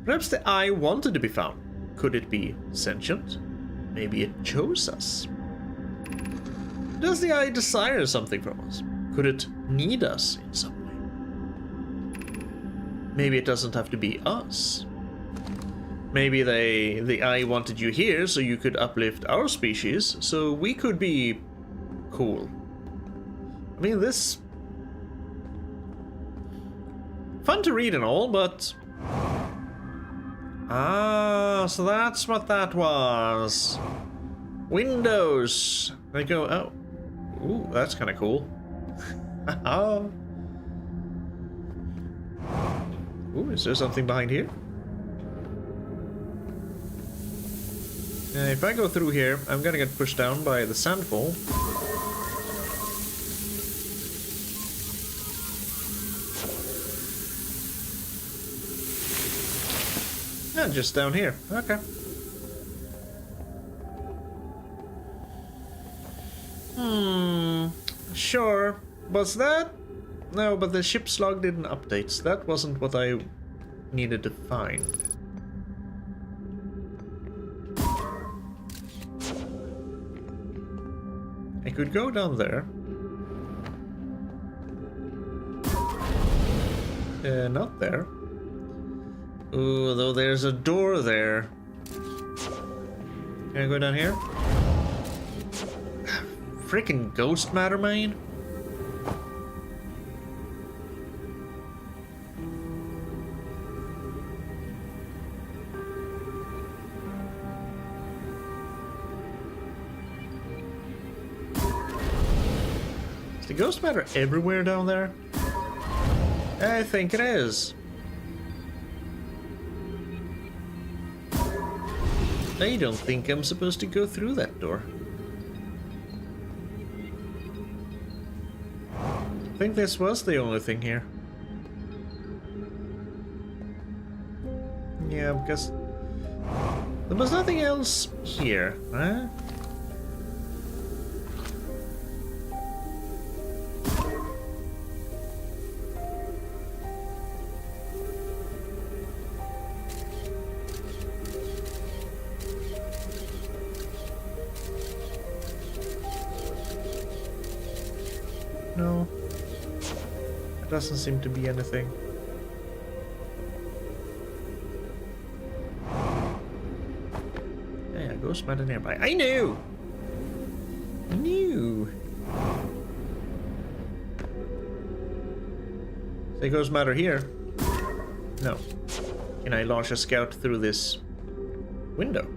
Perhaps the eye wanted to be found. Could it be sentient? Maybe it chose us. Does the eye desire something from us? Could it need us in some way? Maybe it doesn't have to be us. Maybe the eye wanted you here so you could uplift our species, so we could be cool. I mean, this... fun to read and all, but... Ah, so that's what that was. Windows. They go, oh. Ooh, that's kind of cool. Ooh, is there something behind here? If I go through here, I'm gonna get pushed down by the sandfall. And just down here. Okay. Sure. Was that? No, but the ship's log didn't update. So that wasn't what I needed to find. I could go down there. Not there. Ooh, though there's a door there. Can I go down here? Freaking ghost matter, man. Is the ghost matter everywhere down there? I think it is. I don't think I'm supposed to go through that door. I think this was the only thing here. Yeah, because there was nothing else here, huh? No, there doesn't seem to be anything. Yeah, ghost matter nearby. I knew! I knew! Say ghost matter here? No. Can I launch a scout through this window?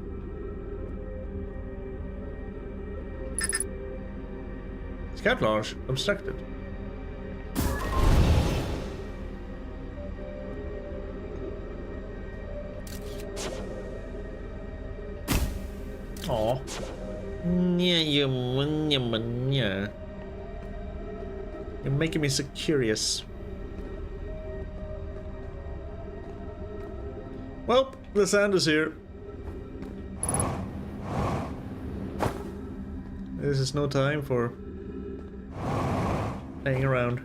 Scout launch obstructed. Aw. You're making me so curious. Well, the sand is here. This is no time for playing around.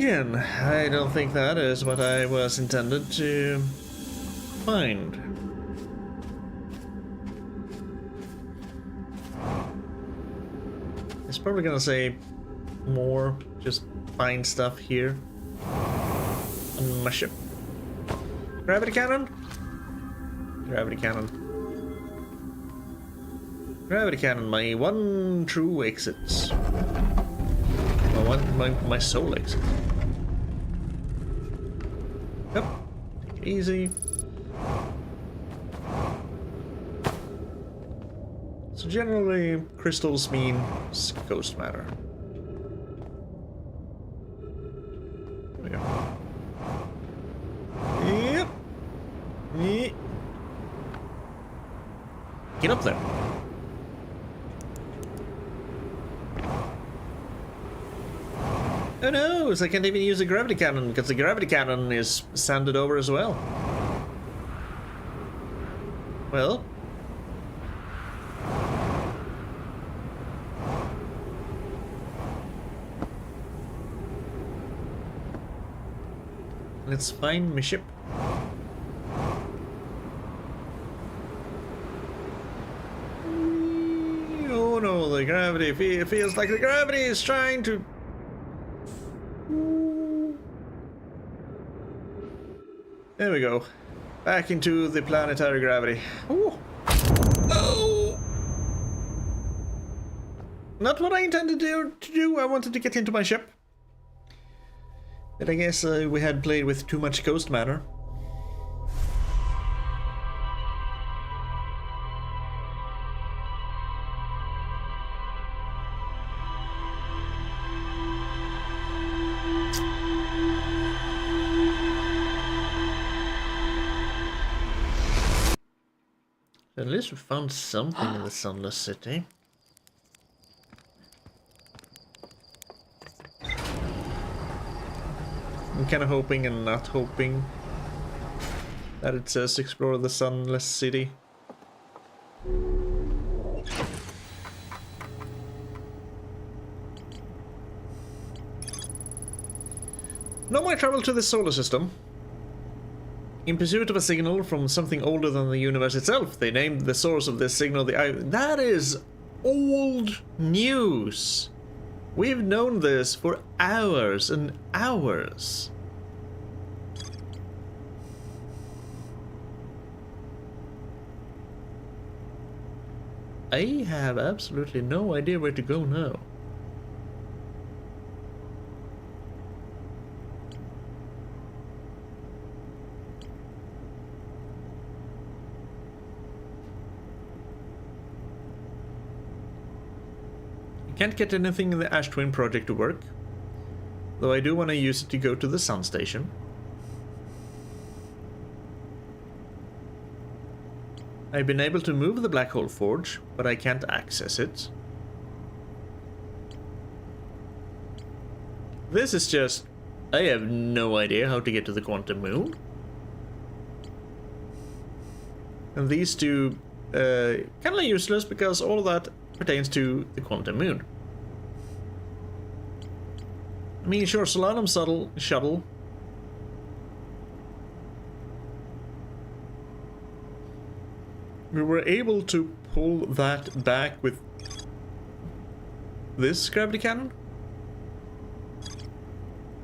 again. I don't think that is what I was intended to find. It's probably gonna say more, just find stuff here on my ship. Gravity cannon? Gravity cannon. Gravity cannon, my one true exit. My soul exit. Yep. Take it easy. So generally, crystals mean ghost matter. There we go. Yep. Yep. Get up there. Oh no, I can't even use the gravity cannon because the gravity cannon is sanded over as well. Well. Let's find my ship. Oh no, the gravity, it feels like the gravity is trying to... There we go. Back into the planetary gravity. Ooh. Oh! Not what I intended to do. I wanted to get into my ship. But I guess we had played with too much ghost matter. At least we found something in the Sunless City. I'm kind of hoping and not hoping that it says explore the Sunless City. No more travel to the solar system. In pursuit of a signal from something older than the universe itself, they named the source of this signal the Eye. That is old news. We've known this for hours and hours. I have absolutely no idea where to go now. Can't get anything in the Ash Twin project to work, though I do want to use it to go to the Sun Station. I've been able to move the Black Hole Forge, but I can't access it. This is just... I have no idea how to get to the Quantum Moon. And these two, kind of useless because all of that pertains to the Quantum Moon. I mean, sure, Solanum shuttle. We were able to pull that back with this gravity cannon,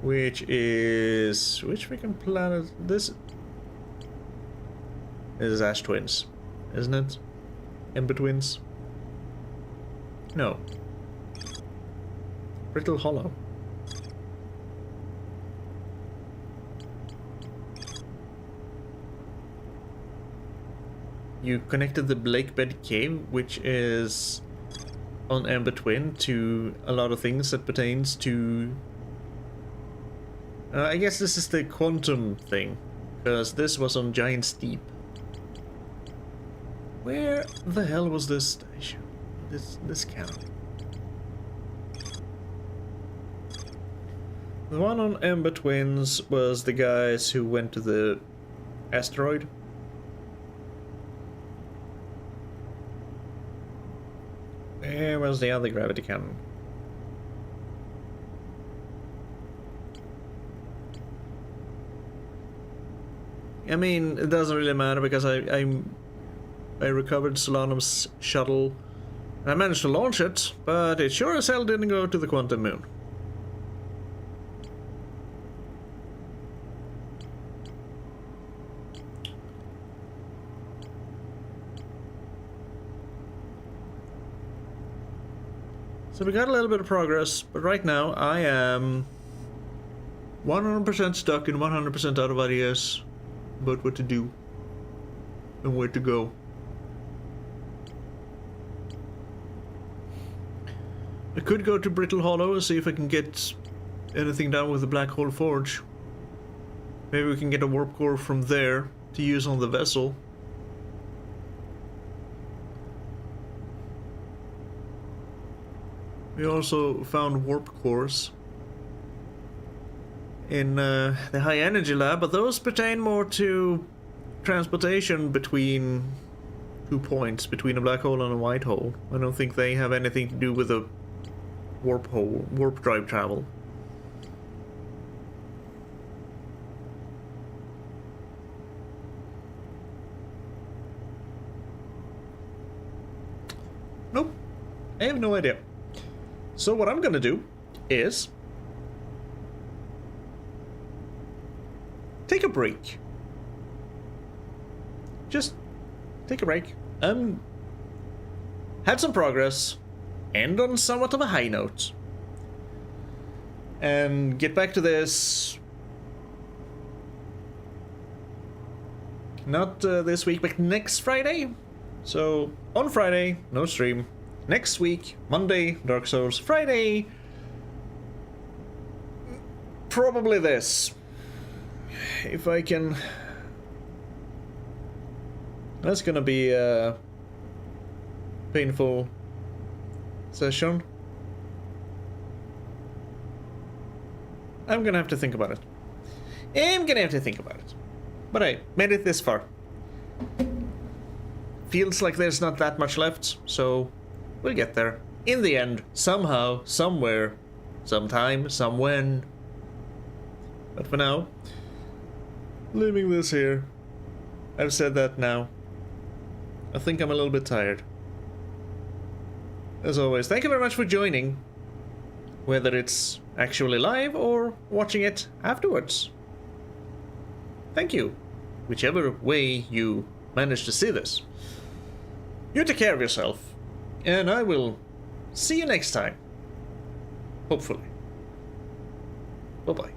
which is which freaking planet? This is Ash Twins, isn't it? Ember Twins. No. Brittle Hollow. You connected the Blakebed Cave, which is on Ember Twin, to a lot of things that pertains to... I guess this is the quantum thing, because this was on Giant's Deep. Where the hell was this station? This cannon. The one on Ember Twins was the guys who went to the asteroid. Where was the other gravity cannon? I mean, it doesn't really matter because I recovered Solanum's shuttle. I managed to launch it, but it sure as hell didn't go to the Quantum Moon. So we got a little bit of progress, but right now I am 100% stuck and 100% out of ideas about what to do and where to go. I could go to Brittle Hollow and see if I can get anything done with the Black Hole Forge. Maybe we can get a warp core from there to use on the vessel. We also found warp cores in the high energy lab, but those pertain more to transportation between 2 points, between a black hole and a white hole. I don't think they have anything to do with a warp drive travel. Nope, I have no idea. So what I'm gonna do is take a break. Just take a break. Had some progress, end on somewhat of a high note, and get back to this. Not this week, but next Friday. So on Friday, no stream. Next week, Monday, Dark Souls. Friday, probably this. If I can... That's gonna be a painful session. I'm gonna have to think about it. But I made it this far. Feels like there's not that much left, so we'll get there. In the end, somehow, somewhere, sometime, somewhen. But for now, leaving this here. I've said that now. I think I'm a little bit tired. As always, thank you very much for joining. Whether it's actually live or watching it afterwards. Thank you. Whichever way you manage to see this. You take care of yourself. And I will see you next time. Hopefully. Bye-bye.